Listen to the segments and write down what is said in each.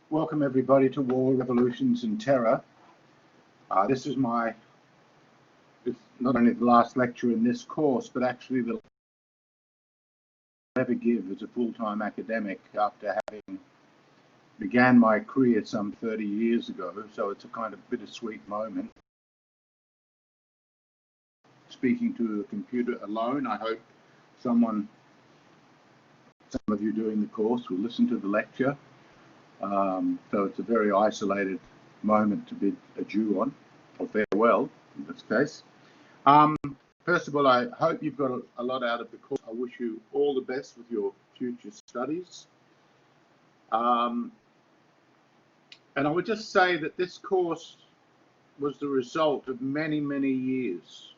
Welcome everybody to War, Revolutions and Terror. This is not only the last lecture in this course, but actually the I'll ever give as a full-time academic after having began my career some 30 years ago. So it's a kind of bittersweet moment. Speaking to a computer alone, I hope some of you doing the course will listen to the lecture. So it's a very isolated moment to bid adieu on, or farewell in this case. First of all, I hope you've got a lot out of the course. I wish you all the best with your future studies. And I would just say that this course was the result of many, many years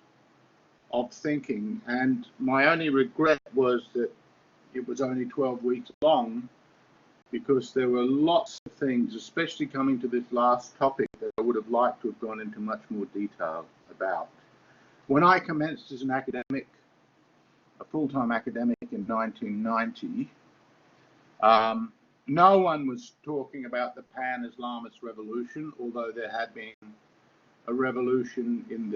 of thinking, and my only regret was that it was only 12 weeks long, because there were lots of things, especially coming to this last topic, that I would have liked to have gone into much more detail about. When I commenced as an academic, a full-time academic in 1990, no one was talking about the Pan-Islamist revolution, although there had been a revolution in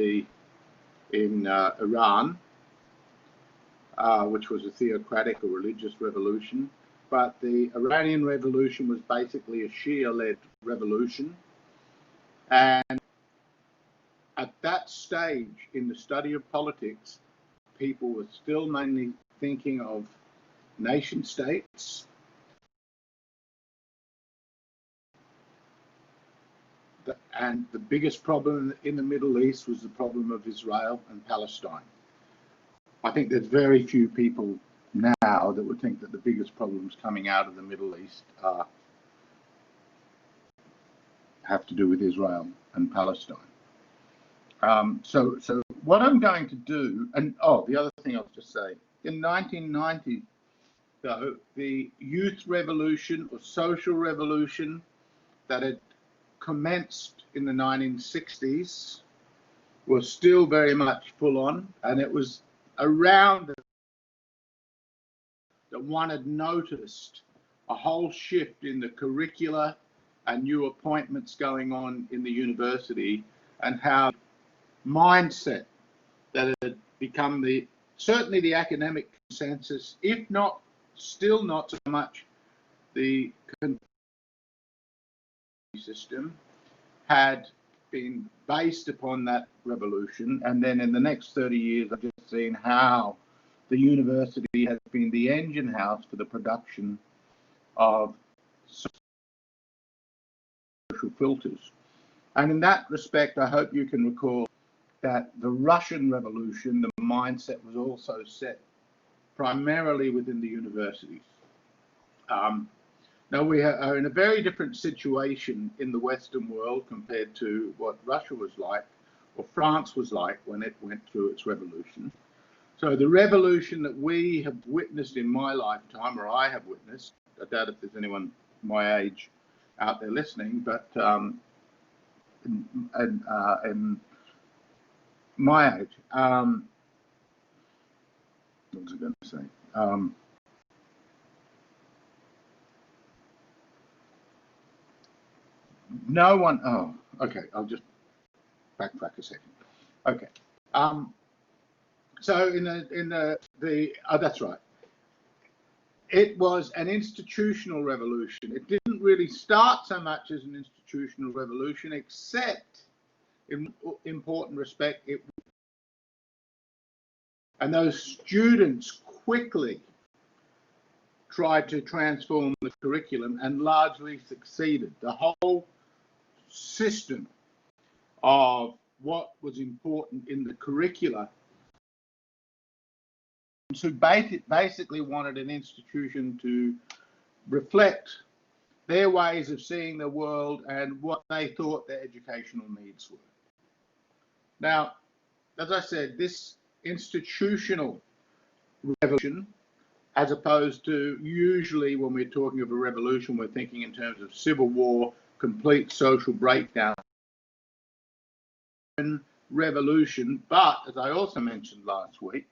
Iran, which was a theocratic or religious revolution. But the Iranian Revolution was basically a Shia-led revolution. And at that stage in the study of politics, people were still mainly thinking of nation states. And the biggest problem in the Middle East was the problem of Israel and Palestine. I think there's very few people now that would think that the biggest problems coming out of the Middle East have to do with Israel and Palestine. So what I'm going to do, and the other thing I'll just say, in 1990, though, the youth revolution or social revolution that had commenced in the 1960s was still very much full on, and it was around that one had noticed a whole shift in the curricula and new appointments going on in the university, and how mindset that had become certainly the academic consensus, if not, still not so much the system, had been based upon that revolution. And then in the next 30 years, I've just seen how the university has been the engine house for the production of social filters. And in that respect, I hope you can recall that the Russian Revolution, the mindset was also set primarily within the universities. Now we are in a very different situation in the Western world compared to what Russia was like, or France was like when it went through its revolution. So the revolution that we have witnessed in my lifetime, or I have witnessed, I doubt if there's anyone my age out there listening, but in my age, what was I going to say? No one. Oh, okay. I'll just backtrack a second. Okay. So that's right. It was an institutional revolution. It didn't really start so much as an institutional revolution, except in important respect, and those students quickly tried to transform the curriculum and largely succeeded. The whole system of what was important in the curricula, who basically wanted an institution to reflect their ways of seeing the world and what they thought their educational needs were. Now, as I said, this institutional revolution, as opposed to usually when we're talking of a revolution, we're thinking in terms of civil war, complete social breakdown, revolution. But as I also mentioned last week,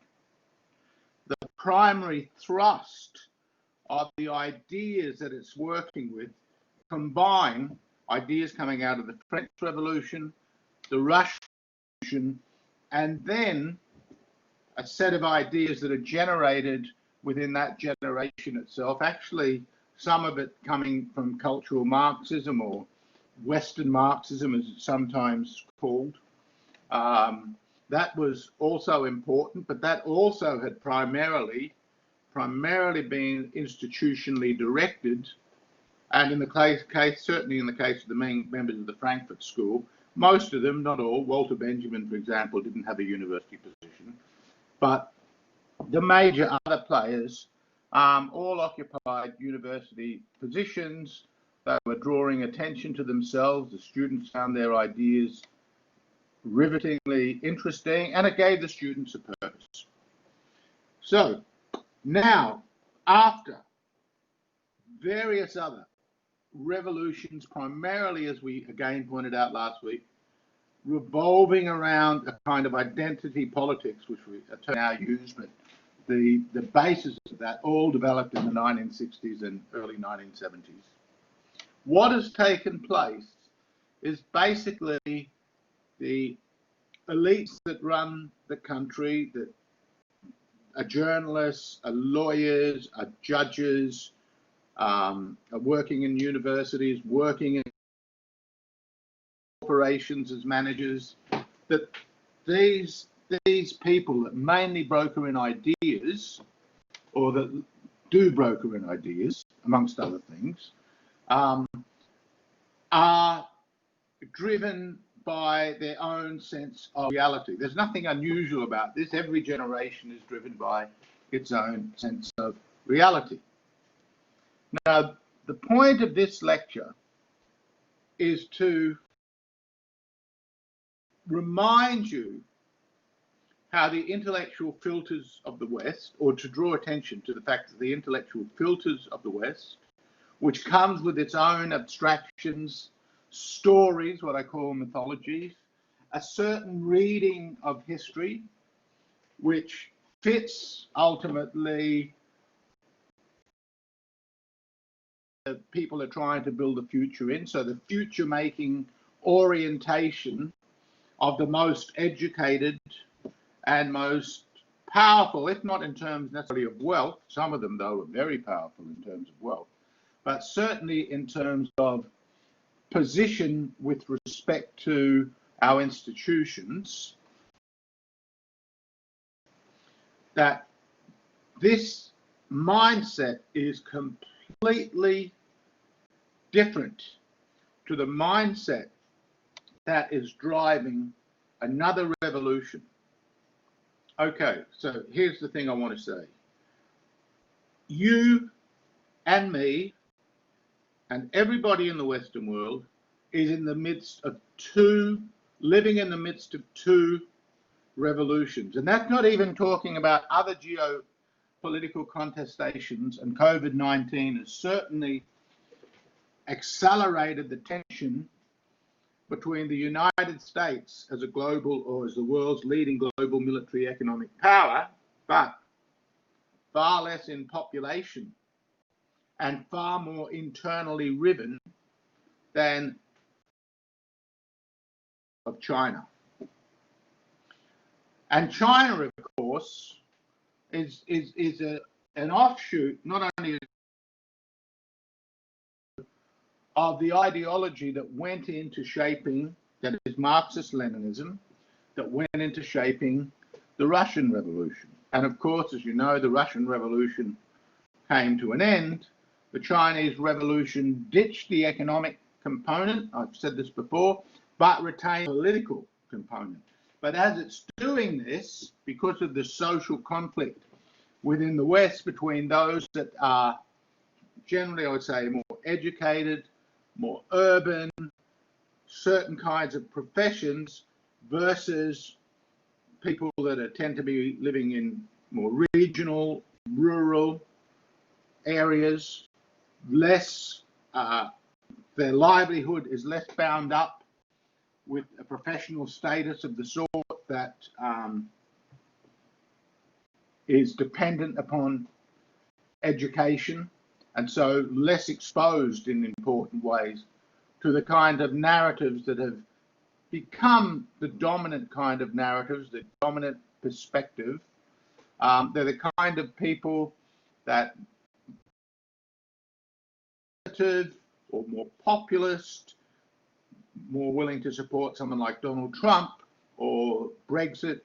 the primary thrust of the ideas that it's working with combine ideas coming out of the French Revolution, the Russian Revolution, and then a set of ideas that are generated within that generation itself, actually some of it coming from cultural Marxism or Western Marxism as it's sometimes called. That was also important, but that also had primarily been institutionally directed, and in the case, certainly in the case of the main members of the Frankfurt School, most of them, not all, Walter Benjamin, for example, didn't have a university position, but the major other players all occupied university positions. They were drawing attention to themselves. The students found their ideas rivetingly interesting, and it gave the students a purpose. So now, after various other revolutions, primarily, as we again pointed out last week, revolving around a kind of identity politics, which we now use, but the basis of that all developed in the 1960s and early 1970s. What has taken place is basically the elites that run the country, that are journalists, are lawyers, are judges, are working in universities, working in corporations as managers, that these people that mainly broker in ideas, or that do broker in ideas, amongst other things, are driven by their own sense of reality. There's nothing unusual about this. Every generation is driven by its own sense of reality. Now, the point of this lecture is to remind you how the intellectual filters of the West, or to draw attention to the fact that the intellectual filters of the West, which comes with its own abstractions, stories, what I call mythologies, a certain reading of history, which fits ultimately people are trying to build a future in. So the future making orientation of the most educated and most powerful, if not in terms necessarily of wealth, some of them though are very powerful in terms of wealth, but certainly in terms of position with respect to our institutions, that this mindset is completely different to the mindset that is driving another revolution. Okay, so here's the thing I want to say. You and me and everybody in the Western world is in the midst of living in the midst of two revolutions. And that's not even talking about other geopolitical contestations, and COVID-19 has certainly accelerated the tension between the United States as a global, or as the world's leading global military economic power, but far less in population and far more internally riven than of China. And China, of course, is an offshoot not only of the ideology that went into shaping, that is Marxist-Leninism, that went into shaping the Russian Revolution. And of course, as you know, the Russian Revolution came to an end. The Chinese Revolution ditched the economic component, I've said this before, but retained the political component. But as it's doing this, because of the social conflict within the West between those that are generally, I would say, more educated, more urban, certain kinds of professions, versus people that tend to be living in more regional, rural areas, less, their livelihood is less bound up with a professional status of the sort that is dependent upon education. and so less exposed in important ways to the kind of narratives that have become the dominant kind of narratives, the dominant perspective. They're the kind of people that or more populist, more willing to support someone like Donald Trump or Brexit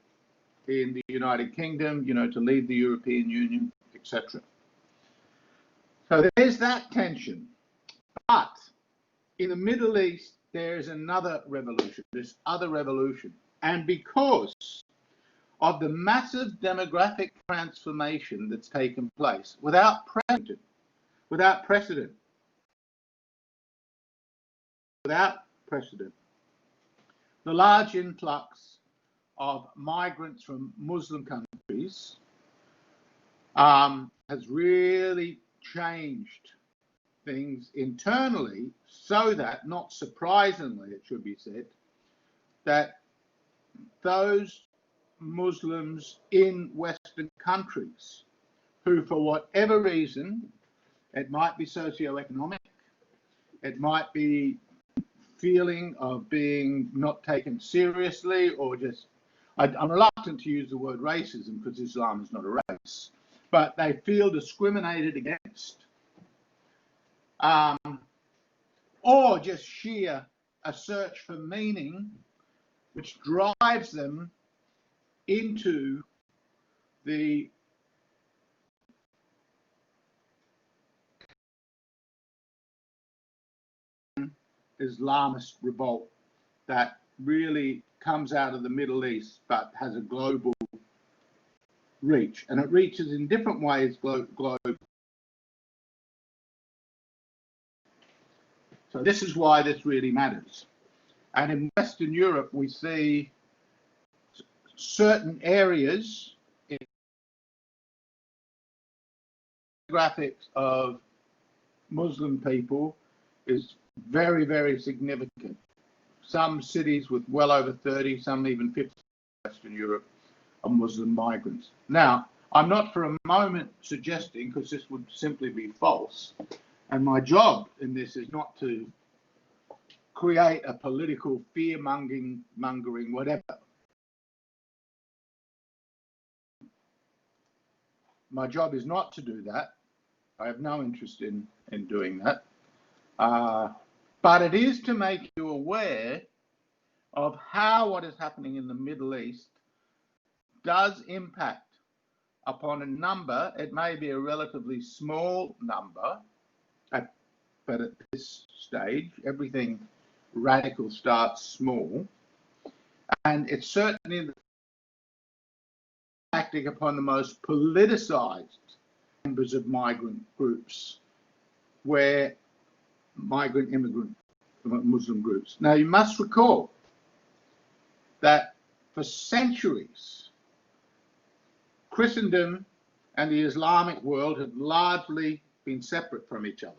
in the United Kingdom, you know, to leave the European Union, etc. So there's that tension. But in the Middle East, there's another revolution, this other revolution. And because of the massive demographic transformation that's taken place without precedent, the large influx of migrants from Muslim countries has really changed things internally, so that, not surprisingly, it should be said, that those Muslims in Western countries who, for whatever reason, it might be socioeconomic, it might be feeling of being not taken seriously, or just, I'm reluctant to use the word racism because Islam is not a race, but they feel discriminated against, or just sheer a search for meaning which drives them into the Islamist revolt that really comes out of the Middle East but has a global reach, and it reaches in different ways globally. So this is why this really matters. And in Western Europe, we see certain areas in demographics of Muslim people is very, very significant. Some cities with well over 30, some even 50 in Western Europe are Muslim migrants. Now, I'm not for a moment suggesting, because this would simply be false, and my job in this is not to create a political fear-mongering, whatever. My job is not to do that. I have no interest in doing that. But it is to make you aware of how what is happening in the Middle East does impact upon a number. It may be a relatively small number, but at this stage, everything radical starts small. And it's certainly acting upon the most politicized members of migrant groups, where migrant immigrant Muslim groups. Now, you must recall that for centuries, Christendom and the Islamic world have largely been separate from each other.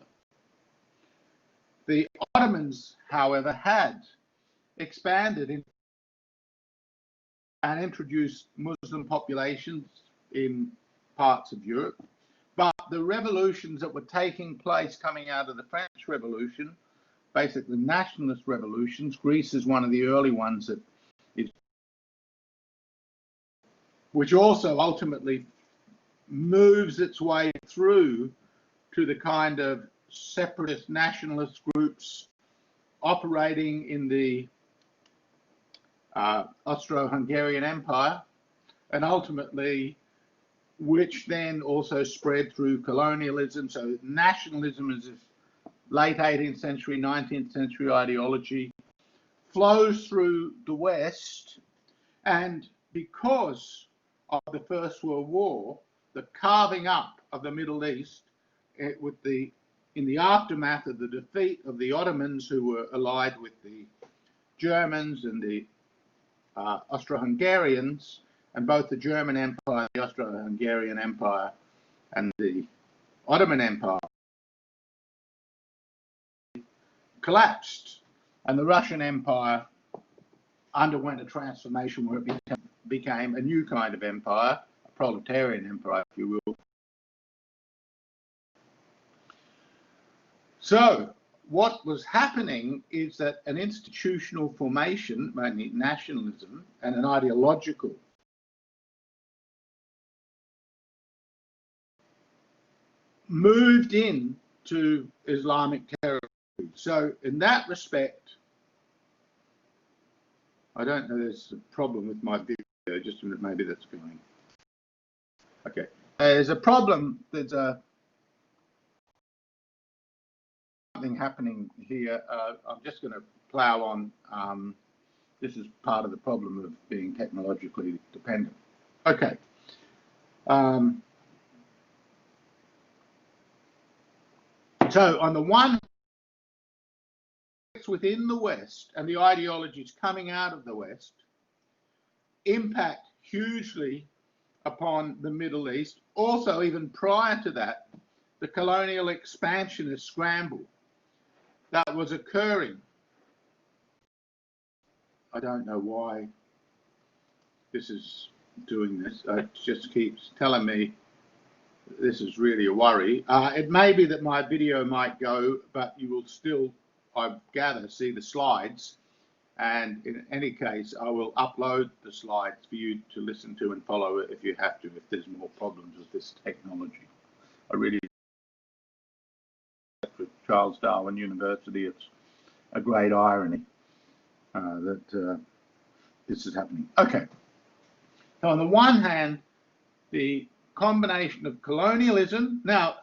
The Ottomans, however, had expanded and introduced Muslim populations in parts of Europe. But the revolutions that were taking place coming out of the French Revolution, basically nationalist revolutions, Greece is one of the early ones that is, which also ultimately moves its way through to the kind of separatist nationalist groups operating in the Austro-Hungarian Empire, and ultimately which then also spread through colonialism. So nationalism is this late 18th century, 19th century ideology, flows through the West, and because of the First World War, the carving up of the Middle East, in the aftermath of the defeat of the Ottomans, who were allied with the Germans and the Austro-Hungarians, and both the German Empire, the Austro-Hungarian Empire, and the Ottoman Empire collapsed, and the Russian Empire underwent a transformation where it became a new kind of empire, a proletarian empire, if you will. So what was happening is that an institutional formation, mainly nationalism, and an ideological moved into Islamic territory. So in that respect, I don't know, there's a problem with my video, just a minute, maybe that's going. Okay, there's a problem, there's something happening here. I'm just going to plow on. This is part of the problem of being technologically dependent. Okay. So on the one, within the West and the ideologies coming out of the West impact hugely upon the Middle East. Also, even prior to that, the colonial expansionist scramble that was occurring. I don't know why this is doing this. It just keeps telling me this is really a worry. It may be that my video might go, but you will still, I gather, see the slides. And in any case, I will upload the slides for you to listen to and follow it if you have to, if there's more problems with this technology. I really, with Charles Darwin University, it's a great irony that this is happening. Okay. So on the one hand, the combination of colonialism. Now,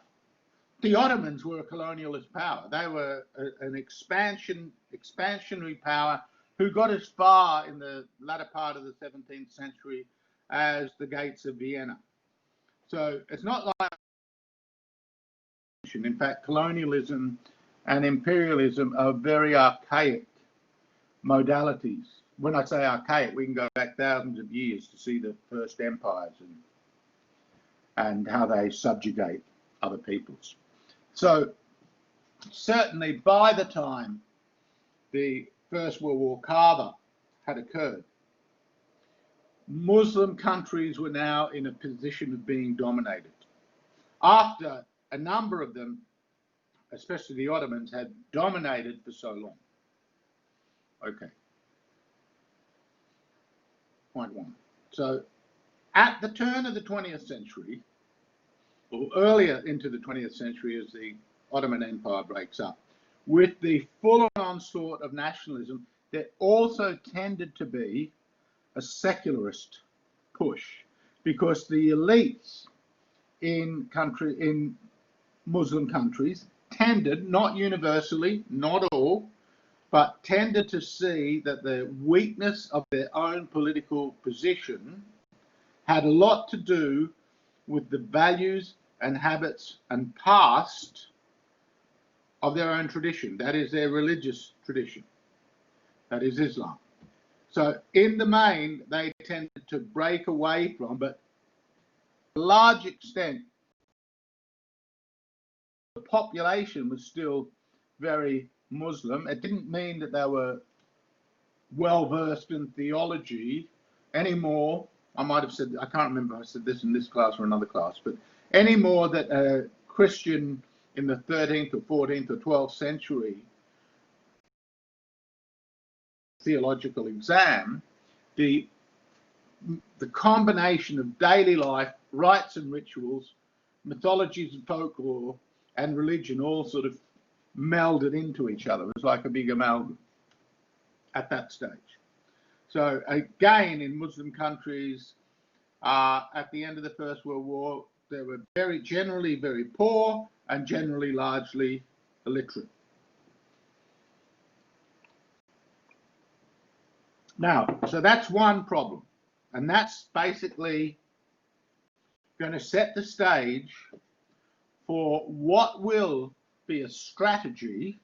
the Ottomans were a colonialist power. They were an expansionary power who got as far in the latter part of the 17th century as the gates of Vienna. So it's not like, in fact, colonialism and imperialism are very archaic modalities. When I say archaic, we can go back thousands of years to see the first empires and how they subjugate other peoples. So certainly by the time the First World War Carver had occurred, Muslim countries were now in a position of being dominated. After a number of them, especially the Ottomans, had dominated for so long. Okay. Point one. So at the turn of the 20th century, or earlier into the 20th century as the Ottoman Empire breaks up, with the full onslaught of nationalism, there also tended to be a secularist push, because the elites in Muslim countries tended, not universally, not all, but tended to see that the weakness of their own political position had a lot to do with the values and habits and past of their own tradition, that is their religious tradition, that is Islam. So in the main, they tended to break away from, but to a large extent, the population was still very Muslim. It didn't mean that they were well versed in theology anymore. I might have said, I can't remember if I said this in this class or another class, but any more that a Christian in the 13th or 14th or 12th century theological exam, the combination of daily life, rites and rituals, mythologies and folklore, and religion all sort of melded into each other. It was like a big amalgam at that stage. So again, in Muslim countries, at the end of the First World War, they were generally very poor and generally largely illiterate. Now, so that's one problem, and that's basically going to set the stage for what will be a strategy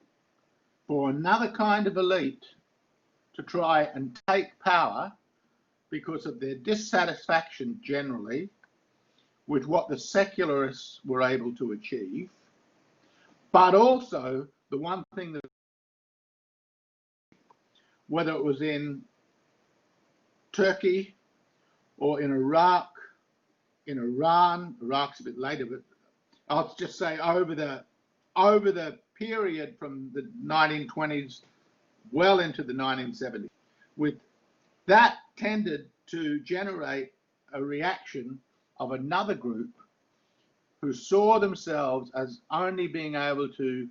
for another kind of elite to try and take power because of their dissatisfaction generally with what the secularists were able to achieve, but also the one thing that, whether it was in Turkey or in Iraq, in Iran's a bit later, but I'll just say over the period from the 1920s well into the 1970s. With that tended to generate a reaction of another group who saw themselves as only being able to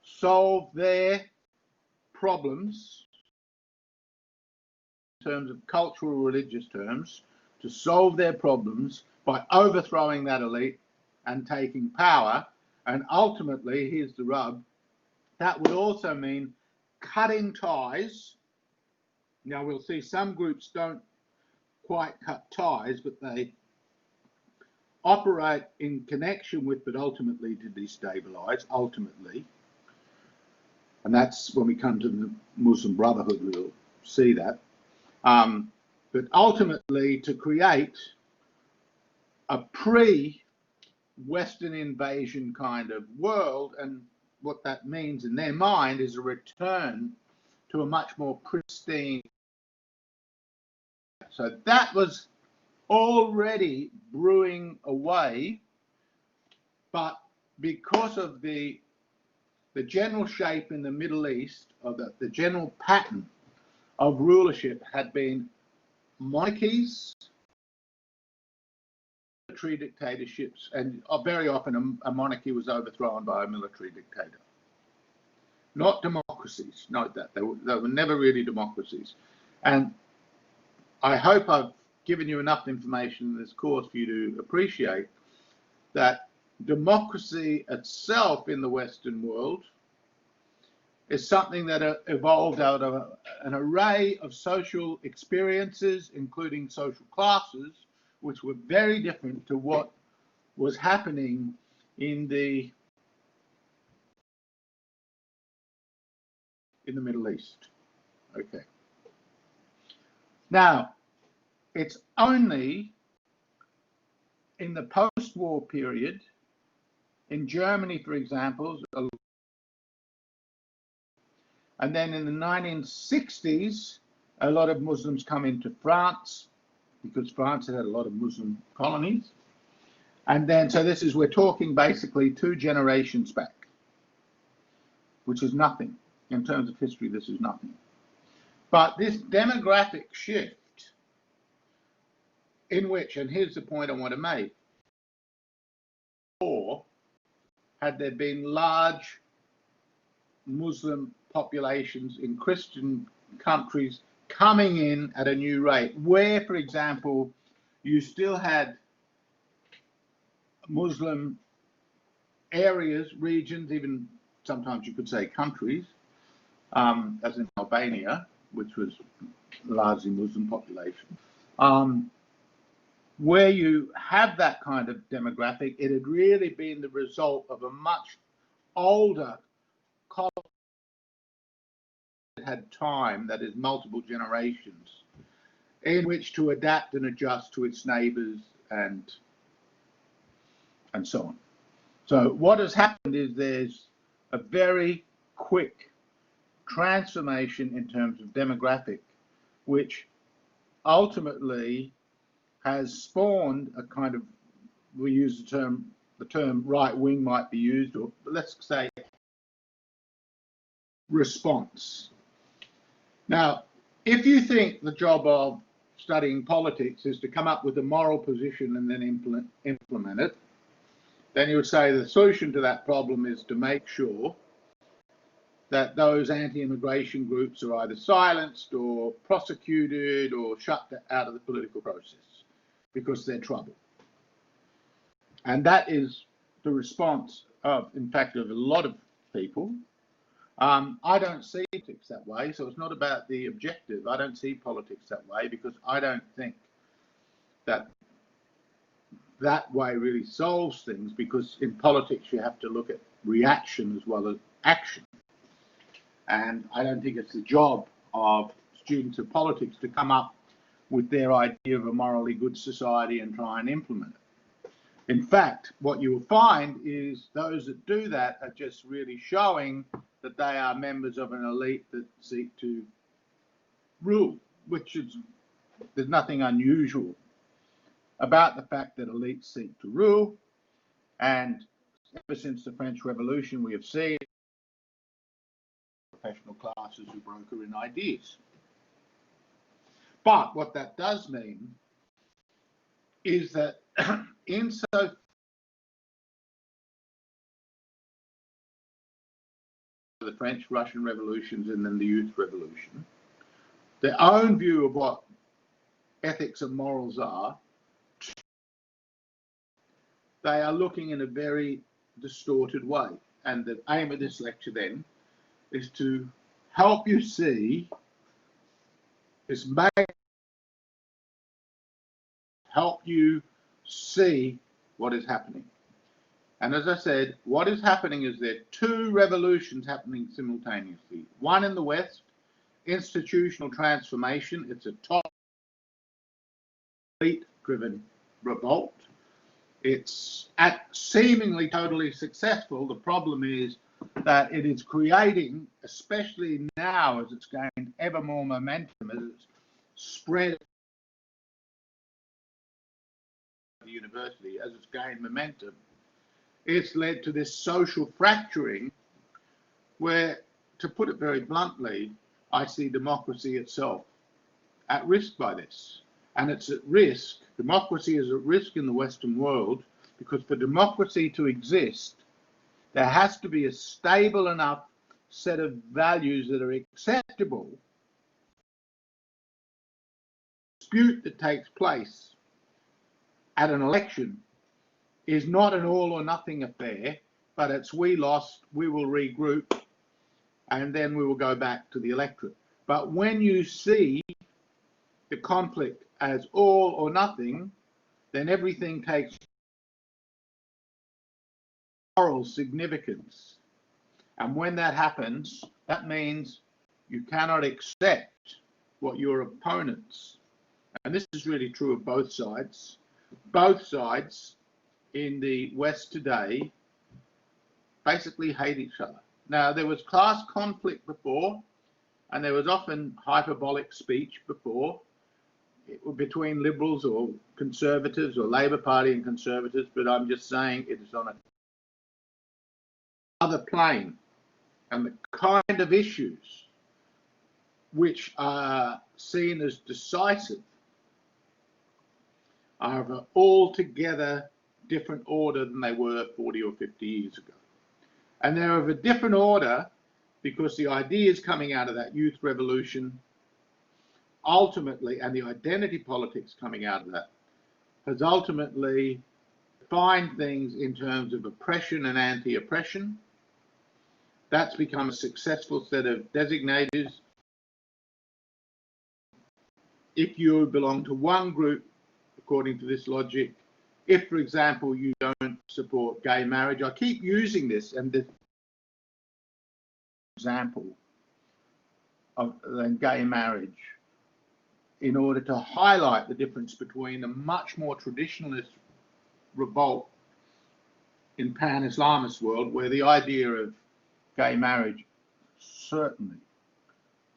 solve their problems in terms of cultural religious terms, to solve their problems by overthrowing that elite and taking power. And ultimately, here's the rub, that would also mean cutting ties. Now, we'll see some groups don't quite cut ties, but they operate in connection with, but ultimately to destabilize, ultimately. And that's when we come to the Muslim Brotherhood, we'll see that. But ultimately to create a pre-Western invasion kind of world, and what that means in their mind is a return to a much more pristine. So that was already brewing away, but because of the general shape in the Middle East, or the general pattern of rulership had been monarchies, military dictatorships, and very often a monarchy was overthrown by a military dictator. Not democracies, note that. They were never really democracies. And I hope I've given you enough information in this course for you to appreciate that democracy itself in the Western world is something that evolved out of an array of social experiences, including social classes, which were very different to what was happening in the Middle East. Okay. Now, it's only in the post-war period, in Germany, for example, and then in the 1960s, a lot of Muslims come into France, because France had a lot of Muslim colonies. And then, so this is, we're talking basically 2 generations back, which is nothing. In terms of history, this is nothing. But this demographic shift, in which, and here's the point I want to make, or had there been large Muslim populations in Christian countries coming in at a new rate, where, for example, you still had Muslim areas, regions, even sometimes you could say countries, as in Albania, which was largely Muslim population, where you have that kind of demographic. It had really been the result of a much older colony that had time, that is multiple generations, in which to adapt and adjust to its neighbours and so on. So what has happened is there's a very quick transformation in terms of demographic, which ultimately has spawned a kind of, we use the term right wing might be used, or let's say response. Now, if you think the job of studying politics is to come up with a moral position and then implement it, then you would say the solution to that problem is to make sure that those anti-immigration groups are either silenced or prosecuted or shut out of the political process because they're trouble. And that is the response of, in fact, of a lot of people. I don't see politics that way, so it's not about the objective. I don't see politics that way because I don't think that that way really solves things, because in politics you have to look at reaction as well as action. And I don't think it's the job of students of politics to come up with their idea of a morally good society and try and implement it. In fact, what you will find is those that do that are just really showing that they are members of an elite that seek to rule, which is, there's nothing unusual about the fact that elites seek to rule. And ever since the French Revolution, we have seen professional classes who broker in ideas. But what that does mean is that insofar the French, Russian revolutions and then the Youth Revolution, their own view of what ethics and morals are, they are looking in a very distorted way. And the aim of this lecture then is to help you see, help you see what is happening. And as I said, what is happening is there are two revolutions happening simultaneously. One in the West, institutional transformation. It's a top elite-driven revolt. It's seemingly totally successful. The problem is that it is creating, especially now as it's gained ever more momentum, as it's spread the university, as it's gained momentum, it's led to this social fracturing where, to put it very bluntly, I see democracy itself at risk by this. And it's at risk, democracy is at risk in the Western world, because for democracy to exist, there has to be a stable enough set of values that are acceptable. The dispute that takes place at an election is not an all or nothing affair, but it's we lost, we will regroup, and then we will go back to the electorate. But when you see the conflict as all or nothing, then everything takes moral significance. And when that happens, that means you cannot accept what your opponents, and this is really true of both sides in the West today basically hate each other. Now, there was class conflict before, and there was often hyperbolic speech before, between liberals or conservatives or Labour Party and conservatives, but I'm just saying it is on another plane. And the kind of issues which are seen as decisive are of an altogether different order than they were 40 or 50 years ago. And they're of a different order because the ideas coming out of that youth revolution ultimately, and the identity politics coming out of that, has ultimately defined things in terms of oppression and anti-oppression. That's become a successful set of designators. If you belong to one group, according to this logic, if, for example, you don't support gay marriage, I keep using this and this example of gay marriage in order to highlight the difference between a much more traditionalist revolt in Pan-Islamist world, where the idea of gay marriage certainly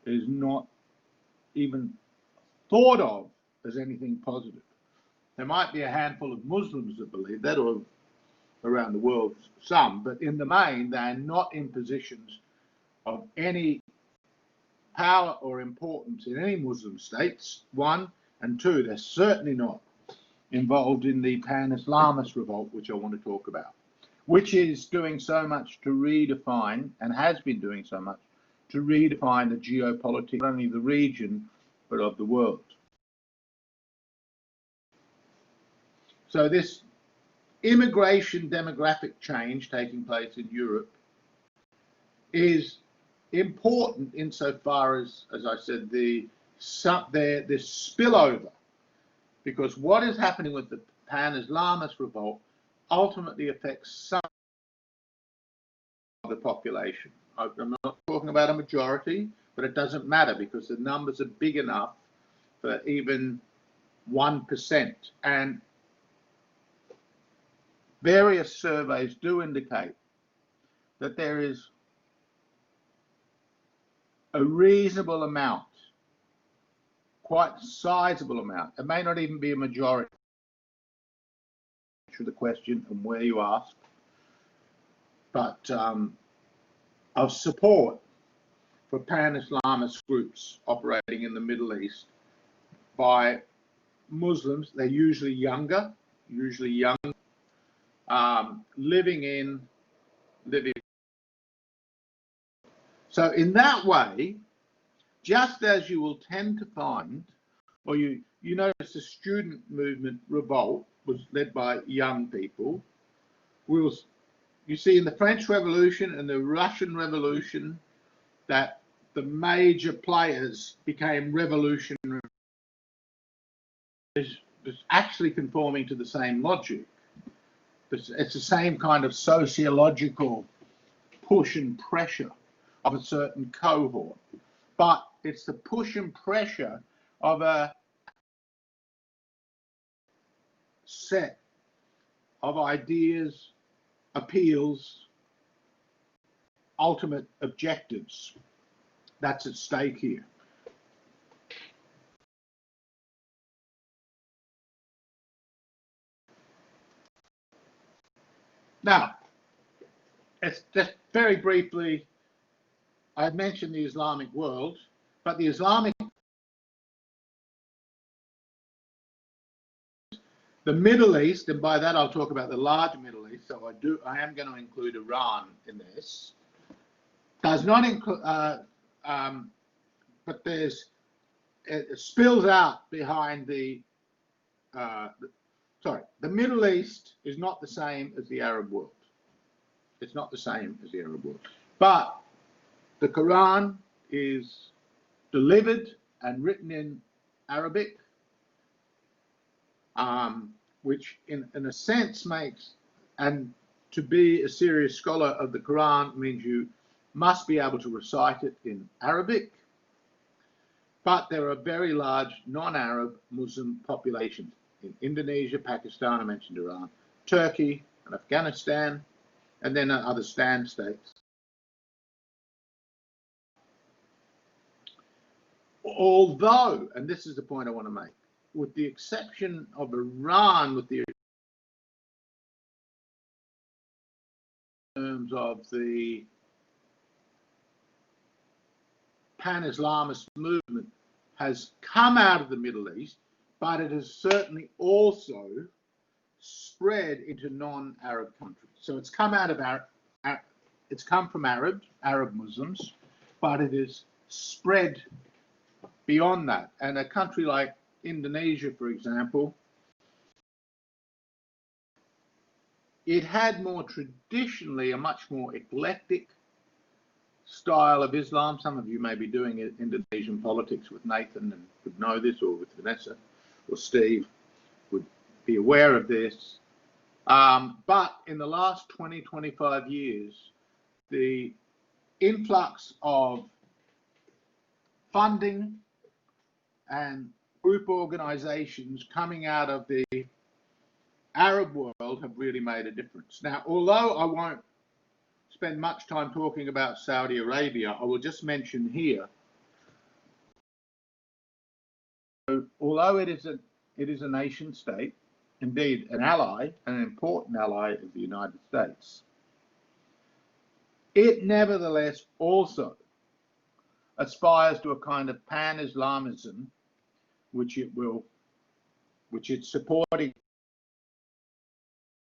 is not even thought of as anything positive. There might be a handful of Muslims that believe that, or around the world some, but in the main they are not in positions of any power or importance in any Muslim states, one, and two, they're certainly not involved in the Pan-Islamist revolt, which I want to talk about, which is doing so much to redefine, and has been doing so much, to redefine the geopolitics, not only of the region, but of the world. So this immigration demographic change taking place in Europe is important insofar as I said, this spillover, because what is happening with the Pan-Islamist revolt ultimately affects some of the population. I'm not talking about a majority, but it doesn't matter because the numbers are big enough for even 1%. And various surveys do indicate that there is a reasonable amount, quite sizable amount, it may not even be a majority to the question and where you ask, but of support for Pan-Islamist groups operating in the Middle East by Muslims. They're usually young, living. So in that way, just as you will tend to find, or you notice the student movement revolt was led by young people. You see in the French Revolution and the Russian Revolution that the major players became revolutionary. It's actually conforming to the same logic. It's the same kind of sociological push and pressure of a certain cohort, but it's the push and pressure of a set of ideas, appeals, ultimate objectives that's at stake here. Now, it's just very briefly, I mentioned the Islamic world, but the Middle East, and by that I'll talk about the larger Middle East, so I am going to include Iran in this, does not include, but it spills out behind the Middle East is not the same as the Arab world. It's not the same as the Arab world. But the Quran is delivered and written in Arabic, which in a sense makes, and to be a serious scholar of the Quran means you must be able to recite it in Arabic. But there are very large non-Arab Muslim populations in Indonesia, Pakistan, I mentioned Iran, Turkey and Afghanistan, and then other stand states. Although, and this is the point I want to make, with the exception of Iran, with the terms of the Pan-Islamist movement has come out of the Middle East, but it has certainly also spread into non-Arab countries. So it's come out of it's come from Arab Muslims, but it is spread beyond that. And a country like Indonesia, for example, it had more traditionally a much more eclectic style of Islam. Some of you may be doing Indonesian politics with Nathan and would know this, or with Vanessa or Steve would be aware of this. But in the last 20, 25 years, the influx of funding and group organizations coming out of the Arab world have really made a difference. Now, although I won't spend much time talking about Saudi Arabia, I will just mention here, although it is a nation state, indeed an ally, an important ally of the United States, it nevertheless also aspires to a kind of pan-Islamism, which it's supporting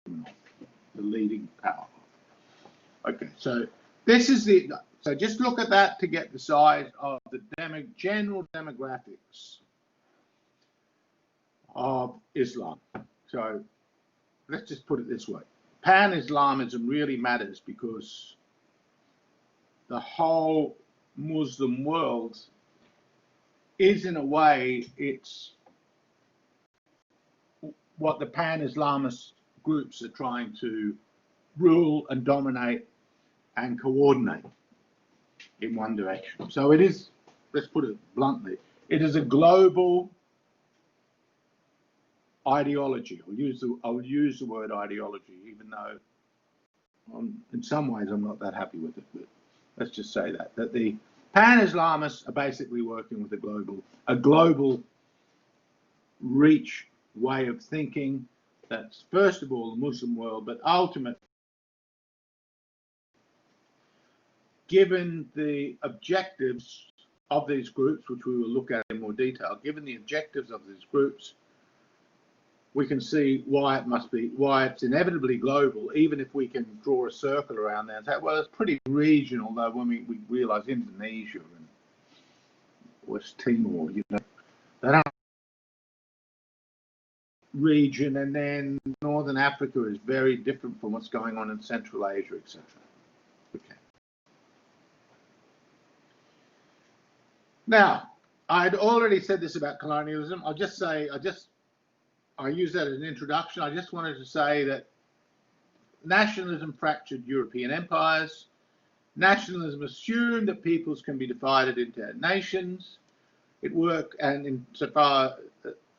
the leading power. Okay, so this is so just look at that to get the size of the general demographics of Islam. So let's just put it this way. Pan-Islamism really matters because the whole Muslim world is, in a way, it's what the Pan-Islamist groups are trying to rule and dominate and coordinate in one direction. So it is, let's put it bluntly, it is a global ideology. I'll use the word ideology, even though in some ways I'm not that happy with it, but let's just say that the Pan-Islamists are basically working with a global reach way of thinking that's first of all the Muslim world, but ultimately given the objectives of these groups, which we will look at in more detail, given the objectives of these groups, we can see why it's inevitably global, even if we can draw a circle around that and say, well, it's pretty regional, though, when we realise Indonesia and West Timor, you know, they don't region, and then Northern Africa is very different from what's going on in Central Asia, etc. Okay. Now, I'd already said this about colonialism. I'll just say, I use that as an introduction. I just wanted to say that nationalism fractured European empires. Nationalism assumed that peoples can be divided into nations. It worked, and insofar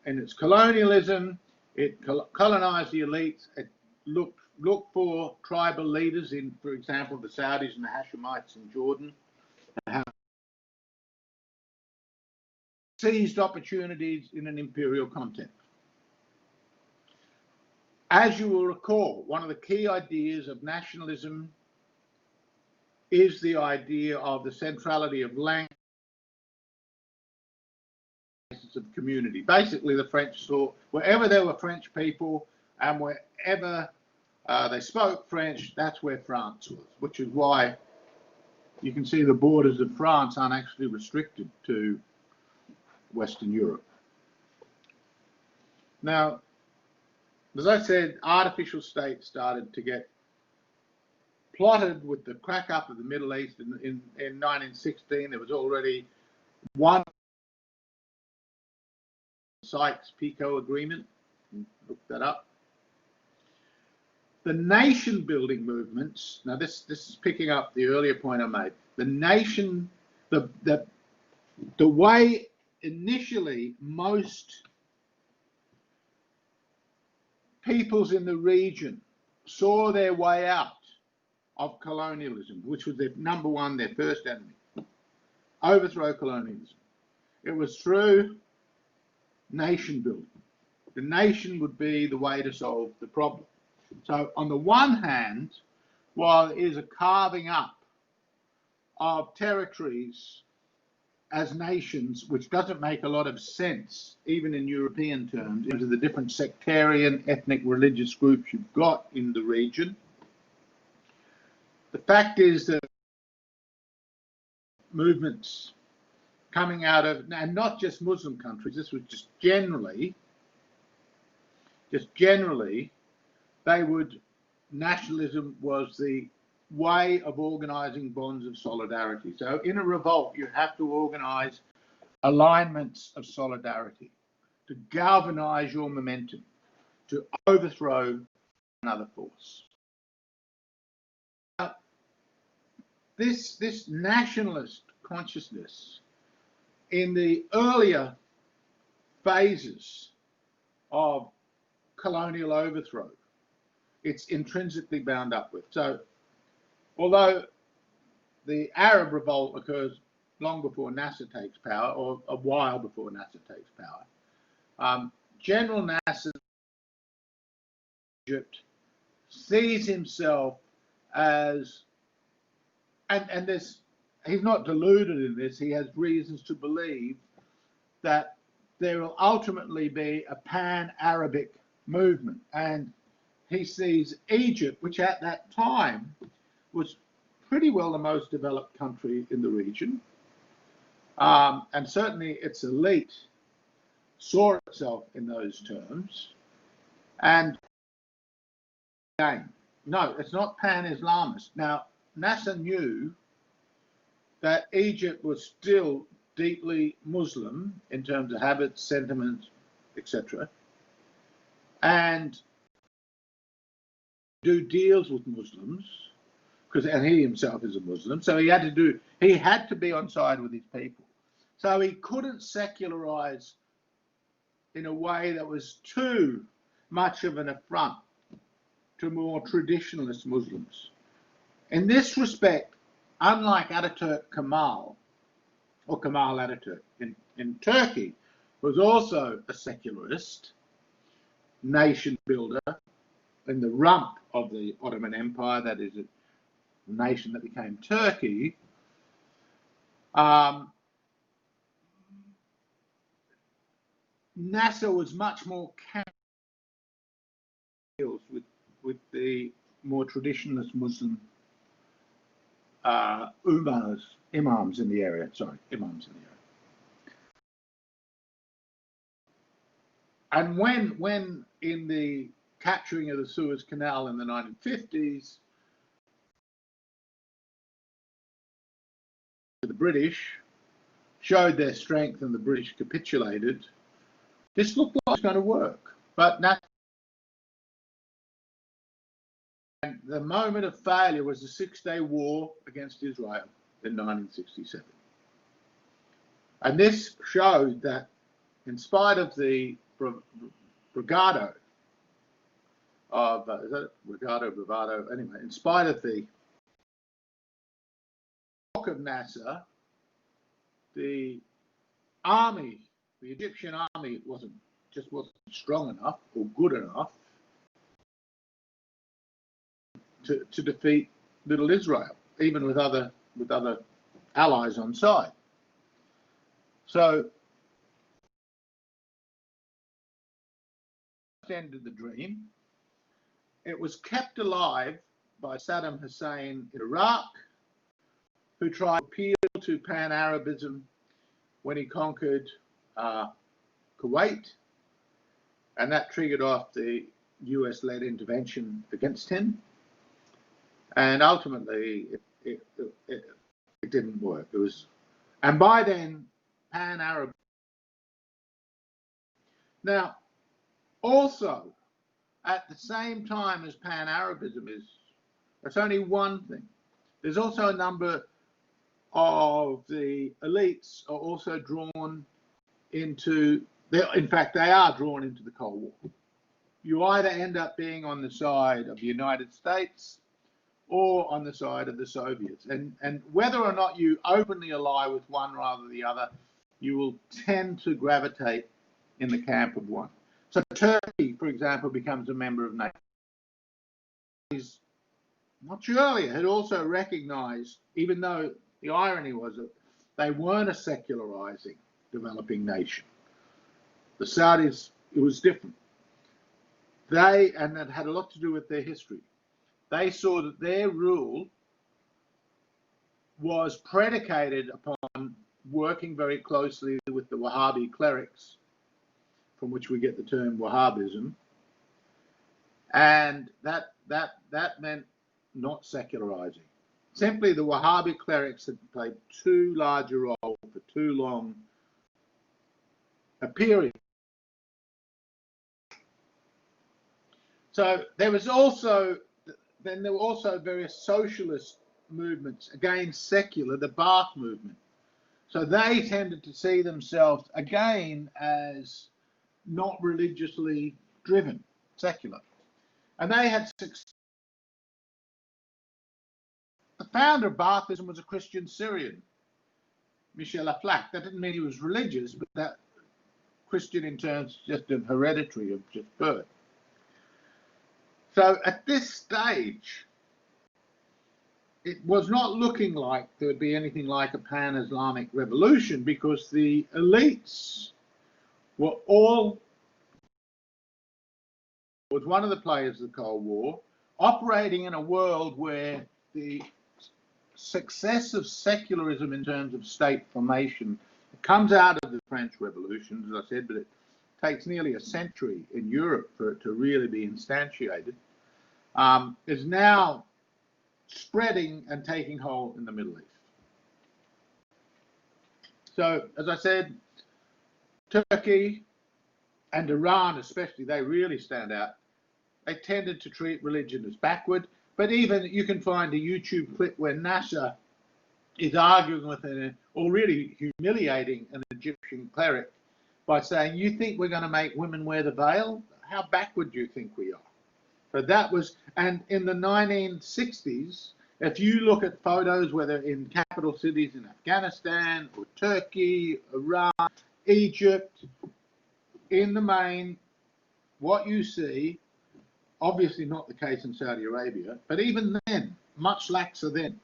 in its colonialism, it colonized the elites. It looked for tribal leaders in, for example, the Saudis and the Hashemites in Jordan. Seized opportunities in an imperial context. As you will recall, one of the key ideas of nationalism is the idea of the centrality of language of community. Basically, the French saw wherever there were French people and wherever they spoke French, that's where France was, which is why you can see the borders of France aren't actually restricted to Western Europe. Now, as I said, artificial states started to get plotted with the crack up of the Middle East. In 1916, there was already one Sykes-Picot agreement. Look that up. The nation-building movements. Now, this is picking up the earlier point I made. The nation, the way initially most peoples in the region saw their way out of colonialism, which was their number one, their first enemy. Overthrow colonialism. It was through nation building. The nation would be the way to solve the problem. So on the one hand, while it is a carving up of territories as nations, which doesn't make a lot of sense, even in European terms, into the different sectarian, ethnic, religious groups you've got in the region. The fact is that movements coming out of, and not just Muslim countries, this was just generally, nationalism was the way of organizing bonds of solidarity. So in a revolt, you have to organize alignments of solidarity to galvanize your momentum, to overthrow another force. Now, this nationalist consciousness in the earlier phases of colonial overthrow, it's intrinsically bound up with. So although the Arab revolt occurs long before Nasser takes power, or a while before Nasser takes power, General Nasser Egypt sees himself as, and this, he's not deluded in this, he has reasons to believe that there will ultimately be a pan-Arabic movement. And he sees Egypt, which at that time was pretty well the most developed country in the region, and certainly its elite saw itself in those terms. And again, no, it's not Pan-Islamist. Now, Nasser knew that Egypt was still deeply Muslim in terms of habits, sentiments, etc., and do deals with Muslims, and he himself is a Muslim, so he had to be on side with his people. So he couldn't secularize in a way that was too much of an affront to more traditionalist Muslims. In this respect, unlike Ataturk Kemal, or Kemal Ataturk in Turkey, was also a secularist nation builder in the rump of the Ottoman Empire, that is, nation that became Turkey, Nasser was much more with the more traditionalist Muslim imams in the area. And when in the capturing of the Suez Canal in the 1950s, the British showed their strength and the British capitulated, this looked like it was going to work. But the moment of failure was the Six-Day War against Israel in 1967. And this showed that in spite of the bravado of, is that bravado? Anyway, in spite of the talk of Nasser, the army, the Egyptian army wasn't strong enough or good enough to defeat little Israel, even with other allies on side. So ended the dream. It was kept alive by Saddam Hussein in Iraq, who tried to appeal to Pan-Arabism when he conquered Kuwait, and that triggered off the US-led intervention against him. And ultimately, it didn't work. And by then, Pan-Arab. Now, also, at the same time as Pan-Arabism that's only one thing. There's also a number of the elites are also drawn into, in fact, they are drawn into the Cold War. You either end up being on the side of the United States or on the side of the Soviets. And whether or not you openly ally with one rather than the other, you will tend to gravitate in the camp of one. So Turkey, for example, becomes a member of NATO. Much earlier had also recognized, even though the irony was that they weren't a secularizing developing nation. The Saudis, it was different. And that had a lot to do with their history. They saw that their rule was predicated upon working very closely with the Wahhabi clerics, from which we get the term Wahhabism, and that meant not secularizing. Simply, the Wahhabi clerics had played too large a role for too long a period. So there were also various socialist movements, again secular, the Ba'ath movement. So they tended to see themselves again as not religiously driven, secular. And they had success. The founder of Baathism was a Christian Syrian, Michel Aflaq. That didn't mean he was religious, but that Christian in terms just of hereditary, of just birth. So at this stage, it was not looking like there would be anything like a pan-Islamic revolution, because the elites were all, was one of the players of the Cold War, operating in a world where the success of secularism in terms of state formation comes out of the French Revolution, as I said, but it takes nearly a century in Europe for it to really be instantiated, is now spreading and taking hold in the Middle East. So, as I said, Turkey and Iran especially, they really stand out. They tended to treat religion as backward, but even you can find a YouTube clip where Nasser is arguing with or really humiliating an Egyptian cleric by saying, "You think we're going to make women wear the veil? How backward do you think we are?" So that was, and in the 1960s, if you look at photos, whether in capital cities in Afghanistan or Turkey, Iran, Egypt, in the main, what you see, obviously not the case in Saudi Arabia, but even then, much laxer then.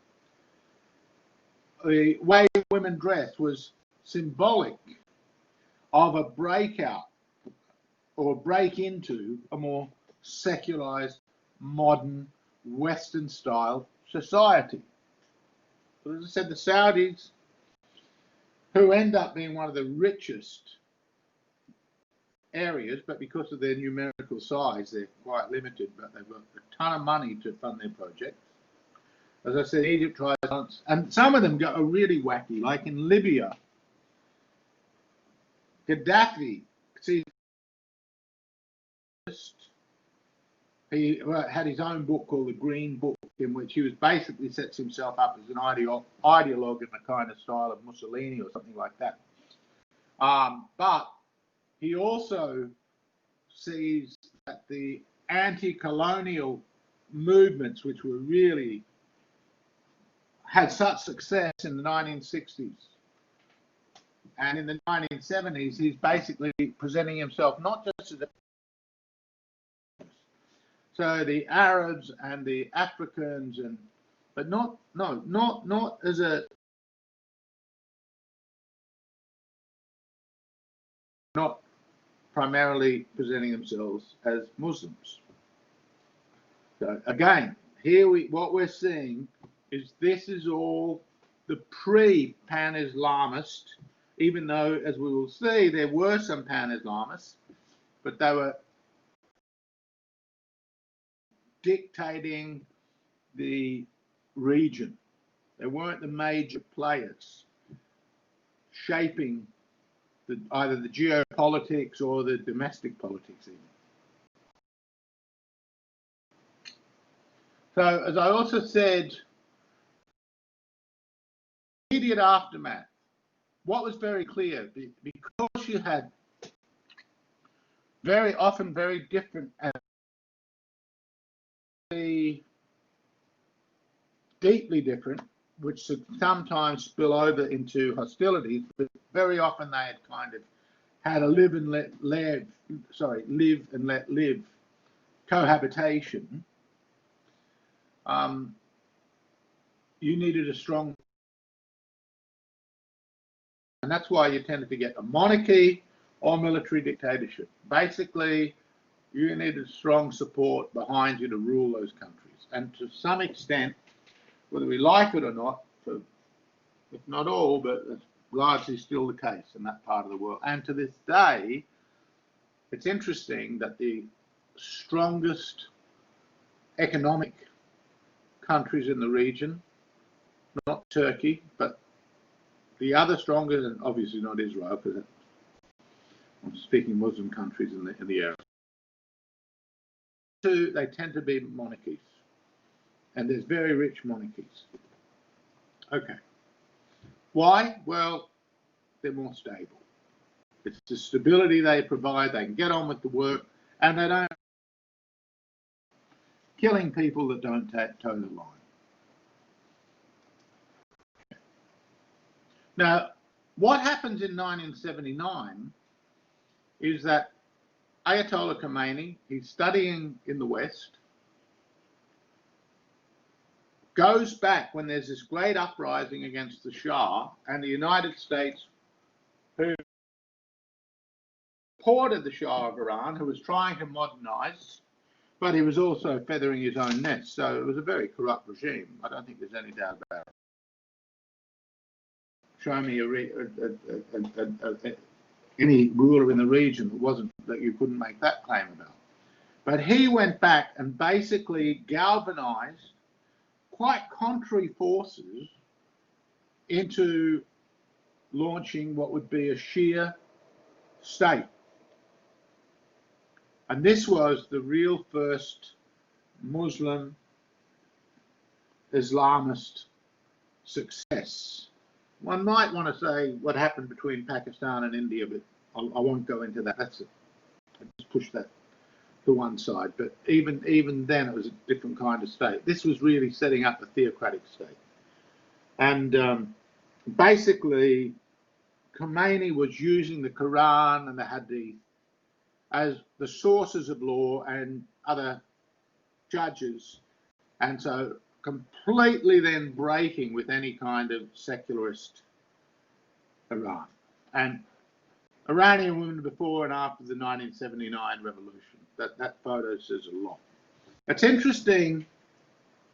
The way women dressed was symbolic of a breakout or break into a more secularized, modern, Western style society. But as I said, the Saudis, who end up being one of the richest areas, but because of their numerical size, they're quite limited, but they've got a ton of money to fund their projects. As I said, Egypt tries, and some of them go really wacky, like in Libya, Gaddafi, see, he had his own book called the Green Book, in which he was basically sets himself up as an ideologue in the kind of style of Mussolini or something like that. But he also sees that the anti-colonial movements, which were really had such success in the 1960s and in the 1970s, he's basically presenting himself not just as a so the Arabs and the Africans, and but not as a not primarily presenting themselves as Muslims. So again, here what we're seeing is this is all the pre-Pan-Islamist, even though, as we will see, there were some Pan-Islamists, but they were dictating the region. They weren't the major players shaping either the geopolitics or the domestic politics even. So, as I also said, immediate aftermath, what was very clear, because you had very often very different and deeply different, which sometimes spill over into hostilities, but very often they had kind of had a live and let live cohabitation. You needed a strong, and that's why you tended to get a monarchy or military dictatorship. Basically, you needed strong support behind you to rule those countries, and to some extent, whether we like it or not, if not all, but it's largely still the case in that part of the world. And to this day, it's interesting that the strongest economic countries in the region, not Turkey, but the other strongest, and obviously not Israel, because I'm speaking Muslim countries in the area. They tend to be monarchies, and there's very rich monarchies. Okay. Why? Well, they're more stable. It's the stability they provide. They can get on with the work, and they don't killing people that don't toe the line. Now, what happens in 1979 is that Ayatollah Khomeini, he's studying in the West, goes back when there's this great uprising against the Shah, and the United States, who supported the Shah of Iran, who was trying to modernize, but he was also feathering his own nest. So it was a very corrupt regime. I don't think there's any doubt about it. Show me any ruler in the region that you couldn't make that claim about. But he went back and basically galvanized quite contrary forces into launching what would be a Shia state. And this was the real first Muslim Islamist success. One might want to say what happened between Pakistan and India, but I won't go into that. That's it. I just push that to one side. But even then, it was a different kind of state. This was really setting up a theocratic state. And basically, Khomeini was using the Quran and the Hadith as the sources of law and other judges. And so completely then breaking with any kind of secularist Iran. And Iranian women before and after the 1979 revolution, that photo says a lot. It's interesting.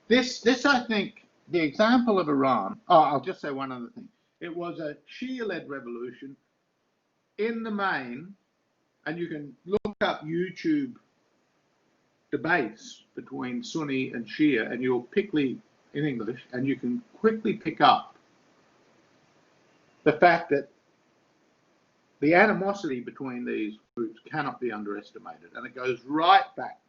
This I think, the example of Iran, I'll just say one other thing. It was a Shia-led revolution in the main, and you can look up YouTube debates between Sunni and Shia, and you'll quickly, in English, and you can quickly pick up the fact that the animosity between these groups cannot be underestimated. And it goes right back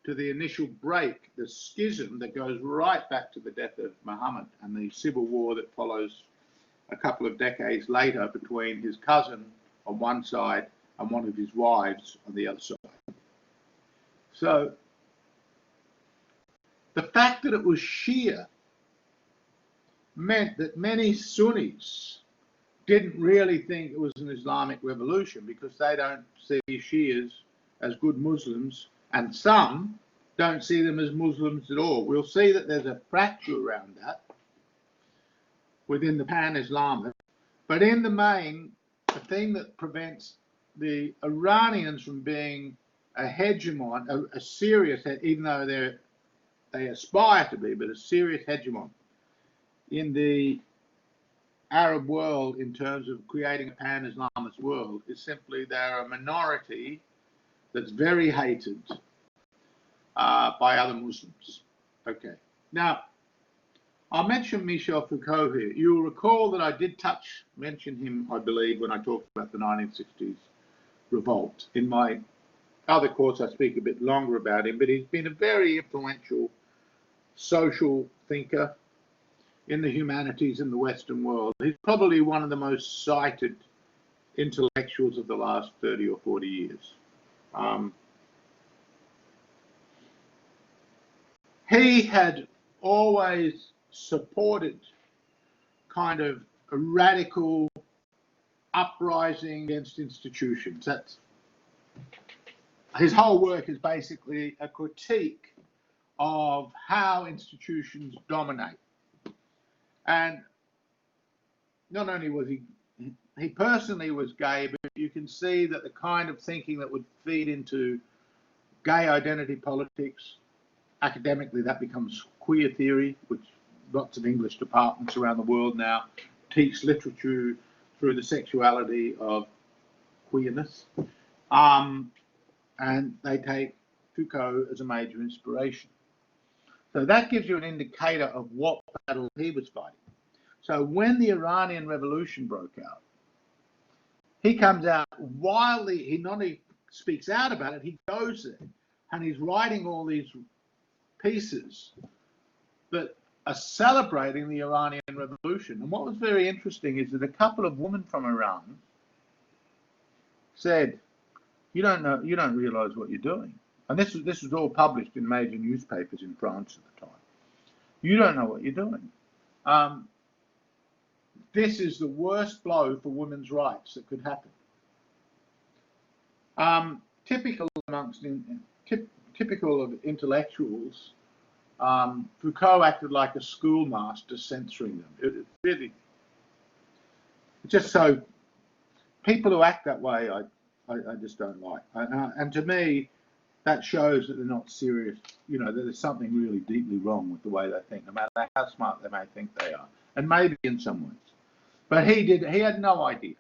to the initial break, the schism that goes right back to the death of Muhammad and the civil war that follows a couple of decades later between his cousin on one side and one of his wives on the other side. So the fact that it was Shia meant that many Sunnis didn't really think it was an Islamic revolution because they don't see Shias as good Muslims, and some don't see them as Muslims at all. We'll see that there's a fracture around that within the Pan-Islamist, but in the main, the thing that prevents the Iranians from being a hegemon, a serious, even though they aspire to be, but a serious hegemon in the Arab world in terms of creating a Pan-Islamist world, is simply they're a minority that's very hated by other Muslims. Okay. Now, I'll mention Michel Foucault here. You'll recall that I did mention him, I believe, when I talked about the 1960s revolt. In my other course, I speak a bit longer about him, but he's been a very influential social thinker in the humanities in the Western world. He's probably one of the most cited intellectuals of the last 30 or 40 years. He had always supported kind of a radical uprising against institutions. That's his whole work is basically a critique of how institutions dominate. And not only was he personally was gay, but you can see that the kind of thinking that would feed into gay identity politics, academically that becomes queer theory, which lots of English departments around the world now teach literature through the sexuality of queerness. And they take Foucault as a major inspiration. So that gives you an indicator of what battle he was fighting. So when the Iranian Revolution broke out, he comes out wildly, he not only speaks out about it, he goes there and he's writing all these pieces that are celebrating the Iranian Revolution. And what was very interesting is that a couple of women from Iran said, you don't realize what you're doing. And this was all published in major newspapers in France at the time. You don't know what you're doing. This is the worst blow for women's rights that could happen. Typical of intellectuals, Foucault acted like a schoolmaster censoring them. It's just so, people who act that way, I just don't like. And to me, that shows that they're not serious, that there's something really deeply wrong with the way they think, no matter how smart they may think they are, and maybe in some ways. But he had no idea.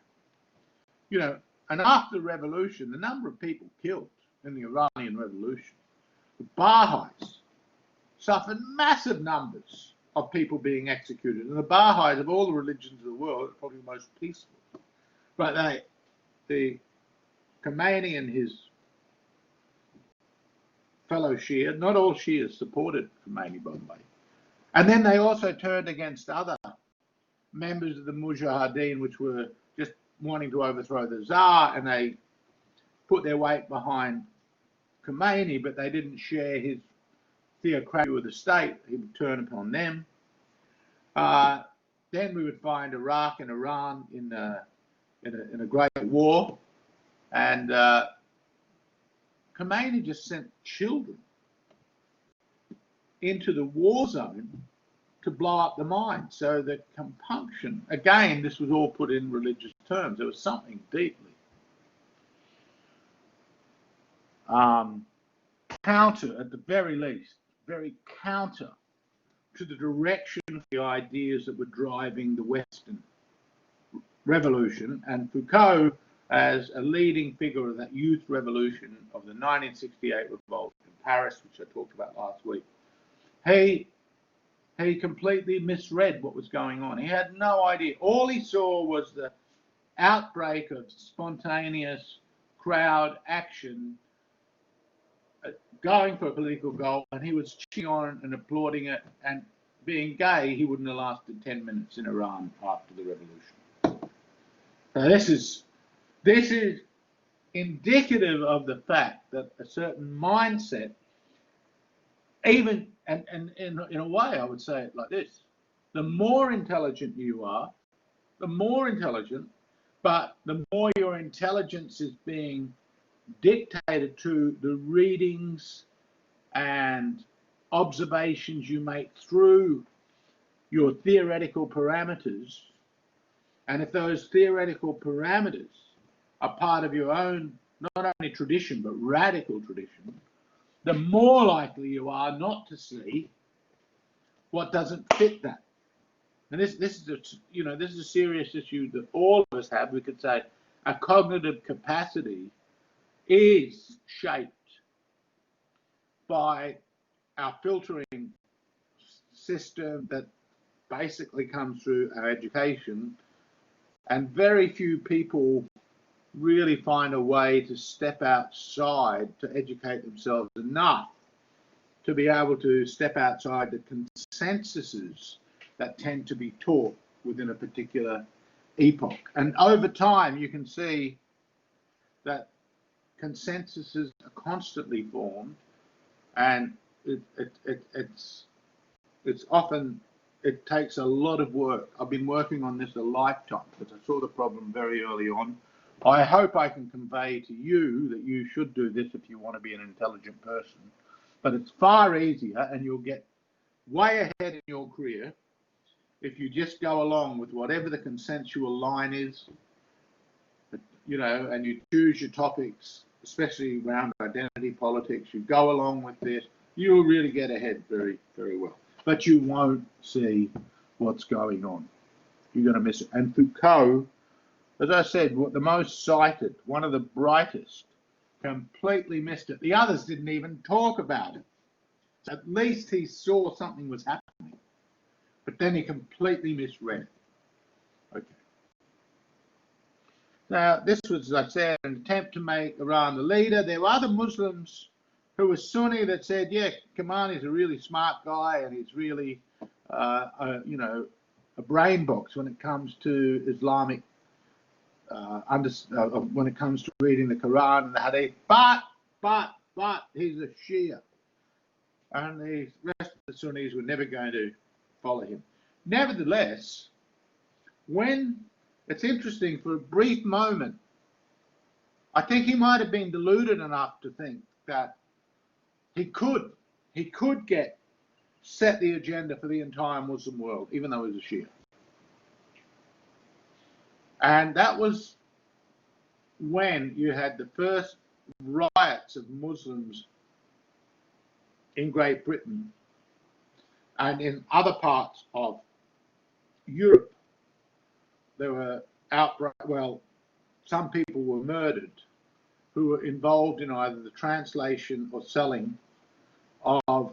And after the revolution, the number of people killed in the Iranian Revolution, the Baha'is suffered massive numbers of people being executed. And the Baha'is, of all the religions of the world, are probably the most peaceful. But the Khomeini and his fellow Shia, not all Shias supported Khomeini, by the way. And then they also turned against other members of the Mujahideen, which were just wanting to overthrow the Tsar, and they put their weight behind Khomeini, but they didn't share his theocracy of the state. He would turn upon them. Then we would find Iraq and Iran in a great war, and Khomeini just sent children into the war zone to blow up the mind. So the compunction, again, this was all put in religious terms. There was something deeply counter, at the very least, very counter to the direction of the ideas that were driving the Western revolution. And Foucault, as a leading figure of that youth revolution of the 1968 revolt in Paris, which I talked about last week, he completely misread what was going on. He had no idea. All he saw was the outbreak of spontaneous crowd action going for a political goal, and he was cheering on and applauding it. And being gay, he wouldn't have lasted 10 minutes in Iran after the revolution. So this is indicative of the fact that a certain mindset, even, and in a way I would say it like this: the more intelligent you are, the more intelligent, but the more your intelligence is being dictated to the readings and observations you make through your theoretical parameters. And if those theoretical parameters are part of your own, not only tradition, but radical tradition, the more likely you are not to see what doesn't fit that. And this is a serious issue that all of us have. We could say our cognitive capacity is shaped by our filtering system that basically comes through our education, and very few people really find a way to step outside to educate themselves enough to be able to step outside the consensuses that tend to be taught within a particular epoch. And over time, you can see that consensuses are constantly formed, and it's often, it takes a lot of work. I've been working on this a lifetime because I saw the problem very early on. I hope I can convey to you that you should do this if you want to be an intelligent person, but it's far easier, and you'll get way ahead in your career if you just go along with whatever the consensual line is, and you choose your topics, especially around identity politics. You go along with this, you'll really get ahead very, very well. But you won't see what's going on. You're going to miss it. And Foucault, as I said, the most cited, one of the brightest, completely missed it. The others didn't even talk about it. So at least he saw something was happening, but then he completely misread it. Okay. Now, this was, as I said, an attempt to make Iran the leader. There were other Muslims who were Sunni that said, yeah, Khamenei's a really smart guy, and he's really, a brain box when it comes to Islamic, when it comes to reading the Quran and the Hadith. But he's a Shia, and the rest of the Sunnis were never going to follow him. Nevertheless, it's interesting, for a brief moment, I think he might have been deluded enough to think that he could set the agenda for the entire Muslim world, even though he was a Shia. And that was when you had the first riots of Muslims in Great Britain and in other parts of Europe. There were some people were murdered who were involved in either the translation or selling of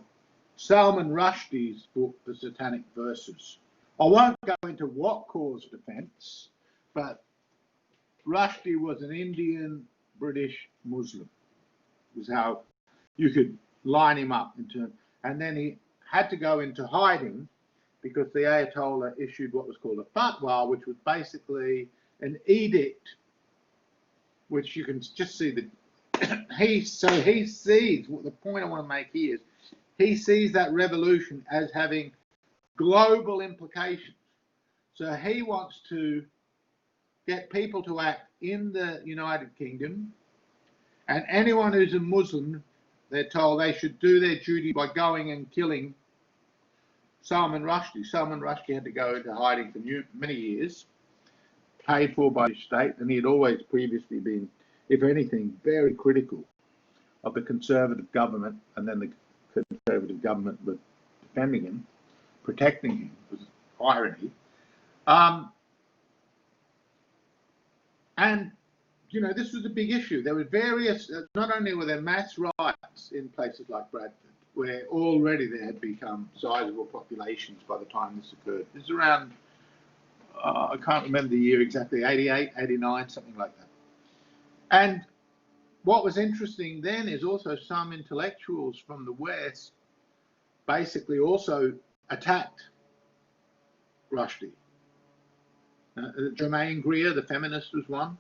Salman Rushdie's book, The Satanic Verses. I won't go into what caused offence, but Rushdie was an Indian British Muslim, was how you could line him up into, and then he had to go into hiding because the Ayatollah issued what was called a fatwa, which was basically an edict, which you can just see he sees, what the point I want to make here is, he sees that revolution as having global implications. So he wants to get people to act in the United Kingdom, and anyone who's a Muslim they're told they should do their duty by going and killing Salman Rushdie. Salman Rushdie had to go into hiding for many years, paid for by the state, and he had always previously been, if anything, very critical of the conservative government, and then the conservative government was defending him, protecting him. It was irony. And, you know, this was a big issue. There were various, not only were there mass riots in places like Bradford, where already there had become sizable populations by the time this occurred. This is around, I can't remember the year exactly, 88, 89, something like that. And what was interesting then is also some intellectuals from the West basically also attacked Rushdie. Germaine Greer, the feminist, was one.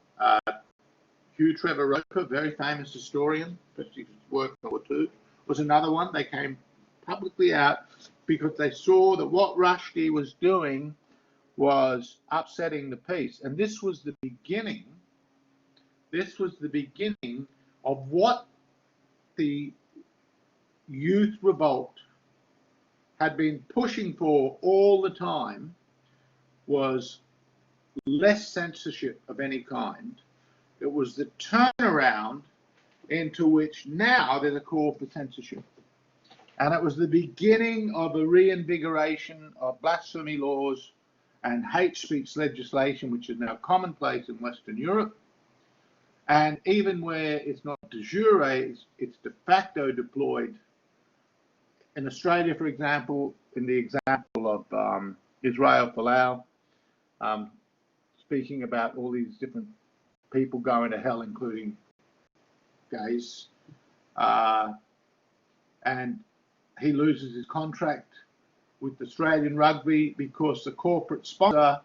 Hugh Trevor Roper, very famous historian, especially his work in World War II, was another one. They came publicly out because they saw that what Rushdie was doing was upsetting the peace. And this was the beginning. This was the beginning of what the youth revolt had been pushing for all the time, was less censorship of any kind. It was the turnaround into which now there's a call for censorship. And it was the beginning of a reinvigoration of blasphemy laws and hate speech legislation, which is now commonplace in Western Europe. And even where it's not de jure, it's de facto deployed. In Australia, for example, in the example of Israel Folau, speaking about all these different people going to hell, including gays, and he loses his contract with Australian Rugby because the corporate sponsor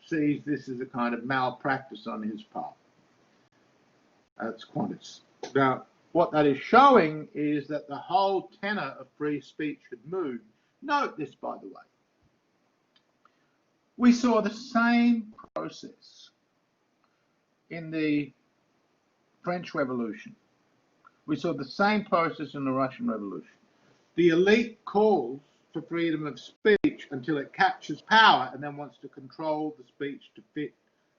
sees this as a kind of malpractice on his part. That's Qantas. Now, what that is showing is that the whole tenor of free speech had moved. Note this, by the way. We saw the same process in the French Revolution. We saw the same process in the Russian Revolution. The elite calls for freedom of speech until it captures power and then wants to control the speech to fit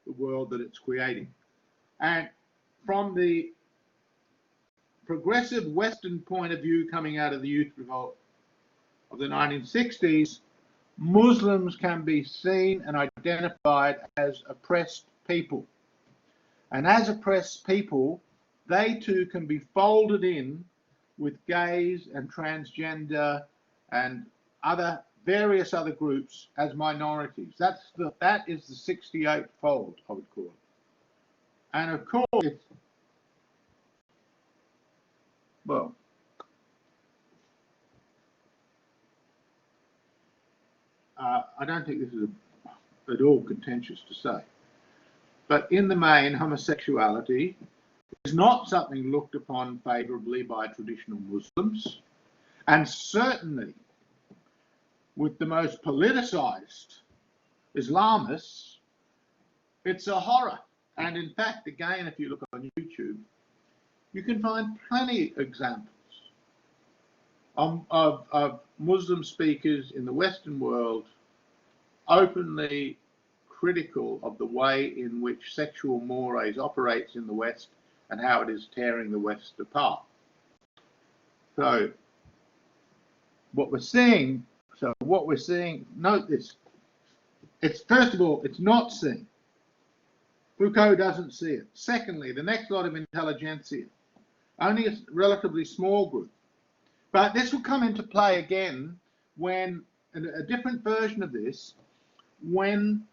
the world that it's creating. And from the progressive Western point of view coming out of the youth revolt of the 1960s, Muslims can be seen and identified as oppressed people. And as oppressed people, they too can be folded in with gays and transgender and various other groups as minorities. That is the 68 fold, I would call it. And of course, it's, well, I don't think this is at all contentious to say, but in the main, homosexuality is not something looked upon favourably by traditional Muslims, and certainly with the most politicised Islamists, it's a horror. And in fact, again, if you look on YouTube, you can find plenty of examples of Muslim speakers in the Western world openly critical of the way in which sexual mores operates in the West and how it is tearing the West apart. So what we're seeing, note this, it's first of all, it's not seen. Foucault doesn't see it. Secondly, the next lot of intelligentsia, only a relatively small group. But this will come into play again when, a different version of this, when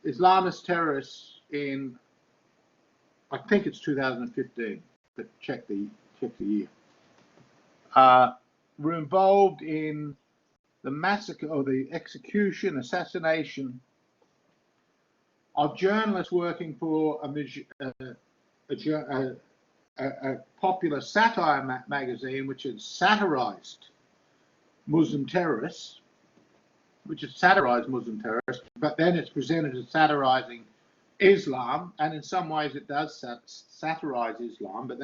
Islamist terrorists in, I think it's 2015, but check the year, were involved in the massacre or the execution, assassination of journalists working for a popular satire magazine which had satirized Muslim terrorists, but then it's presented as satirizing Islam, and in some ways it does satirize Islam, but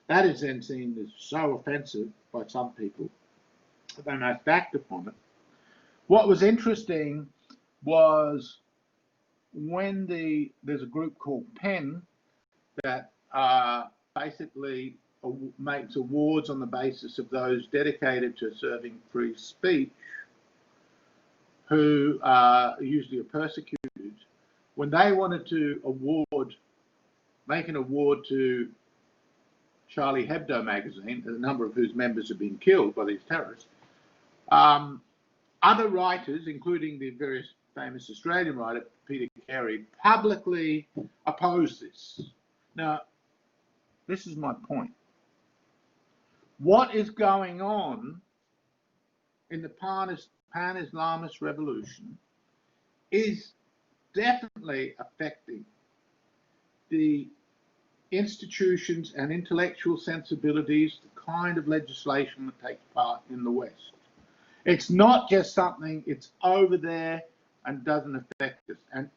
That is then seen as so offensive by some people that they must act upon it. What was interesting was when there's a group called PEN that basically makes awards on the basis of those dedicated to serving free speech, who usually are persecuted. When they wanted to make an award to Charlie Hebdo magazine, a number of whose members have been killed by these terrorists, other writers, including the various famous Australian writer Peter Carey, publicly opposed this. Now, this is my point. What is going on in the Pan-Islamist revolution is definitely affecting the institutions and intellectual sensibilities, the kind of legislation that takes part in the West. It's not just something, it's over there and doesn't affect us. And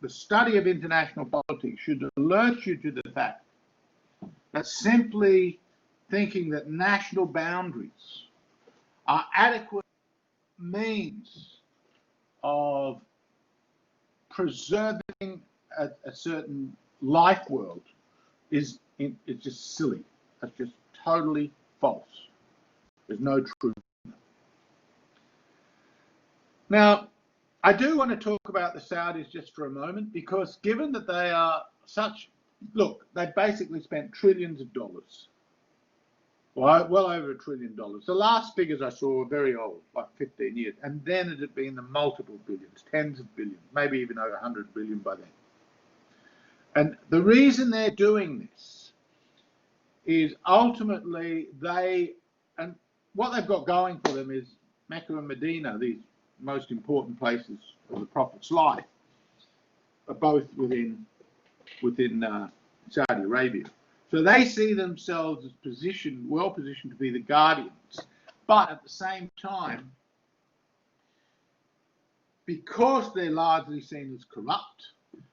the study of international politics should alert you to the fact that simply thinking that national boundaries are adequate means of preserving a certain life world is just silly. That's just totally false. There's no truth. Now, I do want to talk about the Saudis just for a moment, because given that they are such, look, they basically spent trillions of dollars, well over $1 trillion. The last figures I saw were very old, like 15 years, and then it had been the multiple billions, tens of billions, maybe even over 100 billion by then. And the reason they're doing this is ultimately and what they've got going for them is Mecca and Medina, these most important places of the Prophet's life, are both within Saudi Arabia. So they see themselves as well positioned to be the guardians. But at the same time, because they're largely seen as corrupt,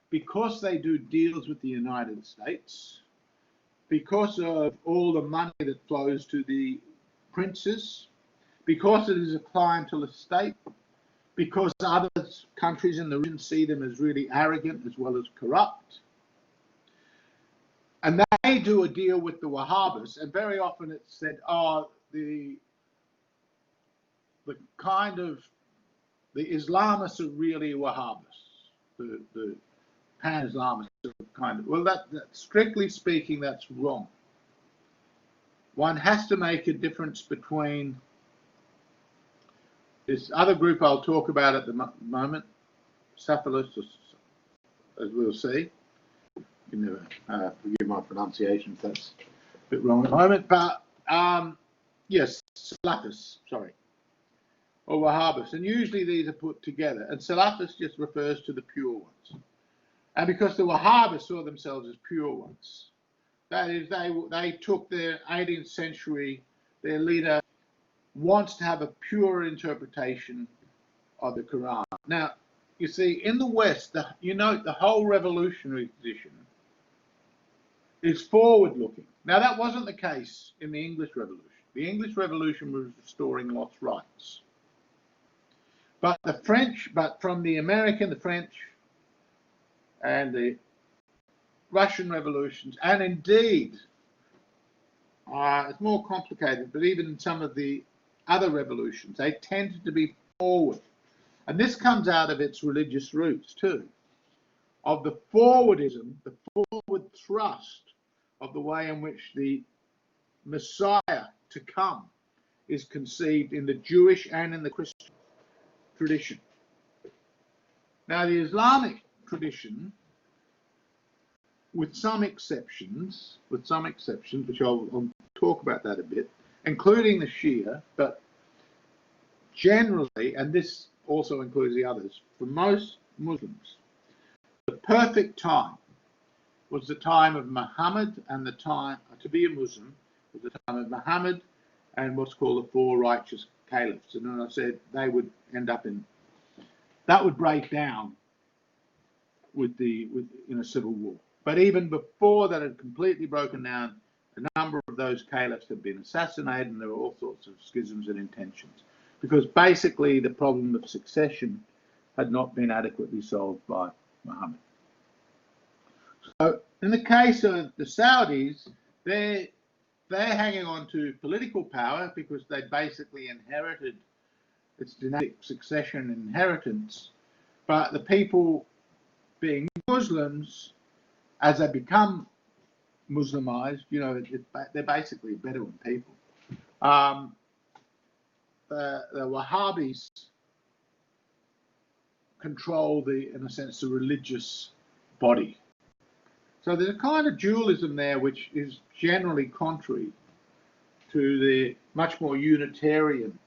because they do deals with the United States, because of all the money that flows to the princes, because it is a clientelist state, because other countries in the region see them as really arrogant as well as corrupt. And they do a deal with the Wahhabis, and very often it's said, oh, the Islamists are really Wahhabis, the Pan-Islamists are kind of, well, that strictly speaking, that's wrong. One has to make a difference between this other group I'll talk about at the moment, Cephalists, as we'll see. You can never forgive my pronunciation if that's a bit wrong at the moment, but yes, Salafists, sorry, or Wahhabis, and usually these are put together, and Salafists just refers to the pure ones. And because the Wahhabis saw themselves as pure ones, that is, they took their 18th century, their leader wants to have a pure interpretation of the Quran. Now, you see, in the West, the whole revolutionary position is forward-looking. Now, that wasn't the case in the English Revolution. The English Revolution was restoring lost rights. But from the American, the French, and the Russian revolutions, and indeed, it's more complicated, but even in some of the other revolutions, they tended to be forward. And this comes out of its religious roots too, of the forwardism, the forward thrust of the way in which the Messiah to come is conceived in the Jewish and in the Christian tradition. Now, the Islamic tradition, with some exceptions, which I'll talk about that a bit, including the Shia, but generally, and this also includes the others, for most Muslims, the perfect time was the time of Muhammad, and the time to be a Muslim was the time of Muhammad and what's called the four righteous caliphs. And then I said they would end up that would break down in a civil war. But even before that had completely broken down, A number of those caliphs had been assassinated, and there were all sorts of schisms and intentions, because basically the problem of succession had not been adequately solved by Muhammad. So in the case of the Saudis, they're hanging on to political power because they basically inherited its dynastic succession inheritance. But the people, being Muslims, as they become Muslimized, you know, they're basically Bedouin people. The Wahhabis control in a sense, the religious body. So there's a kind of dualism there which is generally contrary to the much more Unitarian.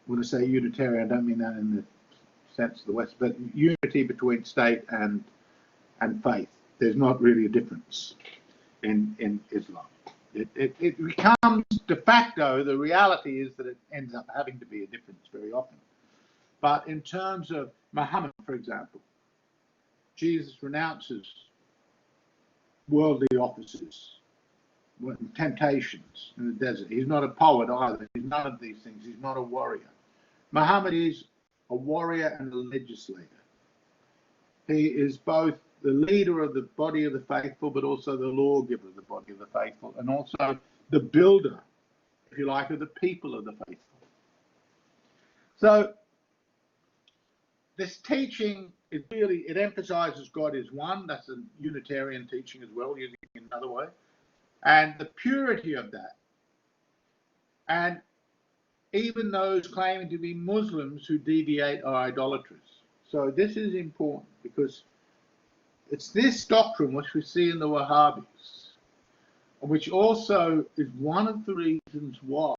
When I say Unitarian, I don't mean that in the sense of the West, but unity between state and faith. There's not really a difference in Islam. It becomes de facto, the reality is that it ends up having to be a difference very often. But in terms of Muhammad, for example, Jesus renounces worldly offices, temptations in the desert. He's not a poet either. He's none of these things. He's not a warrior. Muhammad is a warrior and a legislator. He is both the leader of the body of the faithful, but also the lawgiver of the body of the faithful, and also the builder, if you like, of the people of the faithful. So this teaching is really, it emphasizes God is one. That's a Unitarian teaching as well, using it in another way. And the purity of that. And even those claiming to be Muslims who deviate are idolaters. So this is important because it's this doctrine which we see in the Wahhabis, which also is one of the reasons why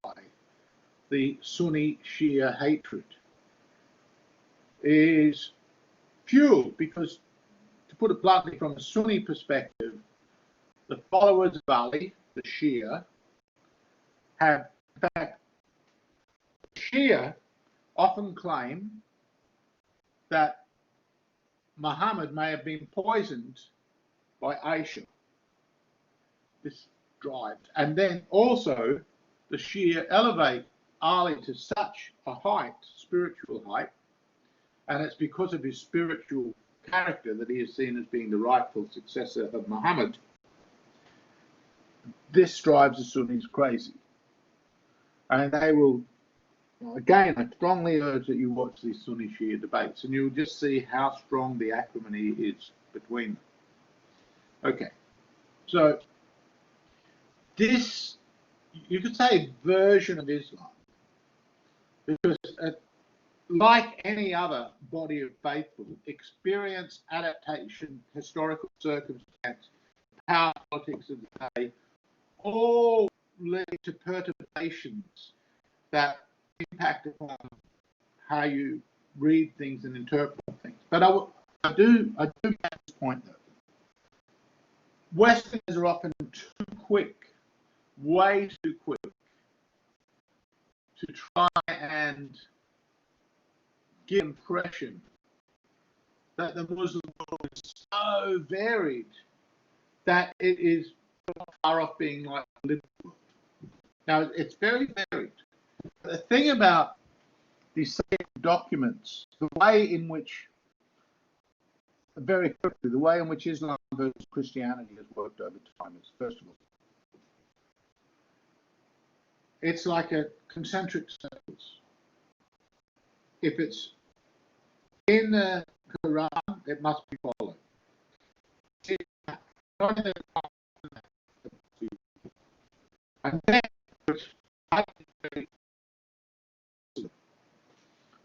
the Sunni Shia hatred is fueled, because, to put it bluntly, from a Sunni perspective, the followers of Ali, the Shia, have, in fact, Shia often claim that Muhammad may have been poisoned by Aisha. This drives. And then also the Shia elevate Ali to such a height, spiritual height, and it's because of his spiritual character that he is seen as being the rightful successor of Muhammad. This drives the Sunnis crazy. And they will, again, I strongly urge that you watch these Sunni Shia debates, and you'll just see how strong the acrimony is between them. Okay, so this, you could say, version of Islam, because like any other body of faithful, experience, adaptation, historical circumstance, power politics of the day, all lead to perturbations that impact upon how you read things and interpret things. But I do make this point though. Westerners are often too quick, way too quick, to try and give impression that the Muslim world is so varied that it is far off being like a liberal world. Now, it's very varied. The thing about these sacred documents, the way in which, very quickly, the way in which Islam versus Christianity has worked over time is, first of all, it's like a concentric circles. If it's in the Quran, it must be followed. And then,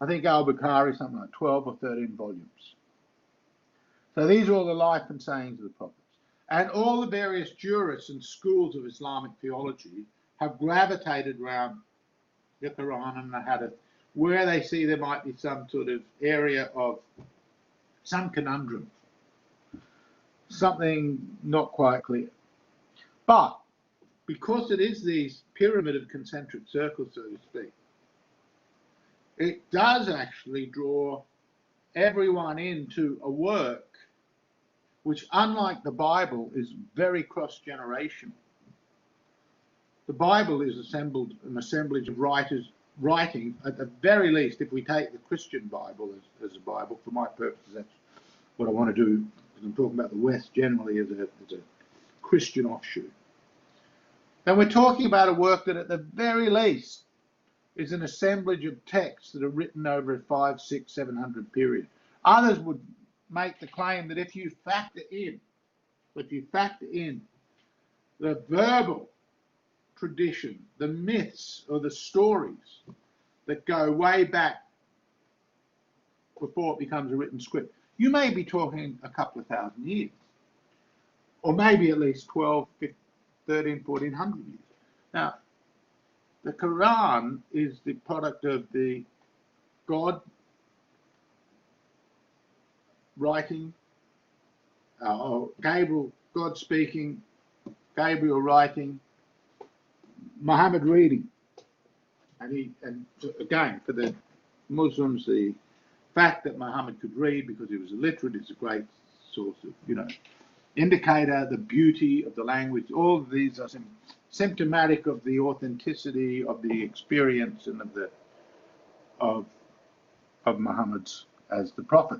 I think al-Bukhari, something like 12 or 13 volumes. So these are all the life and sayings of the prophets. And all the various jurists and schools of Islamic theology have gravitated around the Quran and the Hadith, where they see there might be some sort of area of some conundrum, something not quite clear. But because it is these pyramid of concentric circles, so to speak, it does actually draw everyone into a work which, unlike the Bible, is very cross-generational. the Bible is an assemblage of writers writing, at the very least, if we take the Christian Bible as a Bible, for my purposes, that's what I want to do, because I'm talking about the West generally as a Christian offshoot. Then we're talking about a work that at the very least is an assemblage of texts that are written over a 500, 600, 700 period. Others would make the claim that if you factor in the verbal tradition, the myths or the stories that go way back before it becomes a written script, you may be talking a couple of thousand years, or maybe at least 12, 15, 13, 1400 years. Now, the Quran is the product of the God writing, or Gabriel, God speaking, Gabriel writing, Muhammad reading. And again, for the Muslims, the fact that Muhammad could read because he was illiterate is a great source of, indicator, the beauty of the language. All of these are symptomatic of the authenticity of the experience and of Muhammad's as the prophet.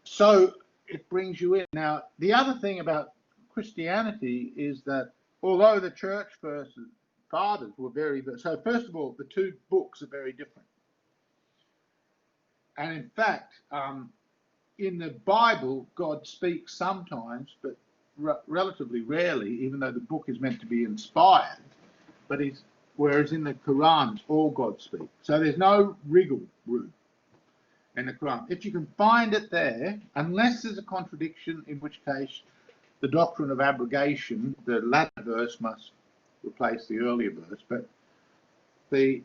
So it brings you in. Now, the other thing about Christianity is that although the church fathers were so first of all, the two books are very different. And in fact, in the Bible, God speaks sometimes, but relatively rarely, even though the book is meant to be inspired. Whereas in the Quran, it's all God speaks. So there's no wriggle room in the Quran. If you can find it there, unless there's a contradiction, in which case the doctrine of abrogation, the latter verse must replace the earlier verse. But the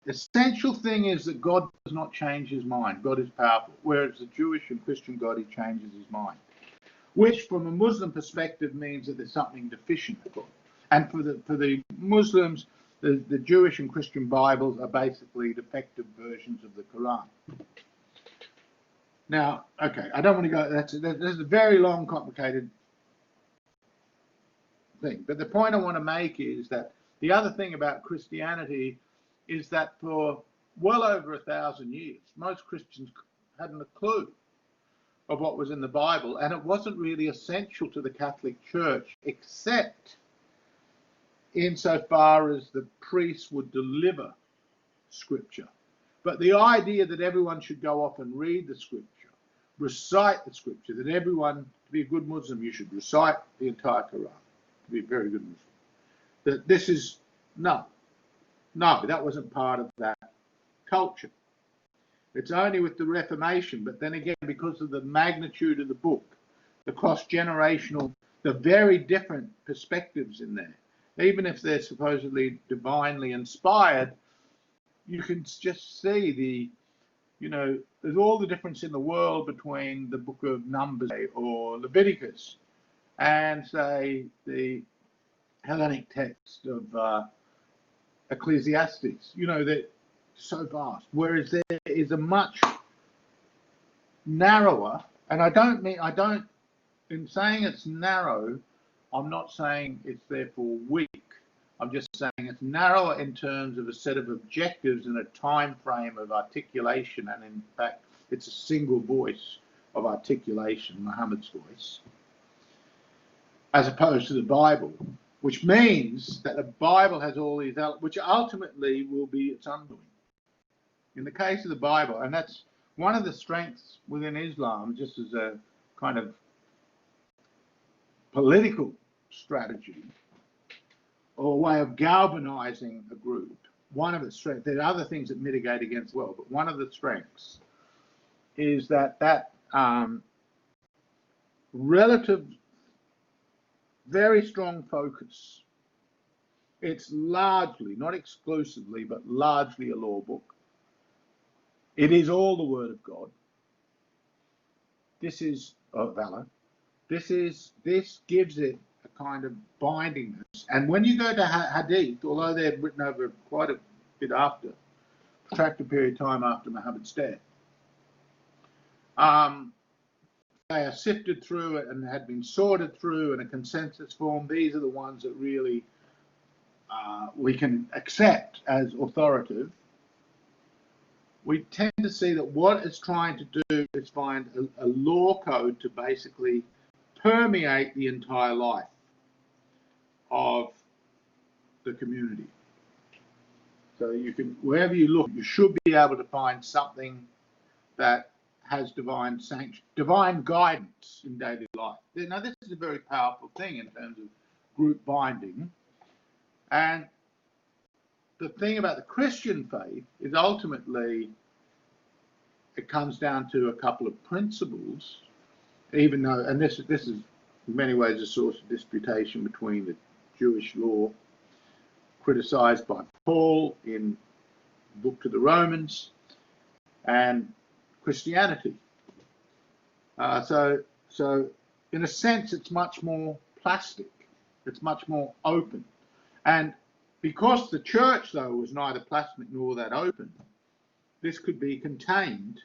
essential thing is that God does not change his mind. God is powerful. Whereas the Jewish and Christian God, he changes his mind. Which, from a Muslim perspective, means that there's something deficient. And for the Muslims, the Jewish and Christian Bibles are basically defective versions of the Quran. Now, okay, I don't want to go. That's a very long, complicated thing. But the point I want to make is that the other thing about Christianity is that for well over 1,000 years, most Christians hadn't a clue of what was in the Bible, and it wasn't really essential to the Catholic Church, except insofar as the priests would deliver scripture. But the idea that everyone should go off and read the scripture, recite the scripture, that everyone, to be a good Muslim, you should recite the entire Quran, to be a very good Muslim. That this is, no, that wasn't part of that culture. It's only with the Reformation, but then again, because of the magnitude of the book, the cross-generational, the very different perspectives in there, even if they're supposedly divinely inspired, you can just see there's all the difference in the world between the book of Numbers or Leviticus and, say, the Hellenic text of Ecclesiastes. They're so vast. Whereas there is a much narrower, and in saying it's narrow, I'm not saying it's therefore weak. I'm just saying it's narrower in terms of a set of objectives and a time frame of articulation, and in fact, it's a single voice of articulation, Muhammad's voice, as opposed to the Bible, which means that the Bible has all these elements, which ultimately will be its undoing. In the case of the Bible, and that's one of the strengths within Islam, just as a kind of political strategy or a way of galvanizing a group, one of its strengths, there are other things that mitigate against well, but one of the strengths is that relative, very strong focus. It's largely, not exclusively, but largely a law book. It is all the word of God. This is valor. This gives it a kind of bindingness. And when you go to Hadith, although they're written over quite a bit after, protracted period of time after Muhammad's death, they are sifted through it and had been sorted through in a consensus form, these are the ones that really we can accept as authoritative. We tend to see that what it's trying to do is find a law code to basically permeate the entire life of the community. So you can, wherever you look, you should be able to find something that has divine sanction, divine guidance in daily life. Now, this is a very powerful thing in terms of group binding. And the thing about the Christian faith is ultimately it comes down to a couple of principles, even though, and this is in many ways a source of disputation between the Jewish law, criticized by Paul in the book to the Romans, and Christianity. So in a sense, it's much more plastic. It's much more open. And because the church, though, was neither plastic nor that open, this could be contained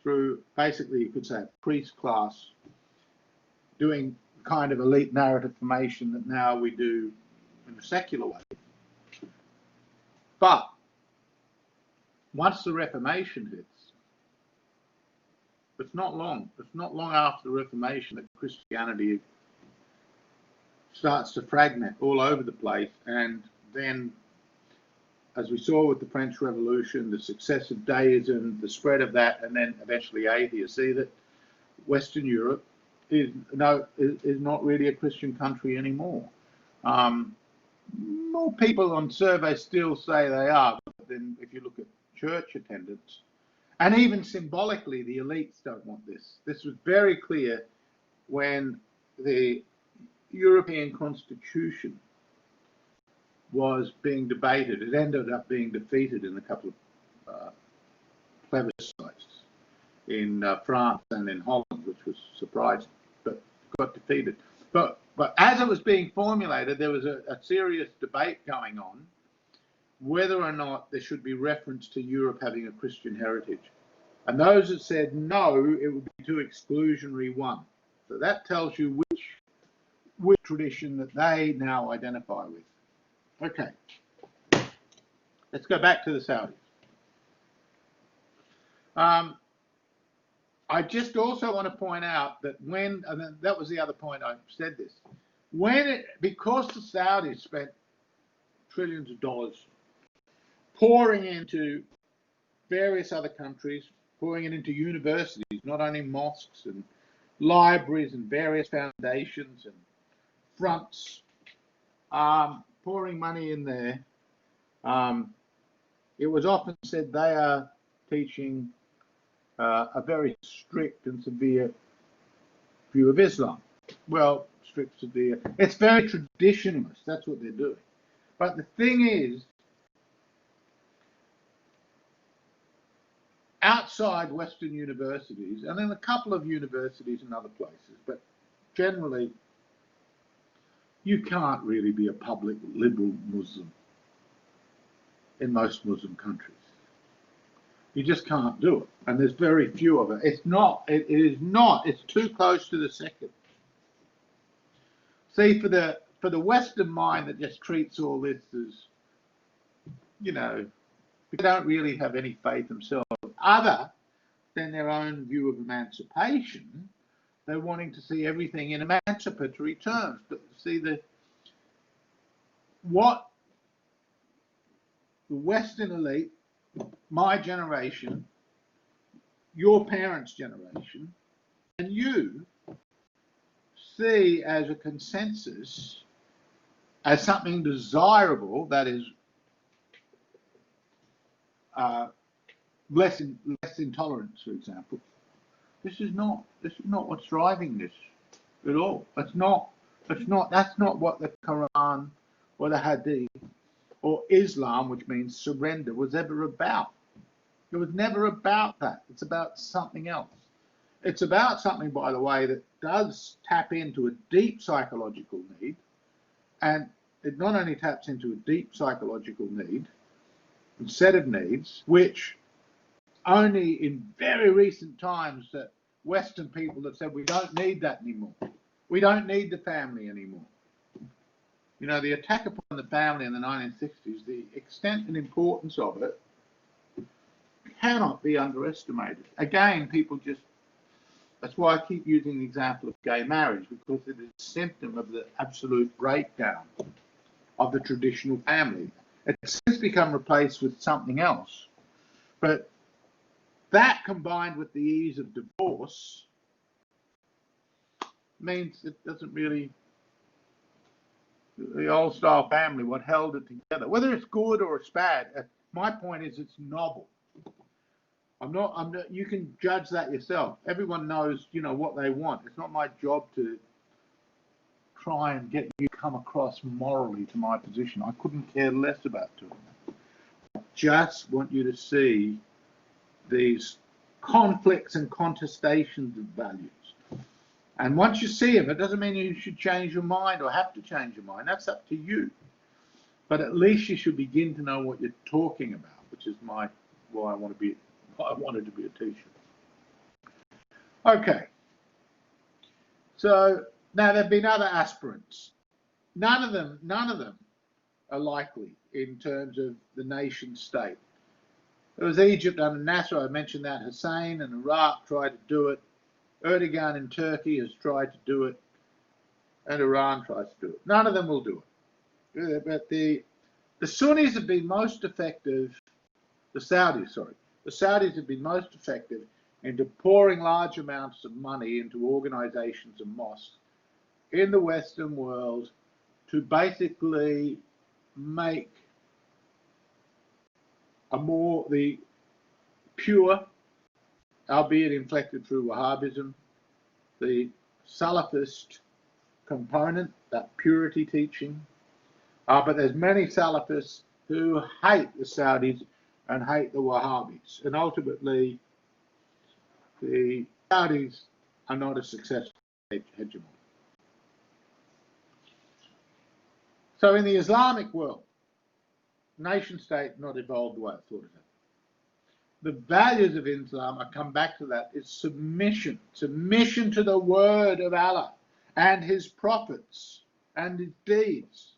through, basically, you could say, a priest class doing kind of elite narrative formation that now we do in a secular way. But once the Reformation hits, it's not long. It's not long after the Reformation that Christianity starts to fragment all over the place. And then, as we saw with the French Revolution, the success of deism, the spread of that, and then eventually atheists, see that Western Europe is not really a Christian country anymore. More people on surveys still say they are, but then if you look at church attendance, and even symbolically, the elites don't want this. This was very clear when the European Constitution was being debated. It ended up being defeated in a couple of plebiscites in France and in Holland, which was surprising, but got defeated. But as it was being formulated, there was a serious debate going on whether or not there should be reference to Europe having a Christian heritage. And those that said no, it would be too exclusionary won. So that tells you which tradition that they now identify with. Okay, let's go back to the Saudis. I just also want to point out that when, and that was the other point I said this, because the Saudis spent trillions of dollars pouring into various other countries, pouring it into universities, not only mosques and libraries and various foundations and fronts, pouring money in there. It was often said they are teaching a very strict and severe view of Islam. Well, strict, severe. It's very traditionalist. That's what they're doing. But the thing is, outside Western universities, and in a couple of universities in other places, but generally, you can't really be a public liberal Muslim in most Muslim countries. You just can't do it. And there's very few of it. It's too close to the secular. See, for the Western mind that just treats all this as, they don't really have any faith themselves, other than their own view of emancipation. They're wanting to see everything in emancipatory terms. But see, what the Western elite, my generation, your parents' generation, and you see as a consensus, as something desirable, that is less intolerance, for example. This is not what's driving this at all. That's not what the Quran or the Hadith or Islam, which means surrender, was ever about. It was never about that. It's about something else. It's about something, by the way, that does tap into a deep psychological need, and it not only taps into a deep psychological need, a set of needs, which only in very recent times that Western people have said we don't need that anymore. We don't need the family anymore. You know, the attack upon the family in the 1960s, the extent and importance of it cannot be underestimated. Again, people just, that's why I keep using the example of gay marriage, because it is a symptom of the absolute breakdown of the traditional family. It's since become replaced with something else. But that, combined with the ease of divorce, means it doesn't really, the old style family, what held it together, whether it's good or it's bad, my point is it's novel. I'm not, you can judge that yourself. Everyone knows, you know, what they want. It's not my job to try and get you to come across morally to my position. I couldn't care less about doing that. I just want you to see these conflicts and contestations of values. And once you see them, it doesn't mean you should change your mind or have to change your mind. That's up to you. But at least you should begin to know what you're talking about, which is why I wanted to be a teacher. Okay. So now there have been other aspirants. None of them are likely in terms of the nation state. There was Egypt under Nasser, I mentioned that. Hussein and Iraq tried to do it. Erdogan in Turkey has tried to do it, and Iran tries to do it. None of them will do it. But the Sunnis have been most effective, the Saudis have been most effective into pouring large amounts of money into organizations and mosques in the Western world to basically make the pure, albeit inflected through Wahhabism, the Salafist component, that purity teaching. But there's many Salafists who hate the Saudis and hate the Wahhabis. And ultimately, the Saudis are not a successful hegemon. So in the Islamic world, nation state not evolved the way I thought it had. The values of Islam, I come back to that, is submission. Submission to the word of Allah and his prophets and his deeds.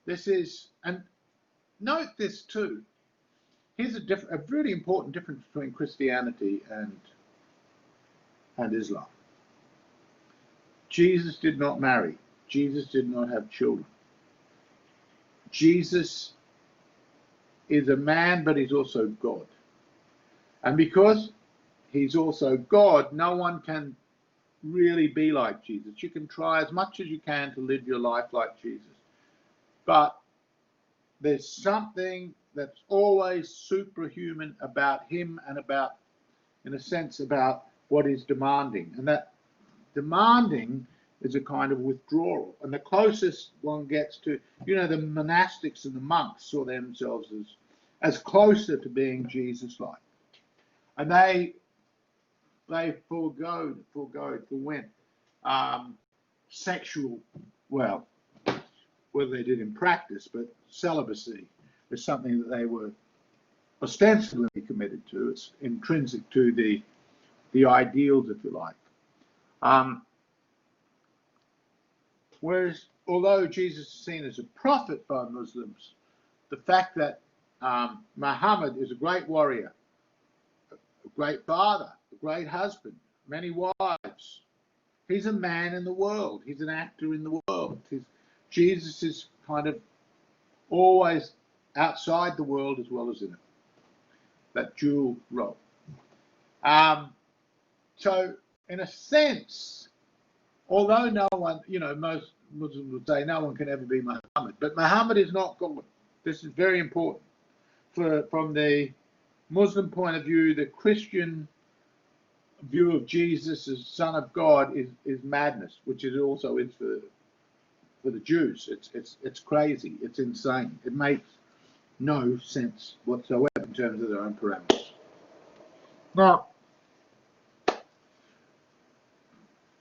This is, and note this too, here's a really important difference between Christianity and Islam. Jesus did not marry. Jesus did not have children. Jesus is a man, but he's also God. And because he's also God, no one can really be like Jesus. You can try as much as you can to live your life like Jesus. But there's something that's always superhuman about him and about, in a sense, about what he's demanding. And that demanding is a kind of withdrawal. And the closest one gets to, you know, the monastics and the monks saw themselves as closer to being Jesus-like. And they forwent sexual, well, whether they did in practice, but celibacy is something that they were ostensibly committed to. It's intrinsic to the ideals, if you like. Whereas, although Jesus is seen as a prophet by Muslims, the fact that Muhammad is a great warrior, a great father, a great husband, many wives. He's a man in the world. He's an actor in the world. Jesus is kind of always outside the world as well as in it. That dual role. So, in a sense, although no one, you know, most Muslims would say no one can ever be Muhammad, but Muhammad is not God. This is very important. From the Muslim point of view, the Christian view of Jesus as Son of God is madness, which it also is for the Jews. It's crazy. It's insane. It makes no sense whatsoever in terms of their own parameters. Now,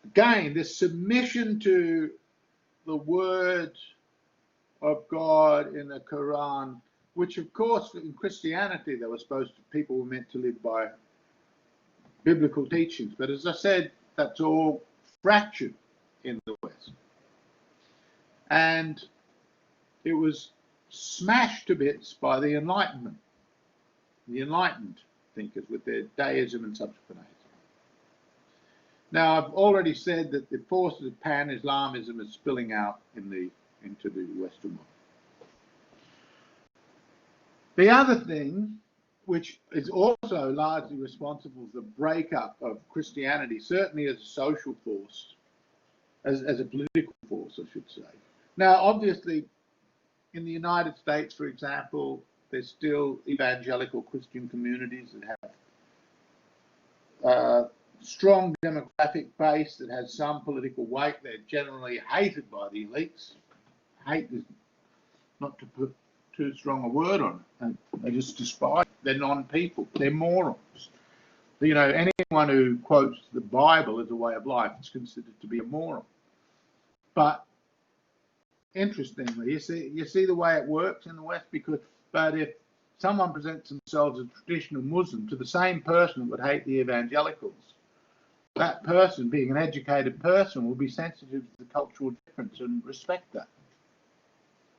again, this submission to the word of God in the Quran, which of course in Christianity people were meant to live by biblical teachings. But as I said, that's all fractured in the West. And it was smashed to bits by the Enlightenment, the enlightened thinkers with their deism and subsequent atheism. Now, I've already said that the forces of Pan-Islamism are spilling out into the Western world. The other thing, which is also largely responsible for the breakup of Christianity, certainly as a social force, as a political force, I should say. Now, obviously, in the United States, for example, there's still evangelical Christian communities that have strong demographic base, that has some political weight. They're generally hated by the elites. Hate is not to put too strong a word on it. And they just despise. They're non-people. They're morons. You know, anyone who quotes the Bible as a way of life is considered to be a moron. But interestingly, you see the way it works in the West. But if someone presents themselves as a traditional Muslim to the same person that would hate the evangelicals, that person, being an educated person, will be sensitive to the cultural difference and respect that.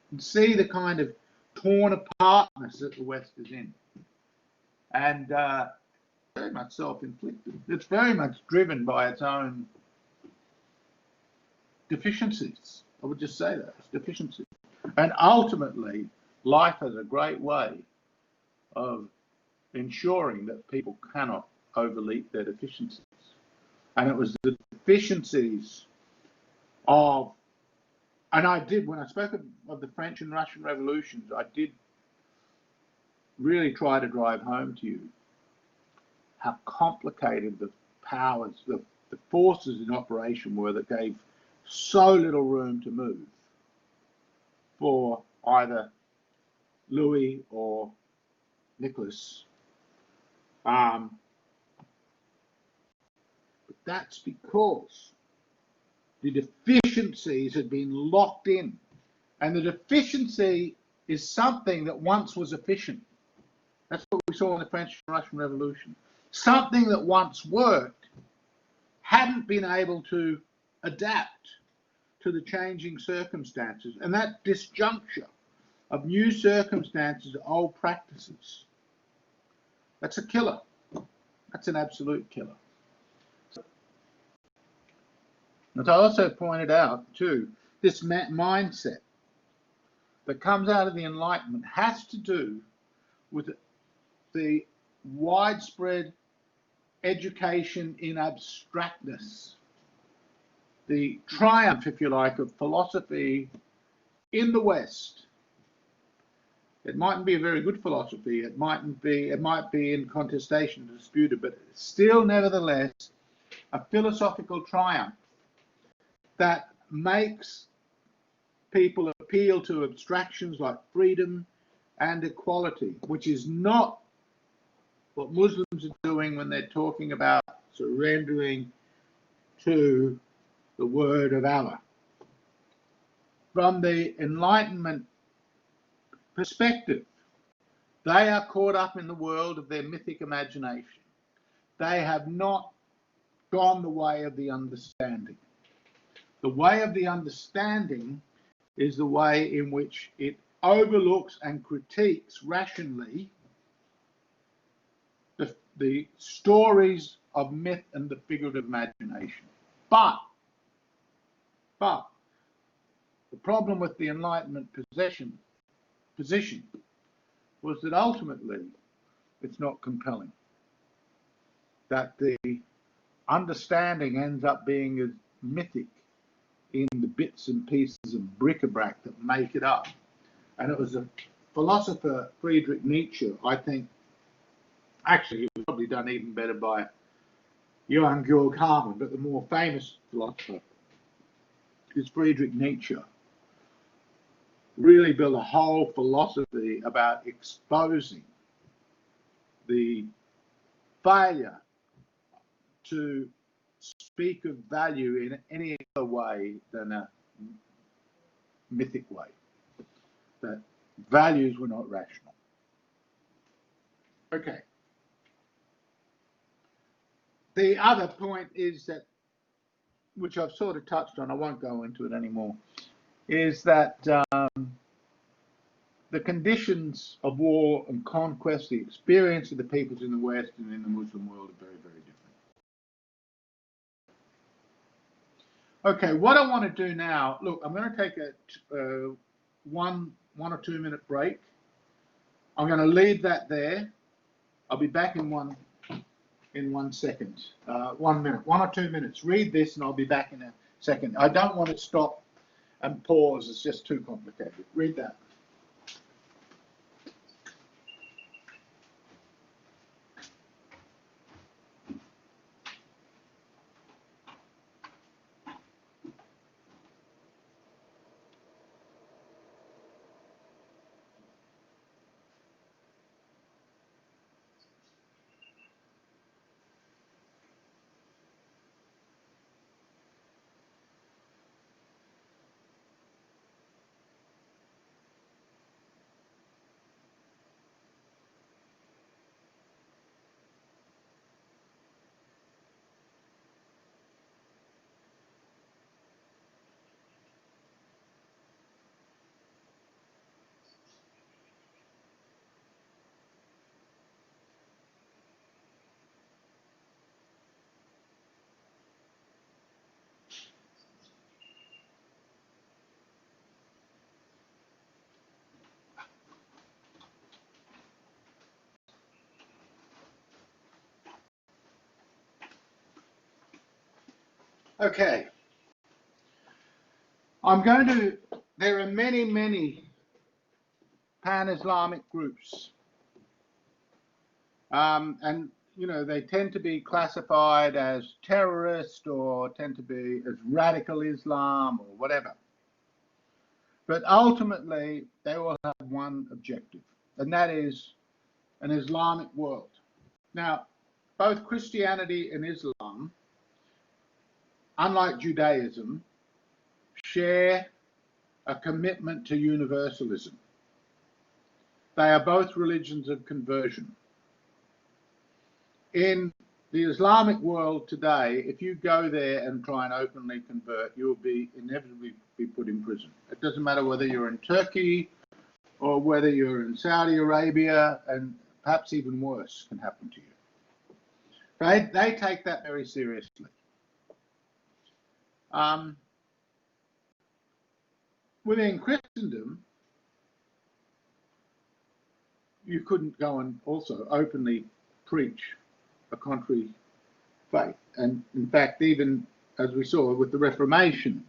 And see the kind of torn apartness that the West is in. And very much self-inflicted. It's very much driven by its own deficiencies. I would just say that, it's deficiencies. And ultimately, life has a great way of ensuring that people cannot overleap their deficiencies. And it was the deficiencies of, and I did, when I spoke of the French and Russian revolutions, I did really try to drive home to you how complicated the powers, the forces in operation were that gave so little room to move for either Louis or Nicholas. But that's because the deficiencies had been locked in. And the deficiency is something that once was efficient. That's what we saw in the French and Russian Revolution. Something that once worked hadn't been able to adapt to the changing circumstances. And that disjuncture of new circumstances, old practices, that's a killer. That's an absolute killer. As I also pointed out too, this mindset that comes out of the Enlightenment has to do with the widespread education in abstractness, the triumph, if you like, of philosophy in the West. It mightn't be a very good philosophy, it might be in contestation, disputed, but still nevertheless a philosophical triumph that makes people appeal to abstractions like freedom and equality, which is not what Muslims are doing when they're talking about surrendering to the word of Allah. From the Enlightenment perspective, they are caught up in the world of their mythic imagination. They have not gone the way of the understanding. The way of the understanding is the way in which it overlooks and critiques rationally the stories of myth and the figurative imagination. But the problem with the Enlightenment position was that ultimately it's not compelling. That the understanding ends up being as mythic in the bits and pieces of bric-a-brac that make it up. And it was a philosopher, Friedrich Nietzsche, I think, actually it was probably done even better by Johann Georg Hamann, but the more famous philosopher is Friedrich Nietzsche, really built a whole philosophy about exposing the failure to speak of value in any other way than a mythic way, that values were not rational. Okay. the other point is that, which I've sort of touched on, I won't go into it anymore, is that the conditions of war and conquest, the experience of the peoples in the West and in the Muslim world are very, very different. Okay, what I want to do now, look, I'm going to take a one or 2 minute break. I'm going to leave that there. I'll be back in 1 second. 1 minute, 1 or 2 minutes. Read this and I'll be back in a second. I don't want to stop and pause. It's just too complicated. Read that. Okay. There are many, many Pan-Islamic groups. And, you know, they tend to be classified as terrorist or tend to be as radical Islam or whatever. But ultimately, they all have one objective, and that is an Islamic world. Now, both Christianity and Islam, unlike Judaism, share a commitment to universalism. They are both religions of conversion. In the Islamic world today, if you go there and try and openly convert, you'll be inevitably be put in prison. It doesn't matter whether you're in Turkey or whether you're in Saudi Arabia, and perhaps even worse can happen to you. They take that very seriously. Within Christendom, you couldn't go and also openly preach a contrary faith. And in fact, even as we saw with the Reformation,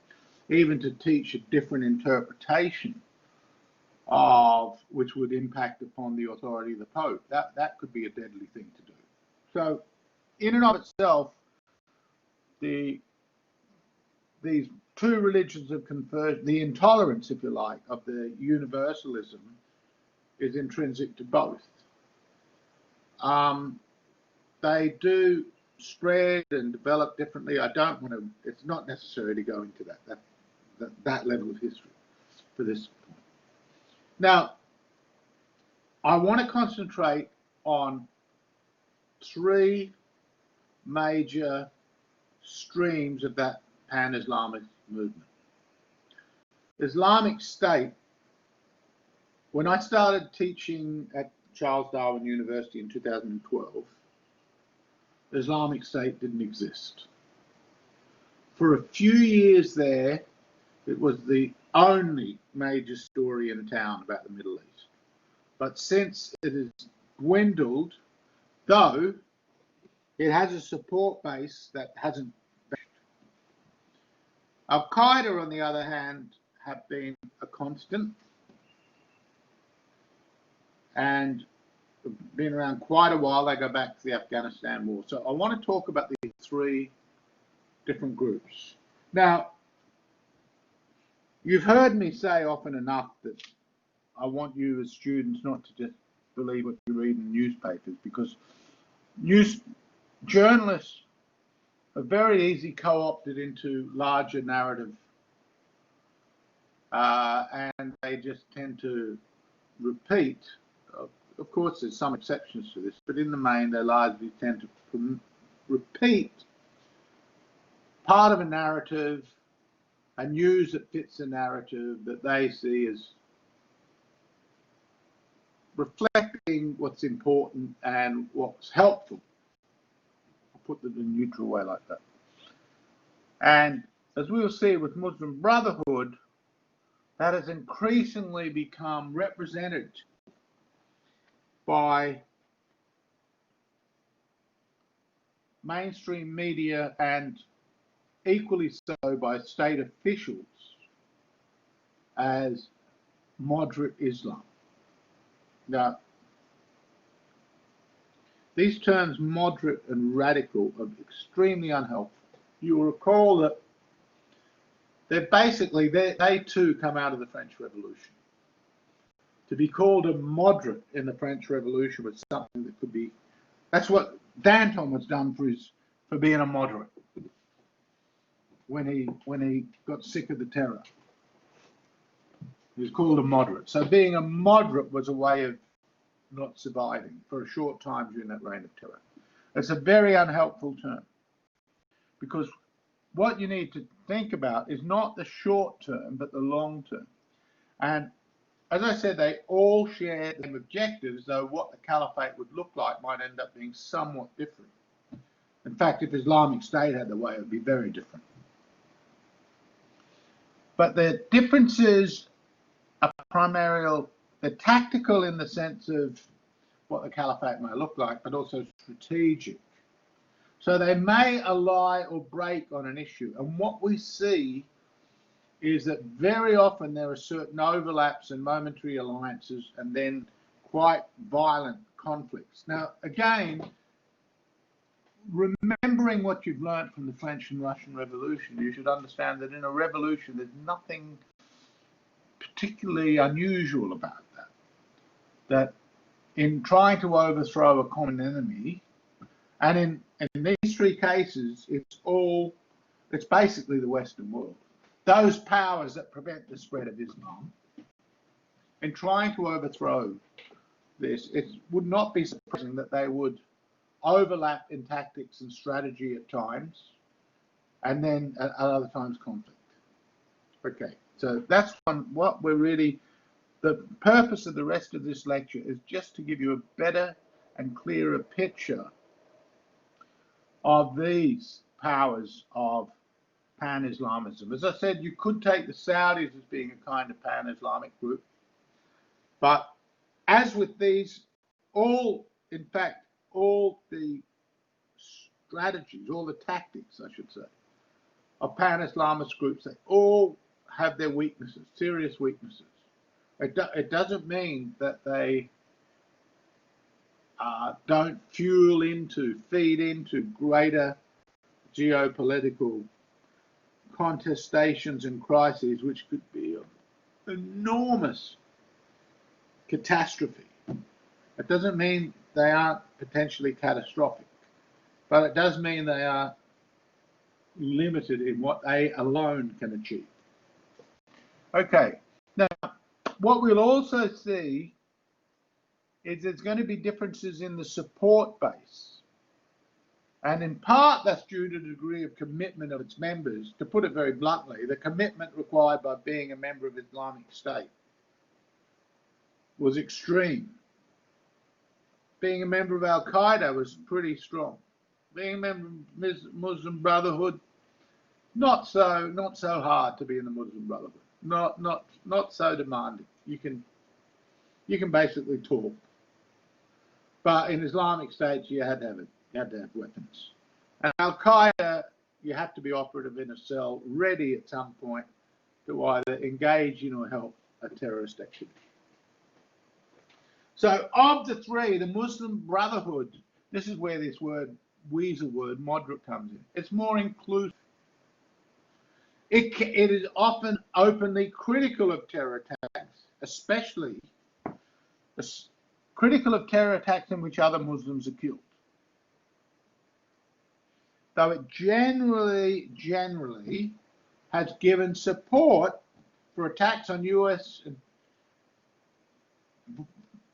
even to teach a different interpretation of which would impact upon the authority of the Pope, that could be a deadly thing to do. So in and of itself, these two religions of conversion, the intolerance, if you like, of the universalism is intrinsic to both. They do spread and develop differently. I don't want to, it's not necessary to go into that level of history for this point. Now, I want to concentrate on three major streams of that Pan-Islamist movement. Islamic State, when I started teaching at Charles Darwin University in 2012, Islamic State didn't exist. For a few years there, it was the only major story in town about the Middle East. But since it has dwindled, though it has a support base that hasn't vanished. Al-Qaeda, on the other hand, have been a constant and been around quite a while. They go back to the Afghanistan war. So I want to talk about these three different groups. Now, you've heard me say often enough that I want you as students not to just believe what you read in newspapers, because journalists are very easily co-opted into larger narrative, and they just tend to repeat. Of course, there's some exceptions to this, but in the main, they largely tend to repeat part of a narrative, a news that fits the narrative that they see as reflecting what's important and what's helpful. I'll put it in a neutral way like that. And as we will see with Muslim Brotherhood, that has increasingly become represented by mainstream media and equally so by state officials as moderate Islam. Now, these terms moderate and radical are extremely unhelpful. You will recall that they too come out of the French Revolution. To be called a moderate in the French Revolution was something that could be, that's what Danton was done for being a moderate when he got sick of the terror. He was called a moderate. So being a moderate was a way of not surviving for a short time during that reign of terror. It's a very unhelpful term, because what you need to think about is not the short term, but the long term. And as I said, they all share the same objectives, though what the caliphate would look like might end up being somewhat different. In fact, if Islamic State had the way, it would be very different. But the differences are primarily, they're tactical in the sense of what the caliphate may look like, but also strategic. So they may ally or break on an issue. And what we see is that very often there are certain overlaps and momentary alliances and then quite violent conflicts. Now, again, remembering what you've learned from the French and Russian Revolution, you should understand that in a revolution there's nothing particularly unusual about that. That in trying to overthrow a common enemy, and in these three cases, it's basically the Western world. Those powers that prevent the spread of Islam, in trying to overthrow this, it would not be surprising that they would overlap in tactics and strategy at times, and then at other times conflict. Okay, so that's what we're really, the purpose of the rest of this lecture is just to give you a better and clearer picture of these powers of Pan-Islamism. As I said, you could take the Saudis as being a kind of Pan-Islamic group, but as with these, in fact, all the strategies, all the tactics, I should say, of Pan-Islamist groups, they all have their weaknesses, serious weaknesses. It doesn't mean that they don't feed into greater geopolitical contestations and crises, which could be of enormous catastrophe. It doesn't mean they aren't potentially catastrophic, but it does mean they are limited in what they alone can achieve. Okay, now what we'll also see is there's going to be differences in the support base. And in part, that's due to the degree of commitment of its members. To put it very bluntly, the commitment required by being a member of Islamic State was extreme. Being a member of Al-Qaeda was pretty strong. Being a member of Muslim Brotherhood, not so hard to be in the Muslim Brotherhood. Not so demanding. You can basically talk. But in Islamic states, you had to have weapons. And Al-Qaeda, you have to be operative in a cell, ready at some point to either engage in or help a terrorist activity. So of the three, the Muslim Brotherhood, this is where this weasel word, moderate, comes in. It's more inclusive. It is often openly critical of terror attacks, especially critical of terror attacks in which other Muslims are killed. Though it generally has given support for attacks on US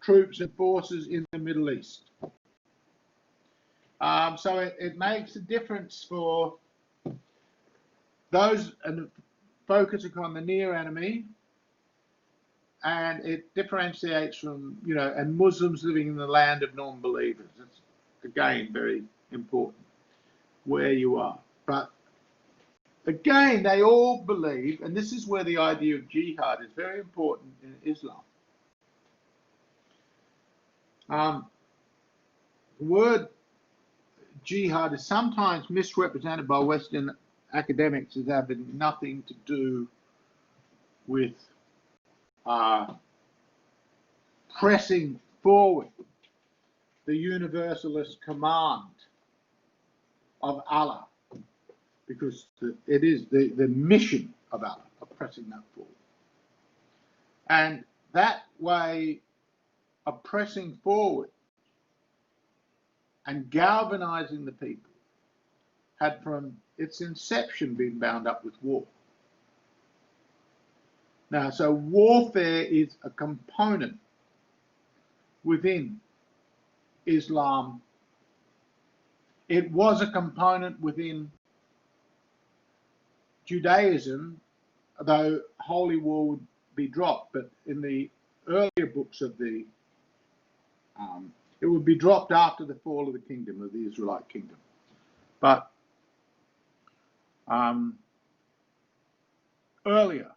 troops and forces in the Middle East. So it makes a difference for those and focusing on the near enemy, and it differentiates from, and Muslims living in the land of non-believers. It's, again, very important where you are. But again, they all believe, and this is where the idea of jihad is very important in Islam. The word jihad is sometimes misrepresented by Western academics as having nothing to do with pressing forward the universalist command of Allah, because it is the mission of Allah of pressing that forward. And that way of pressing forward and galvanizing the people had from its inception been bound up with war. Now, so warfare is a component within Islam. It was a component within Judaism, though holy war would be dropped, but in the earlier books of the, it would be dropped after the fall of the kingdom, of the Israelite kingdom. But earlier,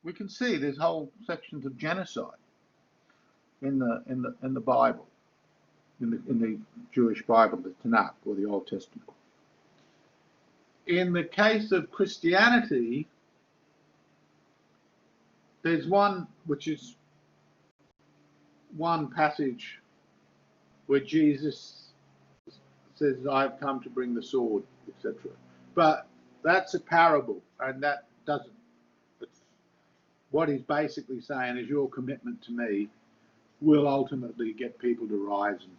we can see there's whole sections of genocide in the Bible, in the Jewish Bible, the Tanakh, or the Old Testament. In the case of Christianity, there's one which is one passage where Jesus says, "I've come to bring the sword," etc. But that's a parable, and that doesn't. What he's basically saying is your commitment to me will ultimately get people to rise and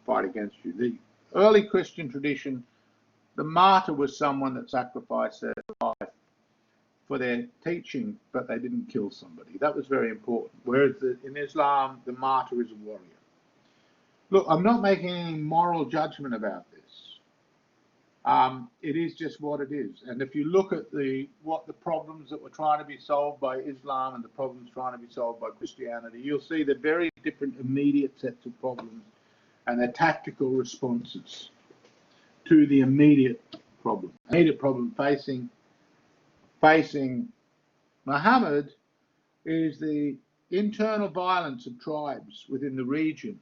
fight against you. The early Christian tradition, the martyr was someone that sacrificed their life for their teaching, but they didn't kill somebody. That was very important. Whereas in Islam, the martyr is a warrior. Look, I'm not making any moral judgment about this. It is just what it is. And if you look at what the problems that were trying to be solved by Islam and the problems trying to be solved by Christianity, you'll see the very different immediate sets of problems and their tactical responses to the immediate problem. The immediate problem facing Muhammad is the internal violence of tribes within the region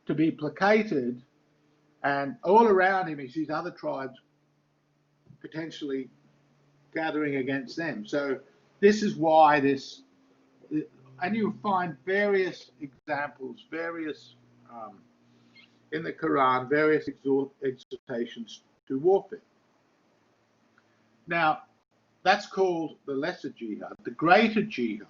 to be placated, and all around him he sees other tribes potentially gathering against them. So this is why this, and you'll find various examples, in the Quran, various exhortations to warfare. Now, that's called the lesser jihad. The greater jihad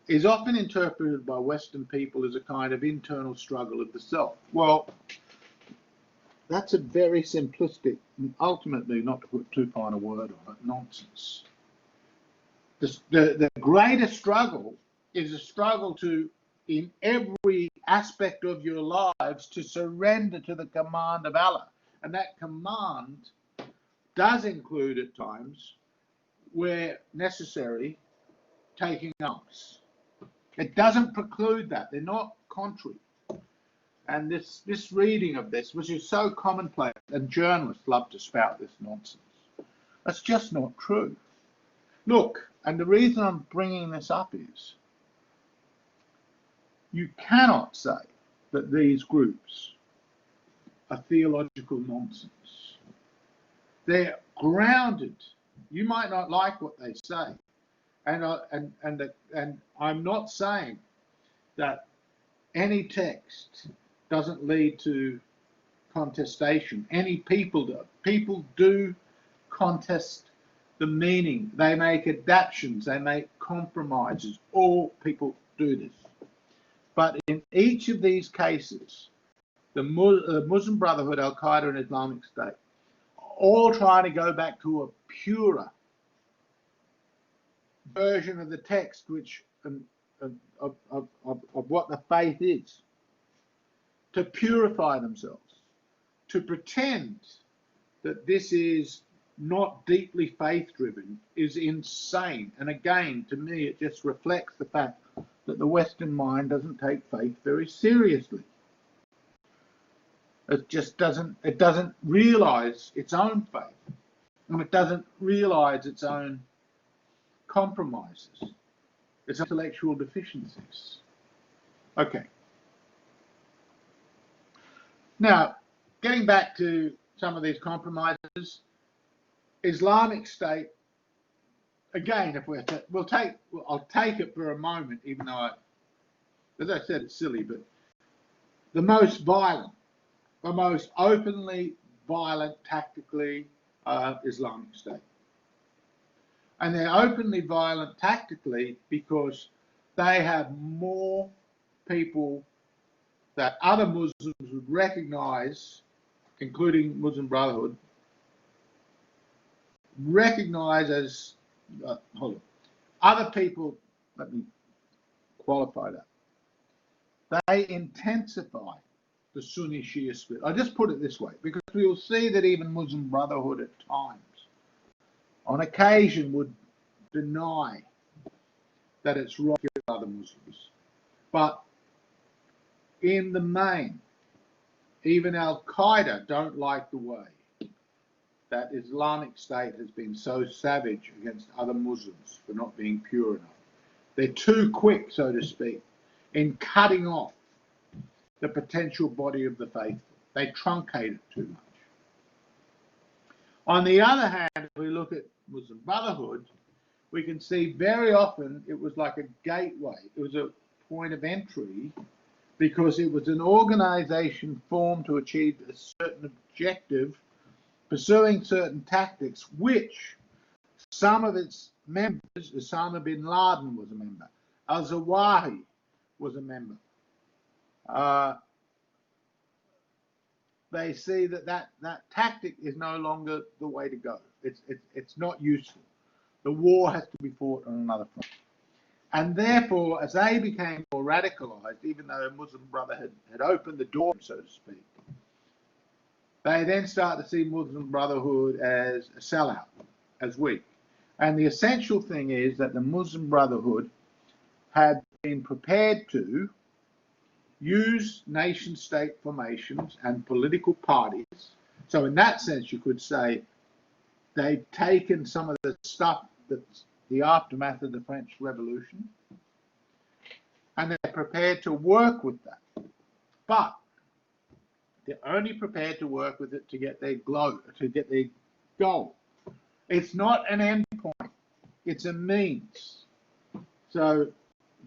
is often interpreted by Western people as a kind of internal struggle of the self. Well, that's a very simplistic, and ultimately, not to put too fine a word on it, nonsense. The greater struggle is a struggle to, in every aspect of your lives, to surrender to the command of Allah. And that command does include at times, where necessary, taking arms. It doesn't preclude that. They're not contrary. And this reading of this, which is so commonplace, and journalists love to spout this nonsense, that's just not true. Look, and the reason I'm bringing this up is, you cannot say that these groups are theological nonsense. They're grounded. You might not like what they say, and I'm not saying that any text doesn't lead to contestation. Any people do. People do contest the meaning. They make adaptations. They make compromises. All people do this. But in each of these cases, the Muslim Brotherhood, Al-Qaeda, and Islamic State, all trying to go back to a purer version of the text, which of what the faith is, to purify themselves, to pretend that this is not deeply faith-driven is insane. And again, to me, it just reflects the fact that the Western mind doesn't take faith very seriously. It just doesn't realise its own faith, and it doesn't realise its own compromises, its intellectual deficiencies. Okay. Now, getting back to some of these compromises, Islamic State, again, if I'll take it for a moment, even though, as I said, it's silly, but the most violent, the most openly violent tactically Islamic State. And they're openly violent tactically because they have more people that other Muslims would recognize, including Muslim Brotherhood, recognize as, hold on, other people, let me qualify that. They intensify the Sunni Shia split. I just put it this way, because we will see that even Muslim Brotherhood at times, on occasion, would deny that it's right with other Muslims. But in the main, even Al-Qaeda don't like the way that Islamic State has been so savage against other Muslims for not being pure enough. They're too quick, so to speak, in cutting off the potential body of the faithful. They truncate it too much. On the other hand, if we look at Muslim Brotherhood, we can see very often it was like a gateway. It was a point of entry because it was an organization formed to achieve a certain objective, pursuing certain tactics, which some of its members, Osama bin Laden was a member, al-Zawahiri was a member. They see that tactic is no longer the way to go. It's not useful. The war has to be fought on another front. And therefore, as they became more radicalized, even though Muslim Brotherhood had opened the door, so to speak, they then start to see Muslim Brotherhood as a sellout, as weak. And the essential thing is that the Muslim Brotherhood had been prepared to use nation-state formations and political parties. So in that sense, you could say they've taken some of the stuff that's the aftermath of the French Revolution, and they're prepared to work with that. But they're only prepared to work with it to get their goal. It's not an end point, it's a means. So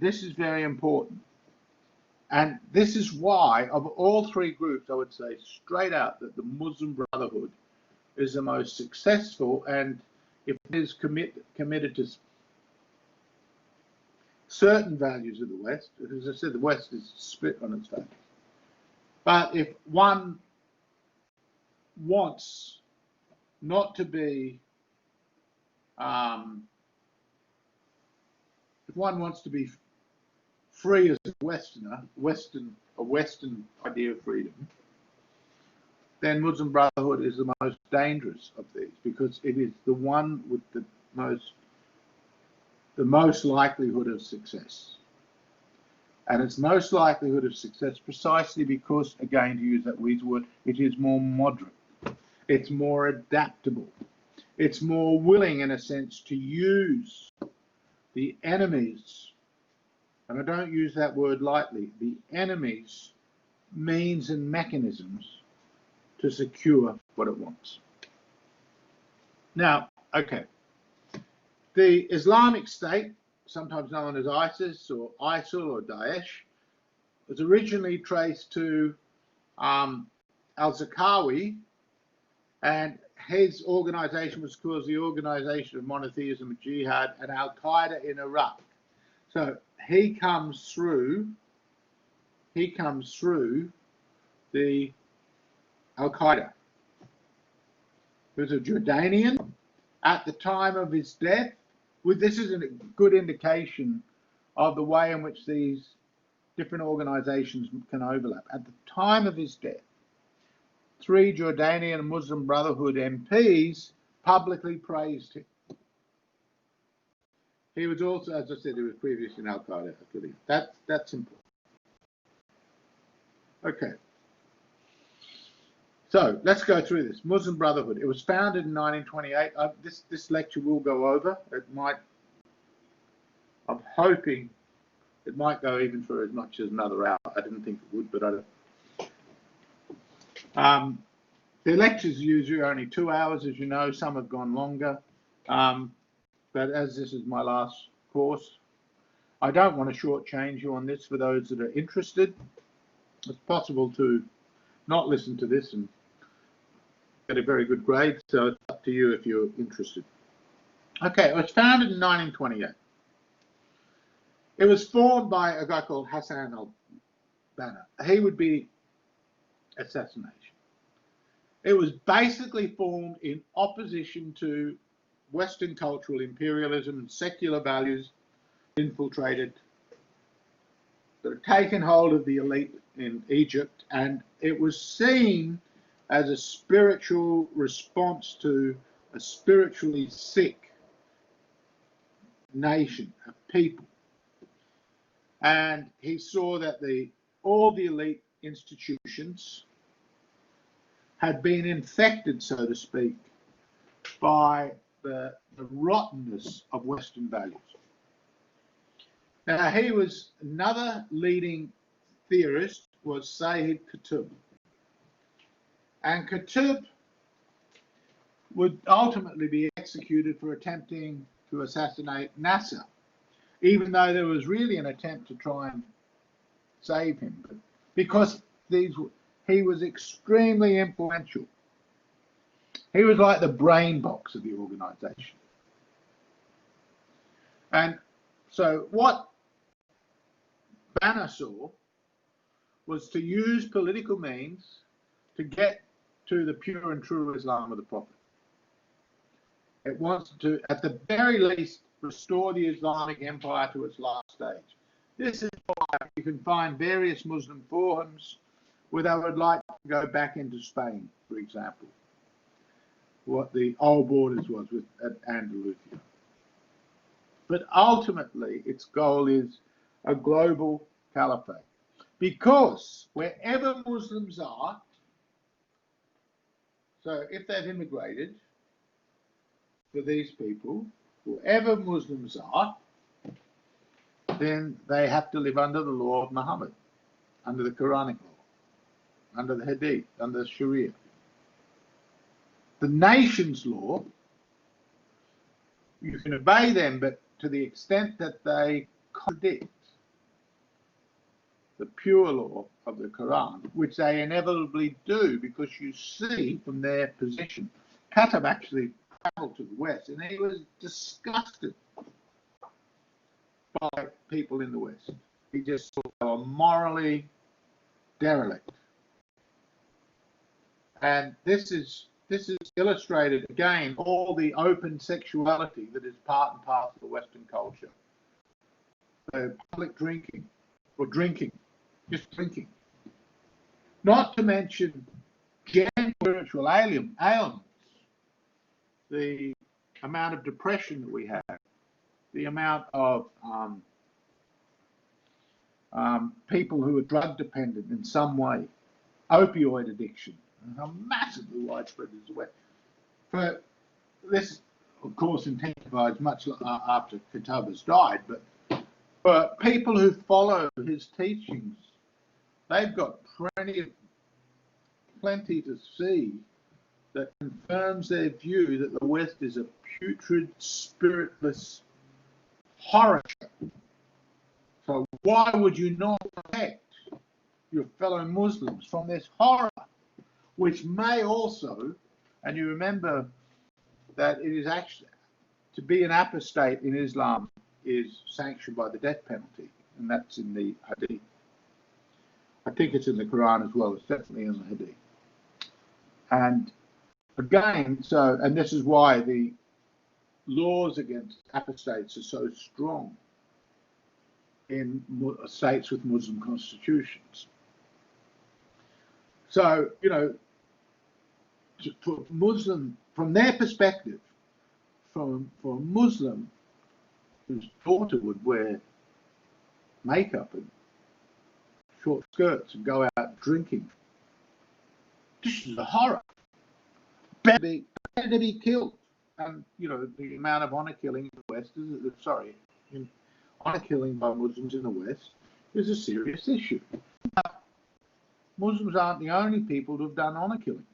this is very important. And this is why, of all three groups, I would say straight out that the Muslim Brotherhood is the most successful, and if it is committed to certain values of the West, as I said, the West is split on its values. But if one wants not to be, if one wants to be free as a Westerner, a Western idea of freedom, then Muslim Brotherhood is the most dangerous of these, because it is the one with the most likelihood of success. And its most likelihood of success precisely because, again, to use that weed's word, it is more moderate, it's more adaptable, it's more willing, in a sense, to use the enemy's, and I don't use that word lightly, the enemy's means and mechanisms to secure what it wants. Now, okay, the Islamic State, sometimes known as ISIS or ISIL or Daesh, was originally traced to al-Zarqawi, and his organization was called the Organization of Monotheism and Jihad, and Al-Qaeda in Iraq. So he comes through the Al-Qaeda. He was a Jordanian at the time of his death. This is a good indication of the way in which these different organizations can overlap. At the time of his death, 3 Jordanian Muslim Brotherhood MPs publicly praised him. He was also, as I said, he was previously in Al-Qaeda affiliate. That's important. Okay. So let's go through this. Muslim Brotherhood. It was founded in 1928. This lecture will go over. I'm hoping it might go even for as much as another hour. I didn't think it would, but I don't. The lectures usually are only 2 hours, as you know. Some have gone longer. But as this is my last course, I don't want to shortchange you on this for those that are interested. It's possible to not listen to this and get a very good grade, so it's up to you if you're interested. Okay, it was founded in 1928. It was formed by a guy called Hassan al-Banna. He would be assassination. It was basically formed in opposition to Western cultural imperialism and secular values infiltrated, that had taken hold of the elite in Egypt, and it was seen as a spiritual response to a spiritually sick nation of people. And he saw that all the elite institutions had been infected, so to speak, by the rottenness of Western values. Now, he was another leading theorist was Sayyid Qutb. And Qutb would ultimately be executed for attempting to assassinate Nasser, even though there was really an attempt to try and save him, because he was extremely influential. He was like the brain box of the organization. And so what Banna saw was to use political means to get to the pure and true Islam of the Prophet. It wants to, at the very least, restore the Islamic empire to its last stage. This is why you can find various Muslim forums where they would like to go back into Spain, for example, what the old borders was with Andalusia. But ultimately, its goal is a global caliphate. Because wherever Muslims are, so if they've immigrated, for these people, wherever Muslims are, then they have to live under the law of Muhammad, under the Quranic law, under the Hadith, under the Sharia. The nation's law, you can obey them, but to the extent that they contradict the pure law of the Quran, which they inevitably do, because you see from their position. Qutb actually travelled to the West, and he was disgusted by people in the West. He just thought they were morally derelict. And this is illustrated again, all the open sexuality that is part and parcel of Western culture. So public drinking, or drinking, just drinking. Not to mention spiritual ailments, the amount of depression that we have, the amount of people who are drug dependent in some way, opioid addiction, and how massively widespread this is. For this, of course, intensifies much after Qutb has died, but for people who follow his teachings, they've got plenty to see that confirms their view that the West is a putrid, spiritless horror show. So why would you not protect your fellow Muslims from this horror, which may also, and you remember that it is actually, to be an apostate in Islam is sanctioned by the death penalty, and that's in the Hadith. I think it's in the Quran as well. It's definitely in the Hadith. And again, and this is why the laws against apostates are so strong. in states with Muslim constitutions. So, you know, for Muslim, from their perspective, for a Muslim whose daughter would wear makeup and short skirts and go out drinking, this is a horror. Better to be killed. And, you know, the amount of honor killing in the West is, honor killing by Muslims in the West is a serious issue. Now, Muslims aren't the only people who have done honor killings.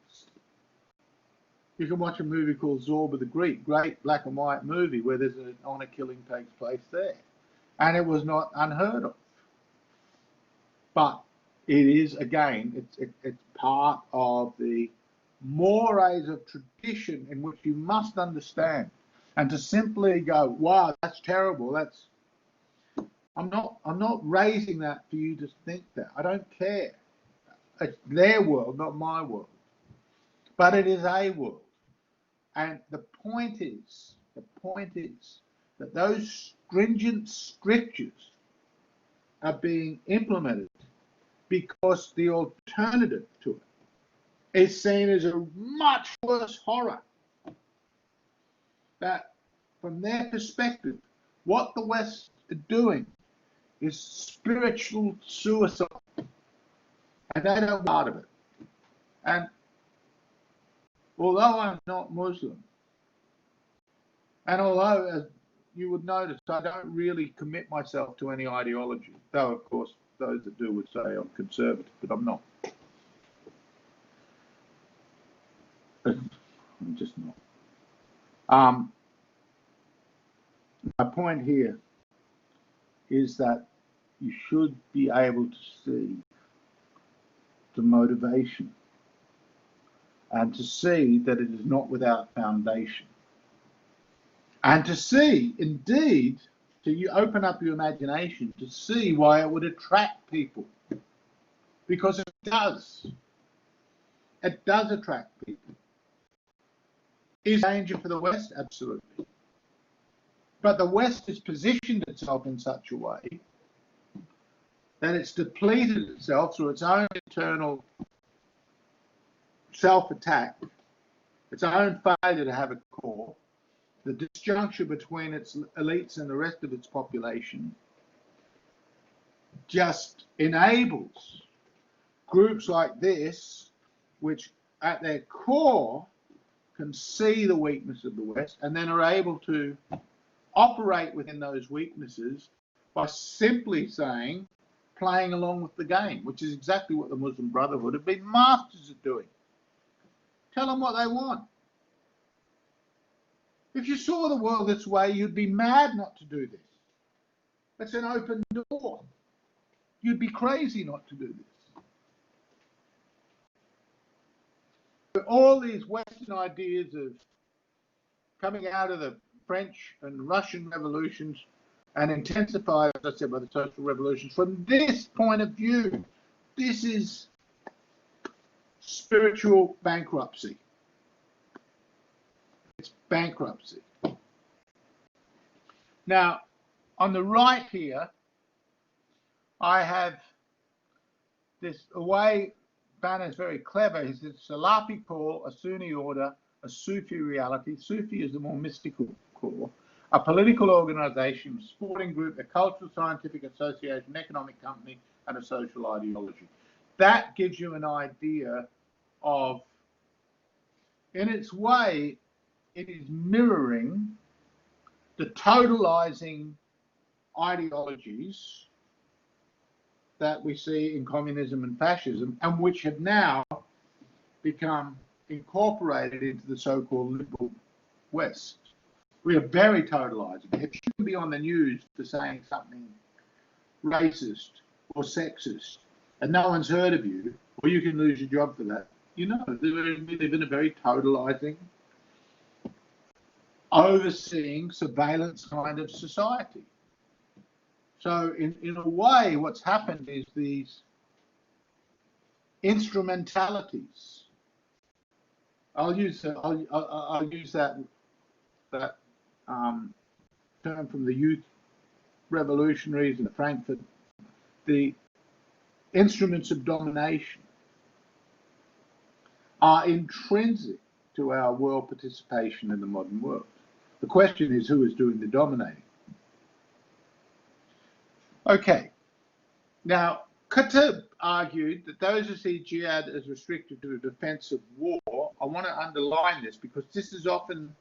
You can watch a movie called Zorba the Greek, great black and white movie where there's an honor killing takes place there. And it was not unheard of. But it is, again, it's part of the mores of tradition in which you must understand. And to simply go, wow, that's terrible, I'm not raising that for you to think that. I don't care. It's their world, not my world. But it is a world. And the point is that those stringent strictures are being implemented because the alternative to it is seen as a much worse horror. That from their perspective, what the West are doing is spiritual suicide. And they don't part of it. And although I'm not Muslim, and although, as you would notice, I don't really commit myself to any ideology, though, of course, those that do would say I'm conservative, but I'm not. I'm just not. My point here is that you should be able to see the motivation and to see that it is not without foundation. And to see, indeed, you open up your imagination to see why it would attract people. Because it does. It does attract people. Is danger for the West? Absolutely. But the West has positioned itself in such a way that it's depleted itself through its own internal self-attack, its own failure to have a core, the disjuncture between its elites and the rest of its population just enables groups like this, which at their core can see the weakness of the West and then are able to operate within those weaknesses by simply saying, playing along with the game, which is exactly what the Muslim Brotherhood have been masters at doing. Tell them what they want. If you saw the world this way, you'd be mad not to do this. It's an open door. You'd be crazy not to do this. But all these Western ideas of coming out of the French and Russian revolutions and intensified, as I said, by the Social Revolutions, from this point of view, this is spiritual bankruptcy. It's bankruptcy. Now, on the right here, I have this, the way Banner is very clever, is this Salafi core, a Sunni order, a Sufi reality. Sufi is the more mystical core, a political organization, a sporting group, a cultural, scientific association, economic company, and a social ideology. That gives you an idea of, in its way, it is mirroring the totalizing ideologies that we see in communism and fascism, and which have now become incorporated into the so-called liberal West. We are very totalizing. It shouldn't be on the news for saying something racist or sexist, and no one's heard of you, or you can lose your job for that. You know, we live in a very totalizing, overseeing surveillance kind of society. So in a way, what's happened is these instrumentalities. I'll use that term from the youth revolutionaries in Frankfurt, the instruments of domination are intrinsic to our world participation in the modern world. The question is, who is doing the dominating? Okay, now Qutb argued that those who see jihad as restricted to the defense of war, I want to underline this because this is often,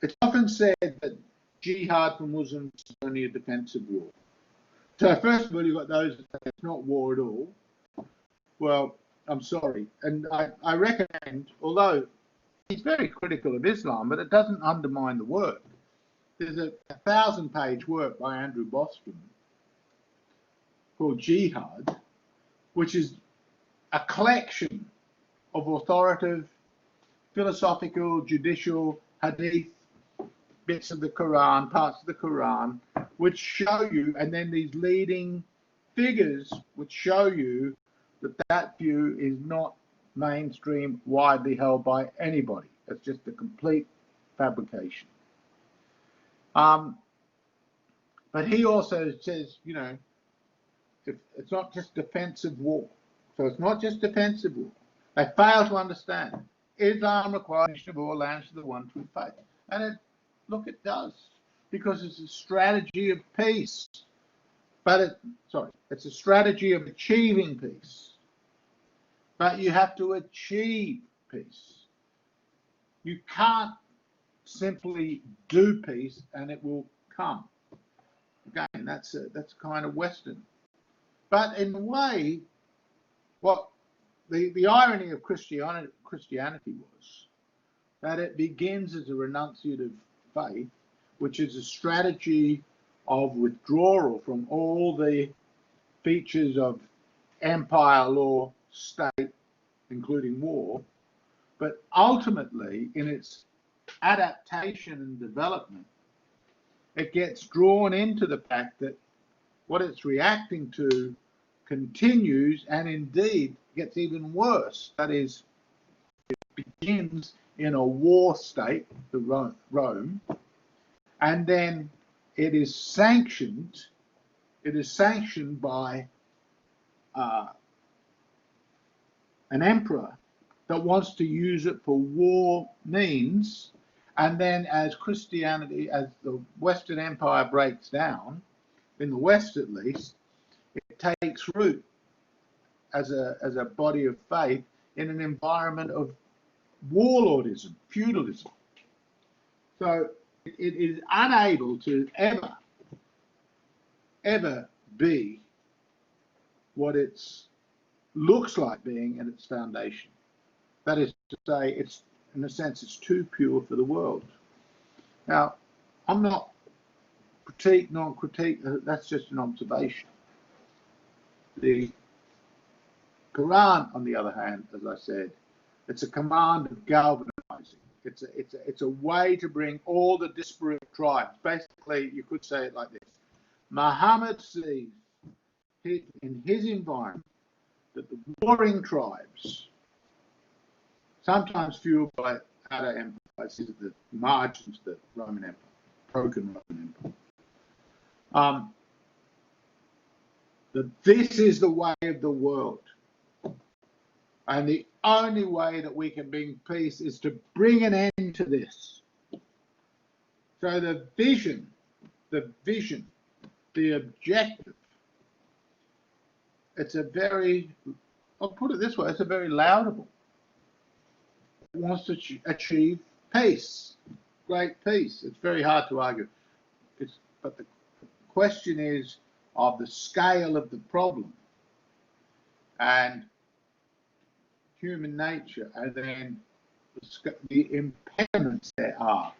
it's often said that jihad for Muslims is only a defense of war. So first of all, you've got those that say it's not war at all. Well, I'm sorry. And I recommend, although he's very critical of Islam, but it doesn't undermine the work. There's a 1,000-page work by Andrew Bostrom called Jihad, which is a collection of authoritative, philosophical, judicial, hadith, bits of the Quran, parts of the Quran, which show you, and then these leading figures which show you that that view is not mainstream, widely held by anybody. It's just a complete fabrication. But he also says, you know, it's not just defensive war. So it's not just defensive war. They fail to understand. Islam requires of all lands to the one true faith. And it, look, it does. Because it's a strategy of peace. But it's a strategy of achieving peace. But you have to achieve peace. You can't simply do peace and it will come. Again, that's kind of Western. But in a way, what the irony of Christianity was that it begins as a renunciative faith, which is a strategy of withdrawal from all the features of empire, law, state, including war, but ultimately in its adaptation and development, it gets drawn into the fact that what it's reacting to continues and indeed gets even worse. That is, it begins in a war state, the Rome, and then it is sanctioned by an emperor that wants to use it for war means, and then as Christianity, as the Western Empire breaks down, in the West at least, it takes root as a body of faith in an environment of warlordism, feudalism. So it is unable to ever be what it looks like being at its foundation. That is to say, it's, in a sense, it's too pure for the world. Now, I'm not critique, non-critique, that's just an observation. The Quran, on the other hand, as I said, it's a command of galvanizing. It's a way to bring all the disparate tribes. Basically, you could say it like this. Muhammad sees in his environment that the warring tribes, sometimes fueled by outer empires, these are the margins of the Roman Empire, broken Roman Empire, that this is the way of the world. And the only way that we can bring peace is to bring an end to this. So the vision, the objective, it's a very, I'll put it this way, it's a very laudable. It wants to achieve peace, great peace. It's very hard to argue. But the question is of the scale of the problem and human nature, and then the impediments there are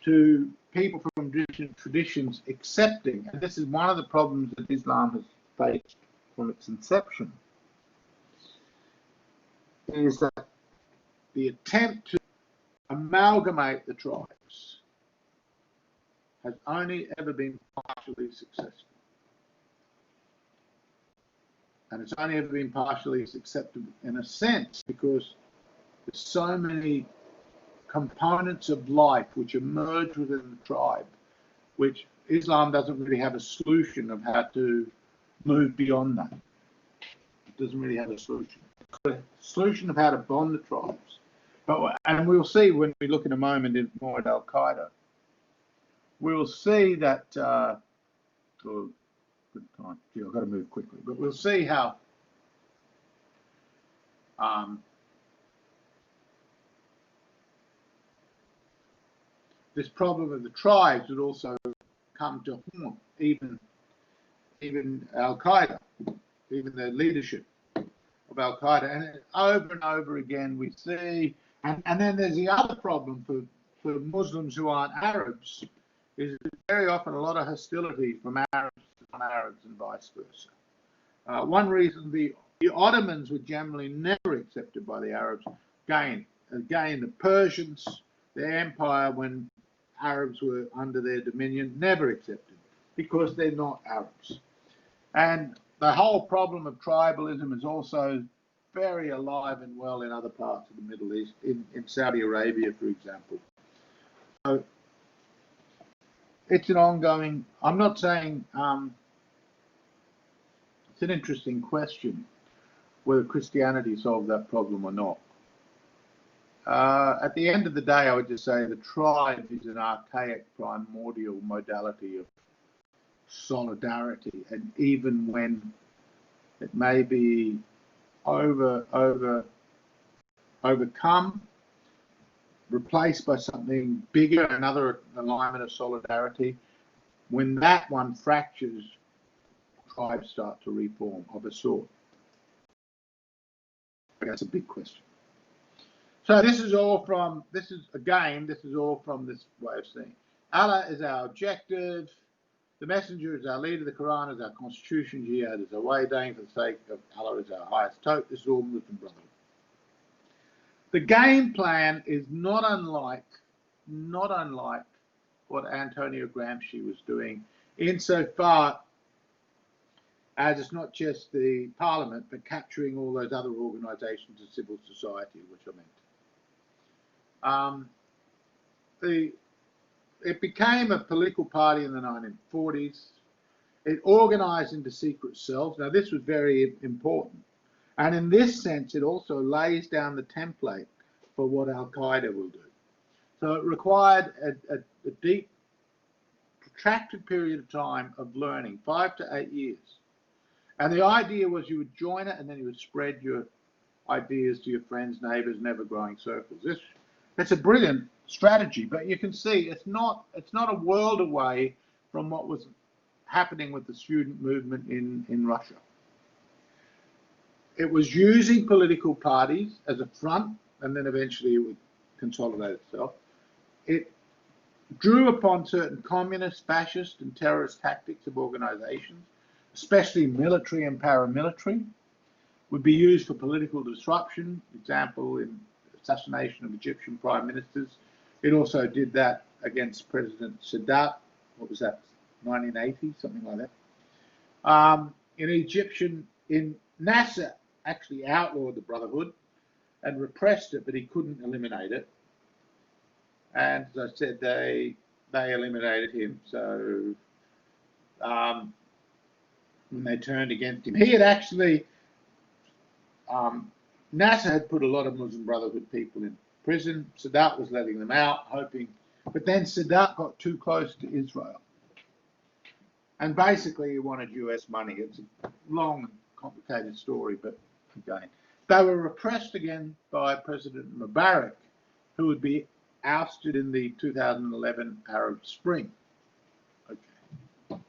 to people from different traditions accepting, and this is one of the problems that Islam has faced from its inception, is that the attempt to amalgamate the tribes has only ever been partially successful. And it's only ever been partially successful in a sense because there's so many components of life which emerge within the tribe, which Islam doesn't really have a solution of how to move beyond that. It doesn't really have a solution. A solution of how to bond the tribes. And we'll see when we look in a moment more at Al-Qaeda, we'll see that, good time, gee, I've got to move quickly, but we'll see how this problem of the tribes would also come to haunt even Al-Qaeda, even the leadership of Al-Qaeda. And over again we see, and then there's the other problem for Muslims who aren't Arabs, is very often a lot of hostility from Arabs to non-Arabs and vice versa. One reason the Ottomans were generally never accepted by the Arabs. Again, the Persians, their empire, when Arabs were under their dominion, never accepted, because they're not Arabs. And the whole problem of tribalism is also very alive and well in other parts of the Middle East, in Saudi Arabia, for example. So it's an ongoing, I'm not saying, it's an interesting question whether Christianity solved that problem or not. At the end of the day, I would just say the tribe is an archaic primordial modality of solidarity, and even when it may be overcome, replaced by something bigger, another alignment of solidarity, when that one fractures, tribes start to reform of a sort. That's a big question. So this is all from this is all from this way of seeing. Allah is our objective, the messenger is our leader, the Quran is our constitution, jihad is our way, dying for the sake of Allah is our highest hope. This is all Muslim brotherhood. The game plan is not unlike what Antonio Gramsci was doing, insofar as it's not just the parliament, but capturing all those other organisations of civil society, which I meant. It became a political party in the 1940s. It organised into secret cells. Now, this was very important. And in this sense, it also lays down the template for what Al-Qaeda will do. So it required a deep, protracted period of time of learning, 5 to 8 years. And the idea was you would join it and then you would spread your ideas to your friends, neighbours, and ever-growing circles. It's a brilliant strategy, but you can see it's not a world away from what was happening with the student movement in Russia. It was using political parties as a front, and then eventually it would consolidate itself. It drew upon certain communist, fascist, and terrorist tactics of organisations, especially military and paramilitary, would be used for political disruption, example in assassination of Egyptian prime ministers. It also did that against President Sadat, what was that, 1980, something like that. In Nasser actually outlawed the Brotherhood and repressed it, but he couldn't eliminate it. And as I said, they eliminated him. So when they turned against him, he had actually, Nasser had put a lot of Muslim Brotherhood people in prison. Sadat was letting them out, hoping, but then Sadat got too close to Israel. And basically he wanted US money. It's a long and complicated story, but again, they were repressed again by President Mubarak, who would be ousted in the 2011 Arab Spring. Okay.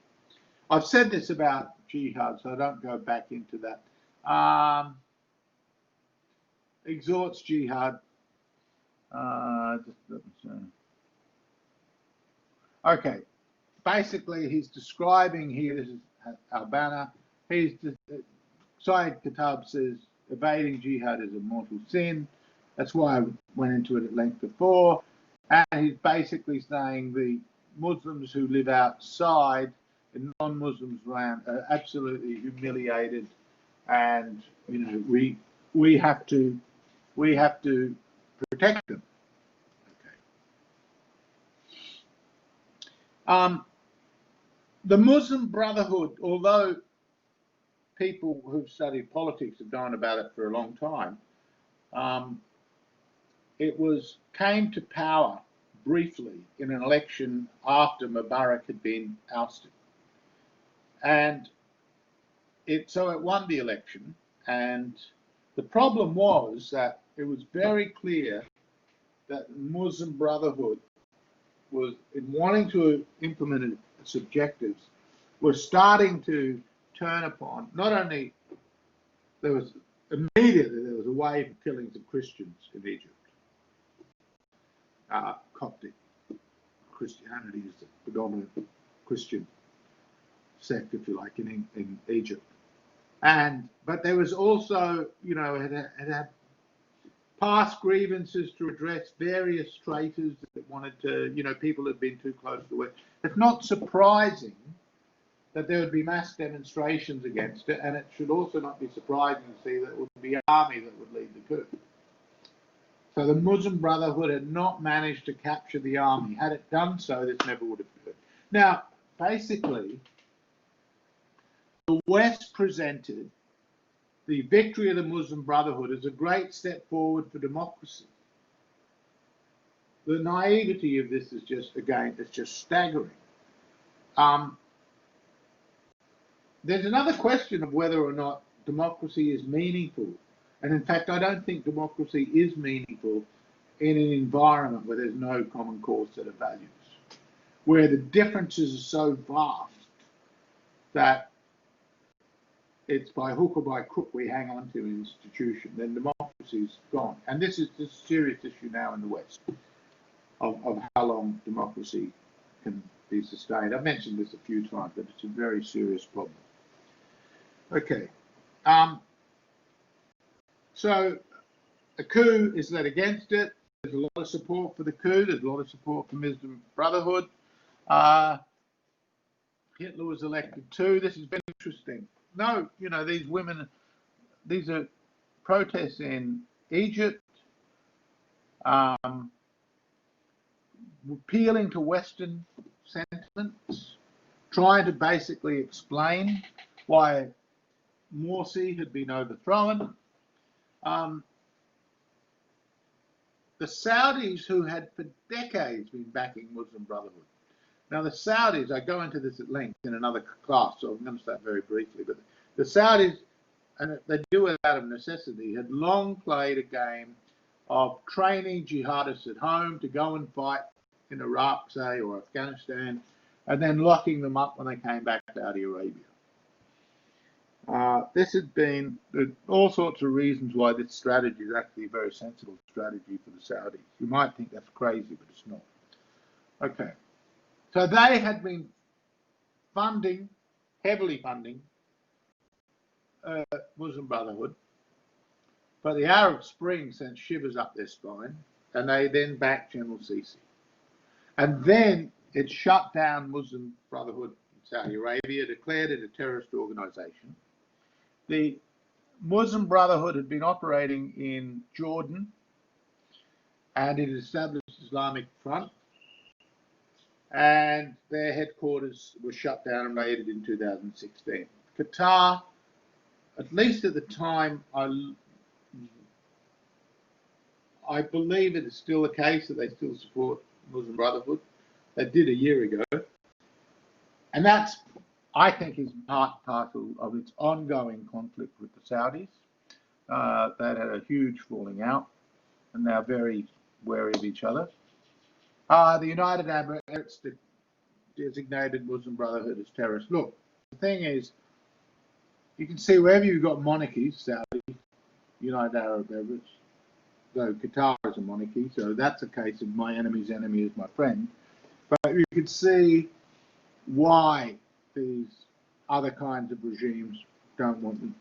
I've said this about jihad, so I don't go back into that. Exhorts jihad. Just let me see. Okay. Basically, he's describing here, this is Al-Banna, Syed Khattab says, evading jihad is a mortal sin. That's why I went into it at length before. And he's basically saying the Muslims who live outside in non-Muslims land are absolutely humiliated, and we have to protect them. Okay. The Muslim Brotherhood, although people who've studied politics have known about it for a long time, it came to power briefly in an election after Mubarak had been ousted. And so it won the election, and the problem was that it was very clear that Muslim Brotherhood was, in wanting to implement its objectives, was starting to turn upon, not only immediately there was a wave of killings of Christians in Egypt. Coptic Christianity is the predominant Christian sect, if you like, in Egypt. But there was also, it had past grievances to address, various traitors that wanted to, people had been too close to the West. It's not surprising that there would be mass demonstrations against it, and it should also not be surprising to see that it would be an army that would lead the coup. So the Muslim Brotherhood had not managed to capture the army. Had it done so, this never would have occurred. Now, basically, the West presented the victory of the Muslim Brotherhood as a great step forward for democracy. The naivety of this is just, again, it's just staggering. There's another question of whether or not democracy is meaningful. And in fact, I don't think democracy is meaningful in an environment where there's no common core set of values, where the differences are so vast that it's by hook or by crook we hang on to an institution, then democracy's gone. And this is a serious issue now in the West of how long democracy can be sustained. I've mentioned this a few times, but it's a very serious problem. Okay. So a coup is led against it. There's a lot of support for the coup. There's a lot of support for Muslim Brotherhood. Hitler was elected too. This has been interesting. No, these women, these are protests in Egypt, appealing to Western sentiments, trying to basically explain why Morsi had been overthrown. The Saudis, who had for decades been backing Muslim Brotherhood. Now the Saudis, I go into this at length in another class, so I'm going to start very briefly, but the Saudis, and they do it out of necessity, had long played a game of training jihadists at home to go and fight in Iraq, say, or Afghanistan, and then locking them up when they came back to Saudi Arabia. This has been all sorts of reasons why this strategy is actually a very sensible strategy for the Saudis. You might think that's crazy, but it's not. Okay. So they had been heavily funding Muslim Brotherhood, but the Arab Spring sent shivers up their spine, and they then backed General Sisi. And then it shut down Muslim Brotherhood in Saudi Arabia, declared it a terrorist organization. The Muslim Brotherhood had been operating in Jordan, and it established Islamic Front, and their headquarters was shut down and raided in 2016. Qatar, at least at the time, I believe it is still the case that they still support Muslim Brotherhood. They did a year ago. And that's, I think, is part and parcel of its ongoing conflict with the Saudis. That had a huge falling out, and they're very wary of each other. The United Arab Emirates designated Muslim Brotherhood as terrorists. Look, the thing is, you can see wherever you've got monarchies, Saudi, United Arab Emirates, though Qatar is a monarchy, so that's a case of my enemy's enemy is my friend. But you can see why these other kinds of regimes don't want the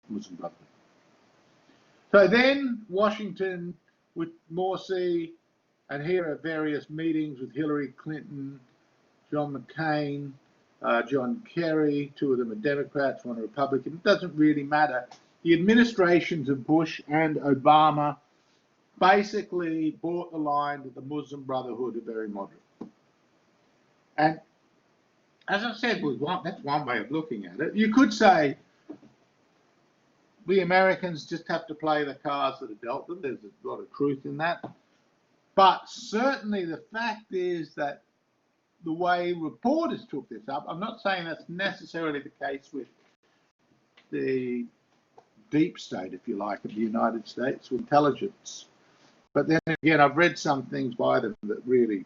Muslim Brotherhood. So then Washington with Morsi, and here are various meetings with Hillary Clinton, John McCain, John Kerry, two of them are Democrats, one a Republican. It doesn't really matter. The administrations of Bush and Obama basically bought the line that the Muslim Brotherhood are very moderate. And as I said, that's one way of looking at it. You could say the Americans just have to play the cards that are dealt them. There's a lot of truth in that. But certainly the fact is that the way reporters took this up, I'm not saying that's necessarily the case with the deep state, if you like, of the United States, with intelligence. But then again, I've read some things by them that really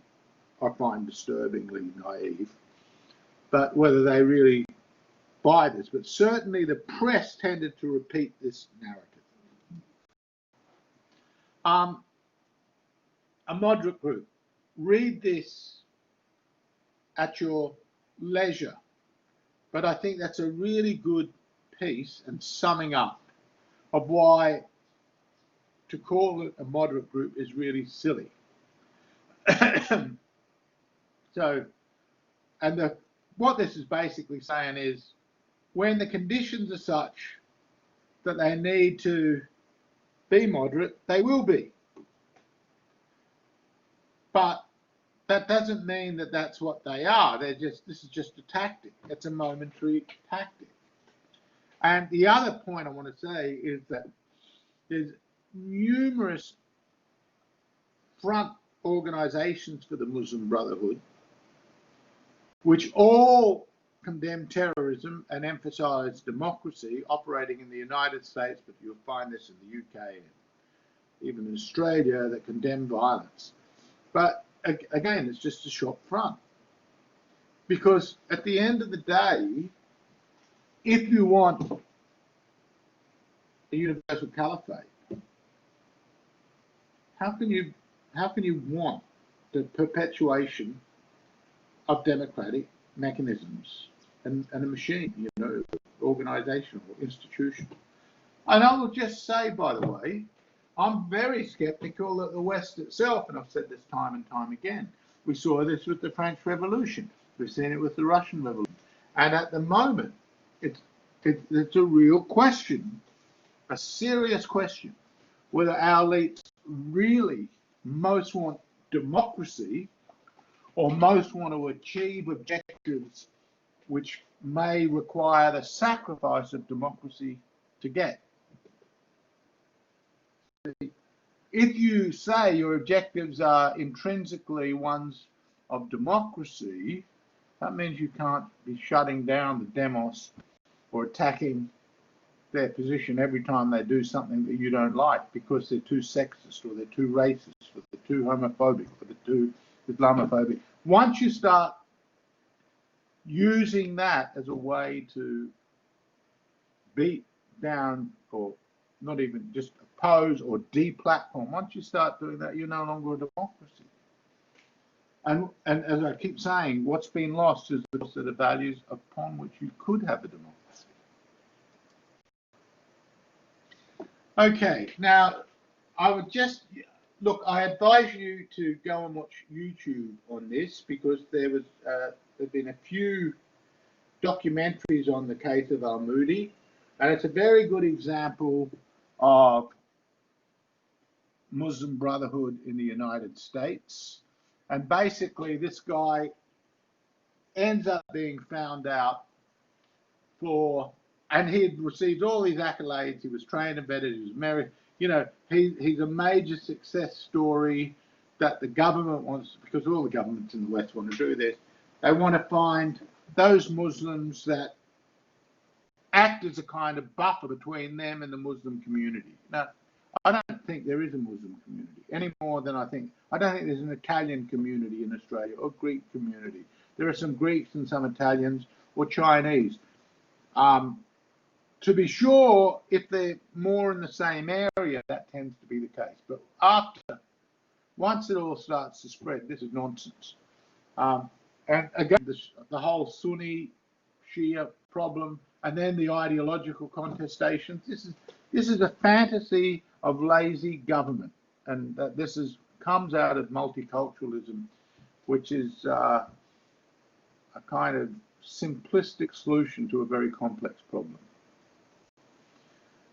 I find disturbingly naive. But whether they really buy this, but certainly the press tended to repeat this narrative. A moderate group, read this at your leisure, but I think that's a really good piece and summing up of why to call it a moderate group is really silly. So, and what this is basically saying is, when the conditions are such that they need to be moderate, they will be. But that doesn't mean that that's what they are. This is just a tactic. It's a momentary tactic. And the other point I want to say is that there's numerous front organizations for the Muslim Brotherhood, which all condemn terrorism and emphasize democracy, operating in the United States, but you'll find this in the UK and even in Australia, that condemn violence. But again, it's just a shop front. Because at the end of the day, if you want a universal caliphate, how can you want the perpetuation of democratic mechanisms and a machine, you know, organizational institution? And I will just say, by the way, I'm very skeptical that the West itself, and I've said this time and time again, we saw this with the French Revolution, we've seen it with the Russian Revolution, and at the moment, it's a real question, a serious question, whether our elites really most want democracy or most want to achieve objectives which may require the sacrifice of democracy to get. If you say your objectives are intrinsically ones of democracy, that means you can't be shutting down the demos or attacking their position every time they do something that you don't like because they're too sexist or they're too racist or they're too homophobic or they're too Islamophobic. Once you start using that as a way to beat down or not even just oppose or deplatform, once you start doing that, you're no longer a democracy. And as I keep saying, what's been lost is the set of values upon which you could have a democracy. Okay, now I would just look. I advise you to go and watch YouTube on this because there've been a few documentaries on the case of Al-Moody, and it's a very good example of Muslim Brotherhood in the United States. And basically, this guy ends up being found out for. And he had received all these accolades. He was trained and vetted. He was married. You know, he's a major success story that the government wants, because all the governments in the West want to do this. They want to find those Muslims that act as a kind of buffer between them and the Muslim community. Now, I don't think there is a Muslim community any more than I don't think there's an Italian community in Australia or Greek community. There are some Greeks and some Italians or Chinese. To be sure, if they're more in the same area, that tends to be the case. But once it all starts to spread, this is nonsense. And again, the whole Sunni Shia problem, and then the ideological contestations. This is a fantasy of lazy government, and this comes out of multiculturalism, which is a kind of simplistic solution to a very complex problem.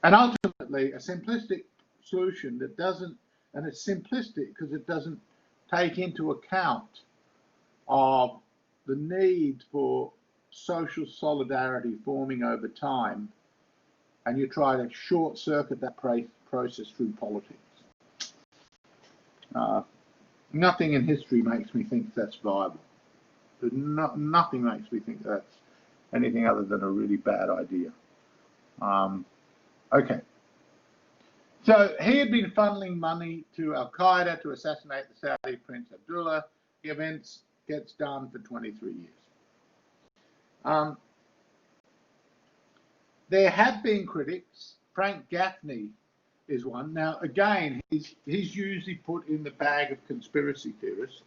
And ultimately, a simplistic solution that doesn't, and it's simplistic because it doesn't take into account of the need for social solidarity forming over time, and you try to short circuit that process through politics. Nothing in history makes me think that's viable. Nothing makes me think that's anything other than a really bad idea. Okay. So he had been funneling money to Al-Qaeda to assassinate the Saudi Prince Abdullah. The event gets done for 23 years. There have been critics. Frank Gaffney is one. Now, again, he's usually put in the bag of conspiracy theorists.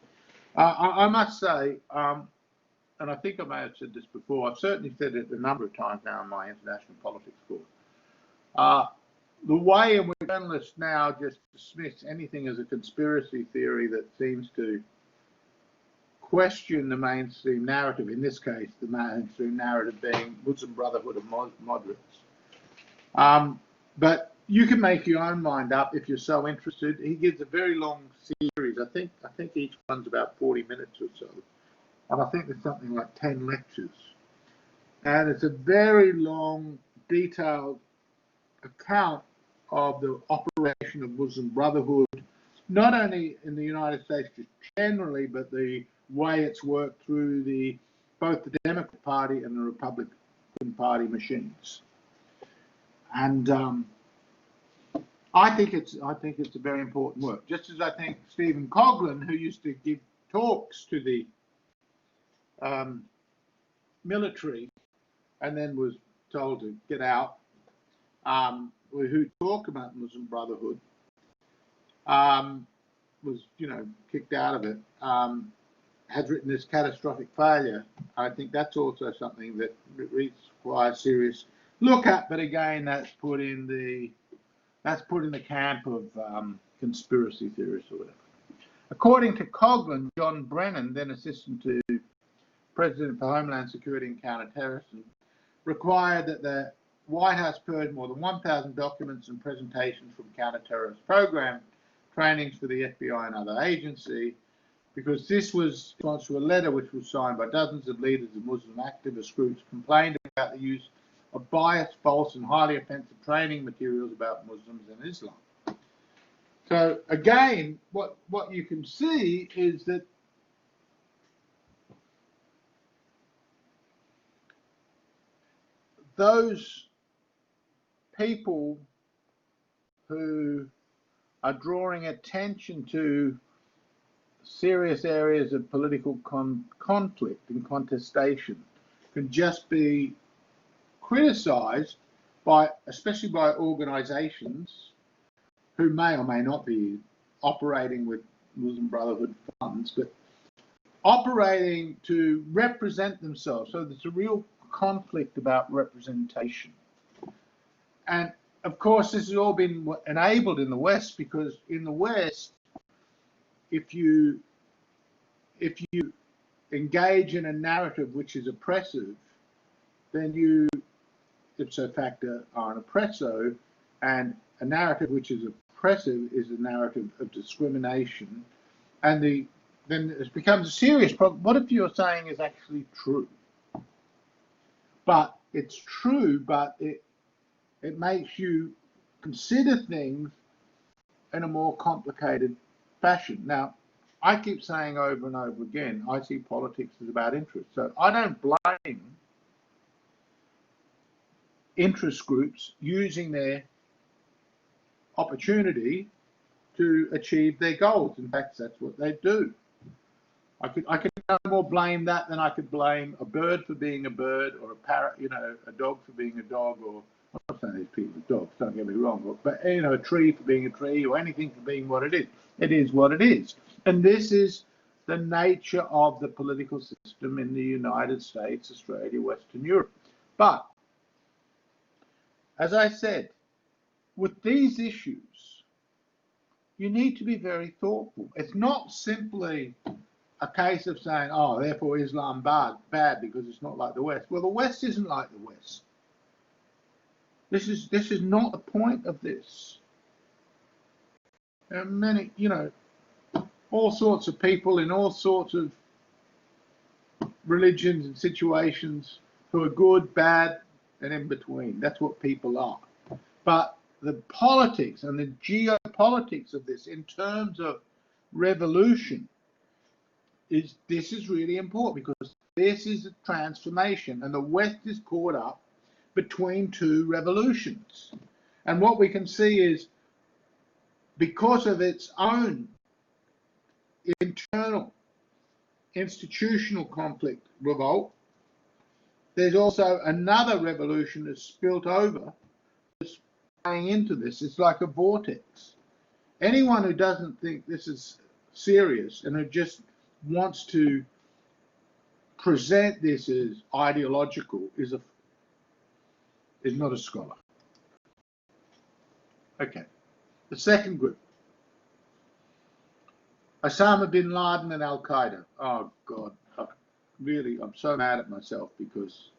I must say, and I think I may have said this before, I've certainly said it a number of times now in my international politics course. The way in which journalists now just dismiss anything as a conspiracy theory that seems to question the mainstream narrative, in this case, the mainstream narrative being Muslim Brotherhood of moderates. But you can make your own mind up if you're so interested. He gives a very long series. I think each one's about 40 minutes or so. And I think there's something like 10 lectures. And it's a very long, detailed account of the operation of Muslim Brotherhood, not only in the United States just generally, but the way it's worked through both the Democrat Party and the Republican Party machines. And I think it's a very important work. Just as I think Stephen Coughlin, who used to give talks to the military and then was told to get out, who talk about Muslim Brotherhood, was kicked out of it, has written this catastrophic failure. I think that's also something that requires serious look at, but again, that's put in the camp of conspiracy theorists or whatever. According to Coughlin, John Brennan, then assistant to President for Homeland Security and Counterterrorism, required that the White House purge more than 1,000 documents and presentations from counter-terrorist program trainings for the FBI and other agencies, because this was in response to a letter which was signed by dozens of leaders of Muslim activist groups complained about the use of biased, false, and highly offensive training materials about Muslims and Islam. So again, what you can see is that those people who are drawing attention to serious areas of political conflict and contestation can just be criticized especially by organizations who may or may not be operating with Muslim Brotherhood funds, but operating to represent themselves. So there's a real conflict about representation. And of course, this has all been enabled in the West, because in the West, if you engage in a narrative which is oppressive, then you ipso facto are an oppressor, and a narrative which is oppressive is a narrative of discrimination, and then it becomes a serious problem. What if you're saying is actually true? But it's true, but it makes you consider things in a more complicated fashion. Now, I keep saying over and over again, I see politics as about interest. So I don't blame interest groups using their opportunity to achieve their goals. In fact, that's what they do. I could no more blame that than I could blame a bird for being a bird, or a parrot, a dog for being a dog, or I'm not saying these people are dogs, don't get me wrong, but a tree for being a tree, or anything for being what it is. It is what it is. And this is the nature of the political system in the United States, Australia, Western Europe. But as I said, with these issues, you need to be very thoughtful. It's not simply a case of saying, oh, therefore Islam bad because it's not like the West. Well, the West isn't like the West. This is not the point of this. There are many, all sorts of people in all sorts of religions and situations who are good, bad, and in between. That's what people are. But the politics and the geopolitics of this in terms of revolution this is really important, because this is a transformation, and the West is caught up between two revolutions. And what we can see is, because of its own internal institutional conflict, revolt, there's also another revolution that's spilt over, that's playing into this. It's like a vortex. Anyone who doesn't think this is serious and who just wants to present this as ideological is not a scholar. Okay, the second group, Osama bin Laden and Al Qaeda. Oh God, really, I'm so mad at myself because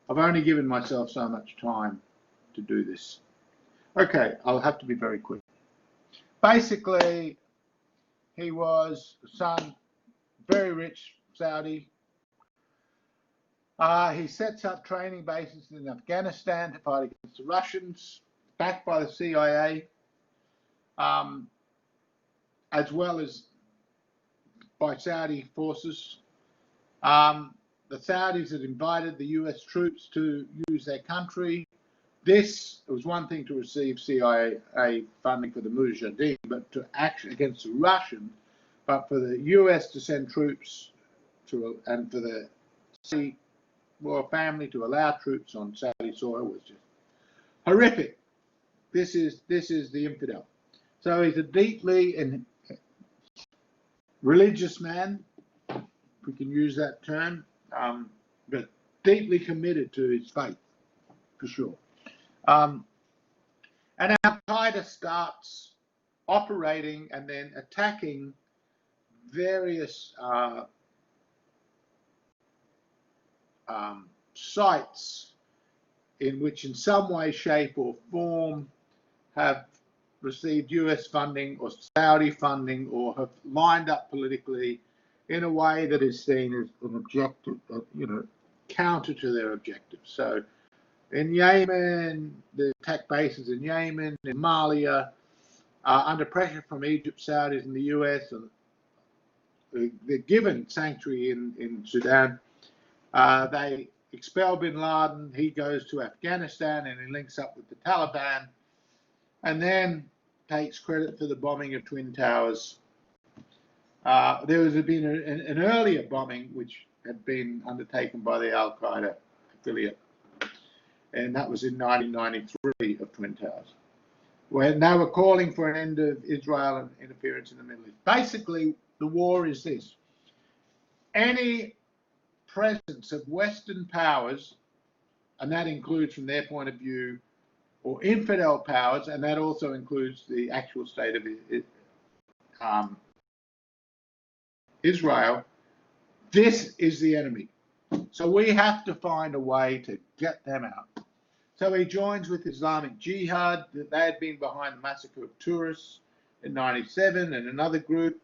I've only given myself so much time to do this. Okay, I'll have to be very quick. Basically, he was the son, very rich Saudi. He sets up training bases in Afghanistan to fight against the Russians, backed by the CIA, as well as by Saudi forces. The Saudis had invited the US troops to use their country. It was one thing to receive CIA funding for the Mujahideen, but to act against the Russians, but for the US to send troops and for the Saudi royal family to allow troops on Saudi soil was just horrific. This is the infidel. So he's a deeply religious man, if we can use that term, but deeply committed to his faith, for sure. And Al-Qaeda starts operating and then attacking various sites in which in some way, shape or form have received US funding or Saudi funding or have lined up politically in a way that is seen as an objective, counter to their objectives. So in Yemen, the attack bases in Yemen, in Somalia, under pressure from Egypt, Saudis and the US, and they're given sanctuary in Sudan. They expel bin Laden, he goes to Afghanistan and he links up with the Taliban, and then takes credit for the bombing of Twin Towers. There has been an earlier bombing which had been undertaken by the Al Qaeda affiliate, and that was in 1993 of Twin Towers, when they were calling for an end of Israel and interference in the Middle East. Basically, the war is this: any presence of Western powers, and that includes, from their point of view, or infidel powers, and that also includes the actual state of Israel, this is the enemy. So we have to find a way to get them out. So he joins with Islamic Jihad. They had been behind the massacre of tourists in '97, and another group,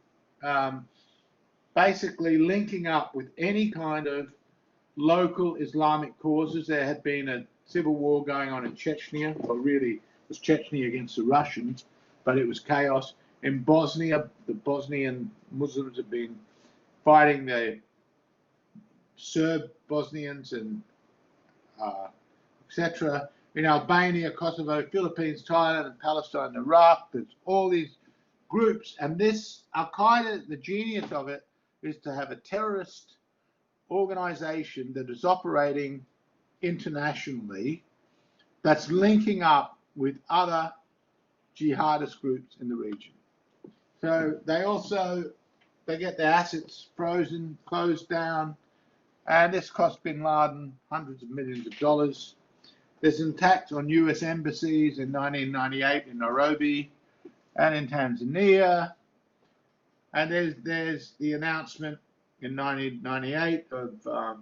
basically linking up with any kind of local Islamic causes. There had been a civil war going on in Chechnya, or really it was Chechnya against the Russians, but it was chaos. In Bosnia, the Bosnian Muslims have been fighting the Serb Bosnians and etc. In Albania, Kosovo, Philippines, Thailand, and Palestine, Iraq. There's all these groups, and this Al-Qaeda, the genius of it is to have a terrorist organization that is operating internationally, that's linking up with other jihadist groups in the region. So they get their assets frozen, closed down, and this cost bin Laden hundreds of millions of dollars. There's an attack on US embassies in 1998 in Nairobi and in Tanzania, and there's the announcement in 1998 of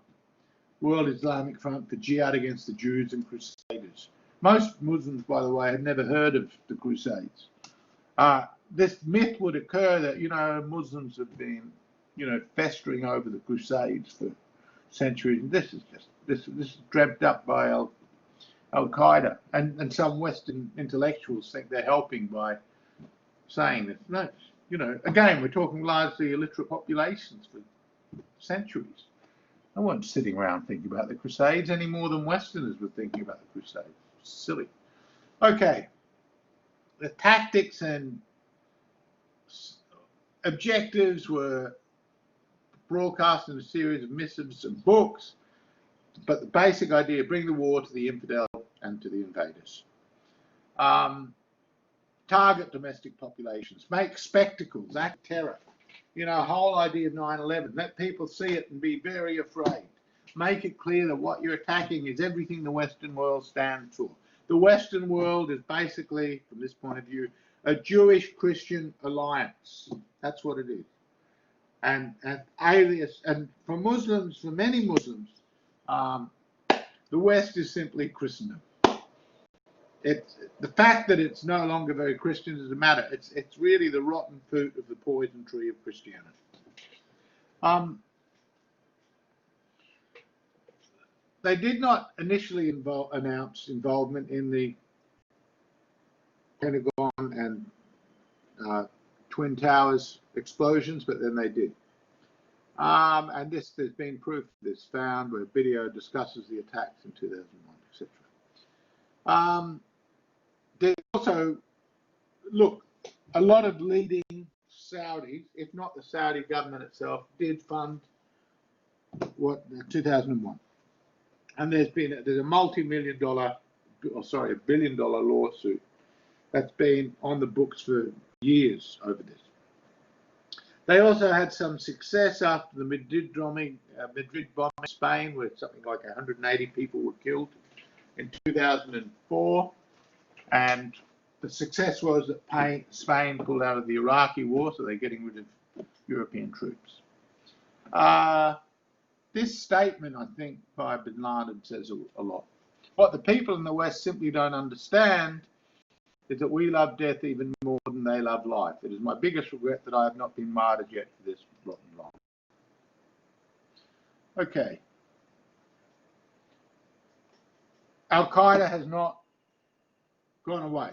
World Islamic Front for Jihad against the Jews and Crusaders. Most Muslims, by the way, had never heard of the Crusades. This myth would occur that, Muslims have been, festering over the Crusades for centuries. This is dreamt up by Al-Qaeda, and some Western intellectuals think they're helping by saying this. No, you know, again, we're talking largely illiterate populations for centuries. No one's sitting around thinking about the Crusades any more than Westerners were thinking about the Crusades. Silly. Okay, the tactics and objectives were broadcast in a series of missives and books, but the basic idea: bring the war to the infidel and to the invaders. Target domestic populations, make spectacles, act terror. You know, whole idea of 9/11, let people see it and be very afraid. Make it clear that what you're attacking is everything the Western world stands for. The Western world is basically, from this point of view, a Jewish-Christian alliance. That's what it is. And alias, and for Muslims, for many Muslims, the West is simply Christendom. It's the fact that it's no longer very Christian doesn't matter. It's really the rotten fruit of the poison tree of Christianity. They did not initially announce involvement in the Pentagon and Twin Towers explosions, but then they did. And there's been proof of this found where video discusses the attacks in 2001, etc. There's also, look, a lot of leading Saudis, if not the Saudi government itself, did fund what 2001. And there's a multi-million-dollar, a billion-dollar lawsuit that's been on the books for years over this. They also had some success after the Madrid bombing in Spain, where something like 180 people were killed in 2004. And the success was that Spain pulled out of the Iraqi war, so they're getting rid of European troops. This statement, I think, by bin Laden says a lot. What the people in the West simply don't understand is that we love death even more than they love life. It is my biggest regret that I have not been martyred yet for this rotten life. Okay. Al-Qaeda has not gone away.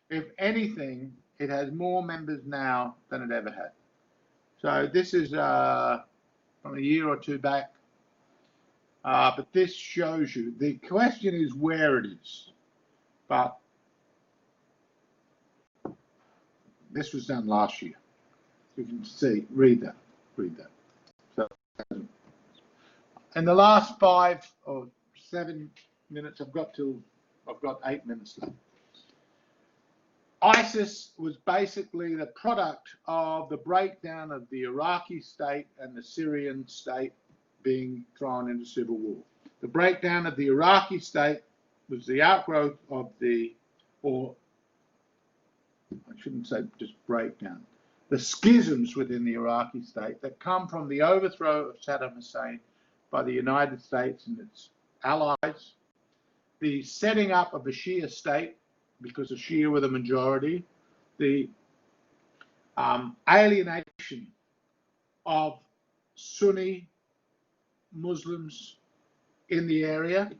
If anything, it has more members now than it ever had. So this is from a year or two back, but this shows you. The question is where it is, but this was done last year. You can see, read that. So, in the last 5 or 7 minutes, I've got 8 minutes left. ISIS was basically the product of the breakdown of the Iraqi state and the Syrian state being thrown into civil war. The breakdown of the Iraqi state was the outgrowth of or I shouldn't say just breakdown, the schisms within the Iraqi state that come from the overthrow of Saddam Hussein by the United States and its allies, the setting up of a Shia state, because the Shia were the majority, the alienation of Sunni Muslims in the area,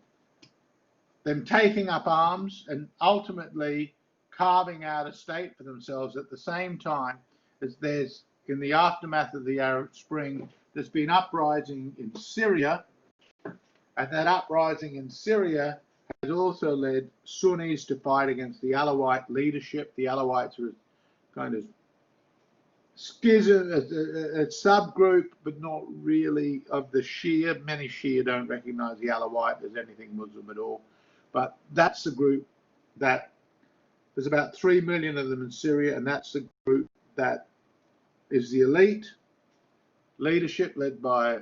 them taking up arms and ultimately carving out a state for themselves at the same time as there's, in the aftermath of the Arab Spring, there's been uprising in Syria, and that uprising in Syria has also led Sunnis to fight against the Alawite leadership. The Alawites are kind of schism, a subgroup, but not really of the Shia. Many Shia don't recognize the Alawite as anything Muslim at all. But that's the group that, there's about 3 million of them in Syria, and that's the group that is the elite leadership led by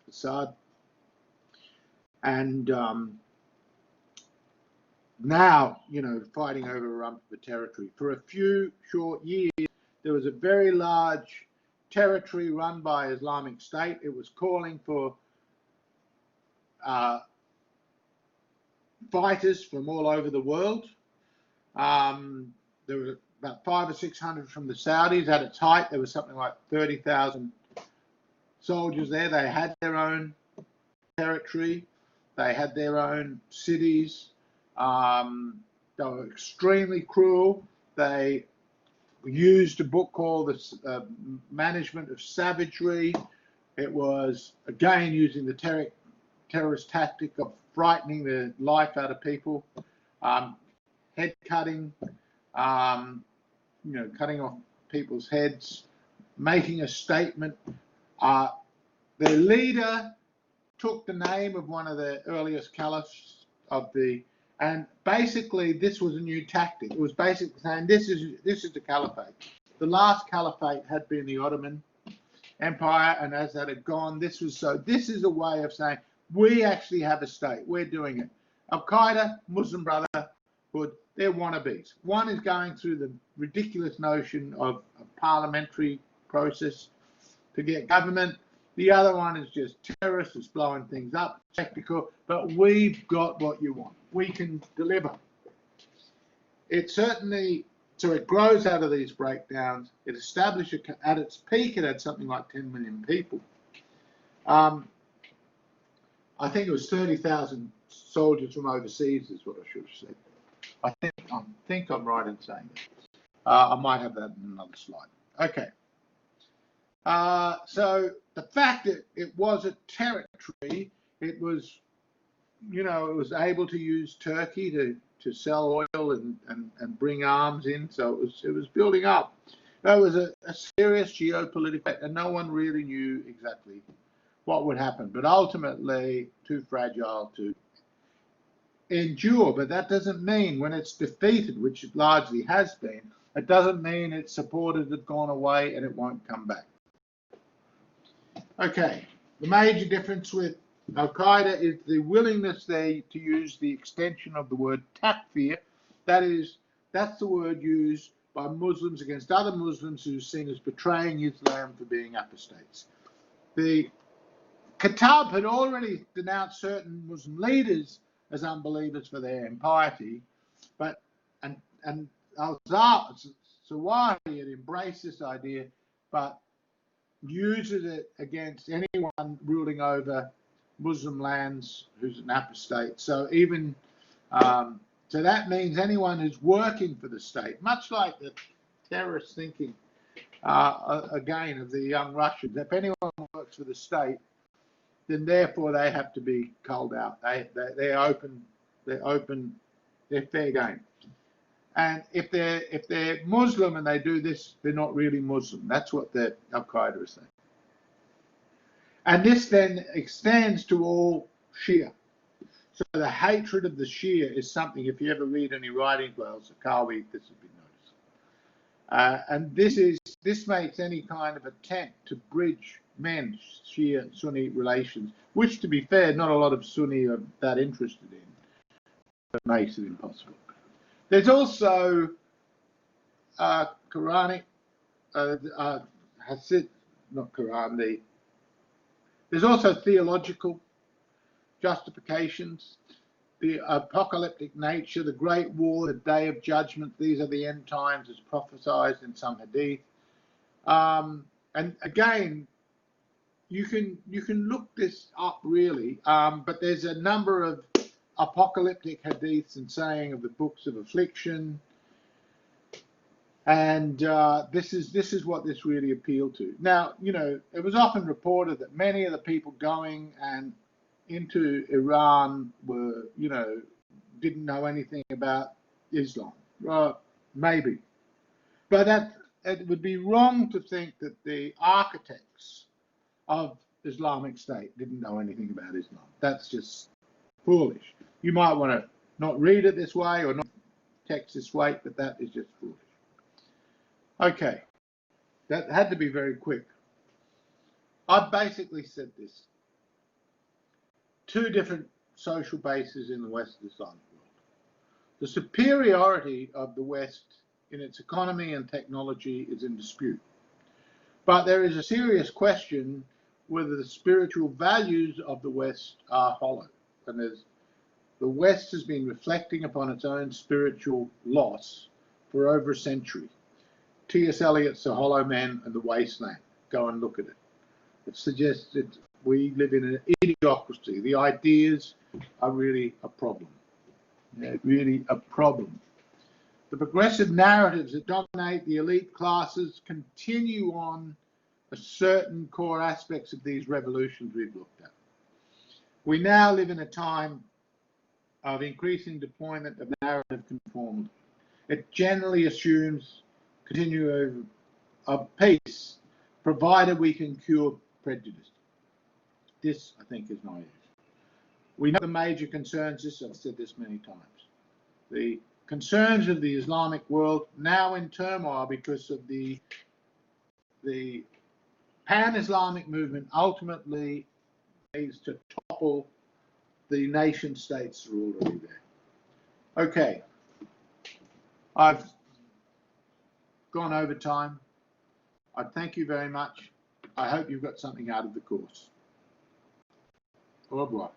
Assad. And now, you know, fighting over a rump of territory. For a few short years, there was a very large territory run by Islamic State. It was calling for fighters from all over the world. There were about 500 or 600 from the Saudis. At its height, there was something like 30,000 soldiers there. They had their own territory. They had their own cities. They were extremely cruel. They used a book called The Management of Savagery. It was, again, using the terrorist tactic of frightening the life out of people, head cutting, cutting off people's heads, making a statement. Their leader took the name of one of the earliest caliphs and basically this was a new tactic. It was basically saying this is the caliphate. The last caliphate had been the Ottoman Empire, and as that had gone, this is a way of saying we actually have a state. We're doing it. Al Qaeda, Muslim Brotherhood, they're wannabes. One is going through the ridiculous notion of a parliamentary process to get government. The other one is just terrorists, it's blowing things up, spectacle, but we've got what you want. We can deliver. It certainly, so it grows out of these breakdowns. It established, at its peak, it had something like 10 million people. I think it was 30,000 soldiers from overseas is what I should have said. I think I'm right in saying that. I might have that in another slide. Okay. So the fact that it was a territory, it was, it was able to use Turkey to sell oil and bring arms in. So it was building up. That was a serious geopolitical, and no one really knew exactly what would happen. But ultimately, too fragile to endure. But that doesn't mean when it's defeated, which it largely has been, it doesn't mean its supporters have gone away and it won't come back. Okay, the major difference with Al Qaeda is the willingness to use the extension of the word takfir. That's the word used by Muslims against other Muslims who are seen as betraying Islam for being apostates. The Kitab had already denounced certain Muslim leaders as unbelievers for their impiety, and Al-Zawahiri had embraced this idea, but uses it against anyone ruling over Muslim lands who's an apostate. So even so that means anyone who's working for the state, much like the terrorist thinking again of the young Russians. If anyone works for the state, then therefore they have to be culled out. They're fair game. And if they're Muslim and they do this, they're not really Muslim. That's what the Al Qaeda is saying. And this then extends to all Shia. So the hatred of the Shia is something, if you ever read any writings by al-Zarqawi, this has been noticed. And this makes any kind of attempt to bridge Shia-Sunni relations, which, to be fair, not a lot of Sunni are that interested in, but makes it impossible. There's also Quranic, Hasid, not Quran, there's also theological justifications, the apocalyptic nature, the great war, the day of judgment. These are the end times as prophesied in some hadith. And again, you can look this up really, but there's a number of apocalyptic hadiths and saying of the books of affliction, and this is what this really appealed to. Now, it was often reported that many of the people going and into Iran were, didn't know anything about Islam. Maybe, but it would be wrong to think that the architects of Islamic State didn't know anything about Islam. That's just foolish. You might want to not read it this way or not text this way, but that is just foolish. Okay, that had to be very quick. I've basically said this. Two different social bases in the Western Islamic world. The superiority of the West in its economy and technology is in dispute. But there is a serious question whether the spiritual values of the West are hollow. And the West has been reflecting upon its own spiritual loss for over a century. T.S. Eliot's The Hollow Man and the Wasteland. Go and look at it. It suggests that we live in an idiocracy. The ideas are really a problem. They're really a problem. The progressive narratives that dominate the elite classes continue on certain core aspects of these revolutions we've looked at. We now live in a time of increasing deployment of narrative conformity. It generally assumes continuum of peace, provided we can cure prejudice. This, I think, is naive. We know the major concerns, I've said this many times. The concerns of the Islamic world now in turmoil because of the Pan-Islamic movement ultimately needs to topple the nation states that are already there. Okay, I've gone over time. I thank you very much. I hope you've got something out of the course. Au revoir.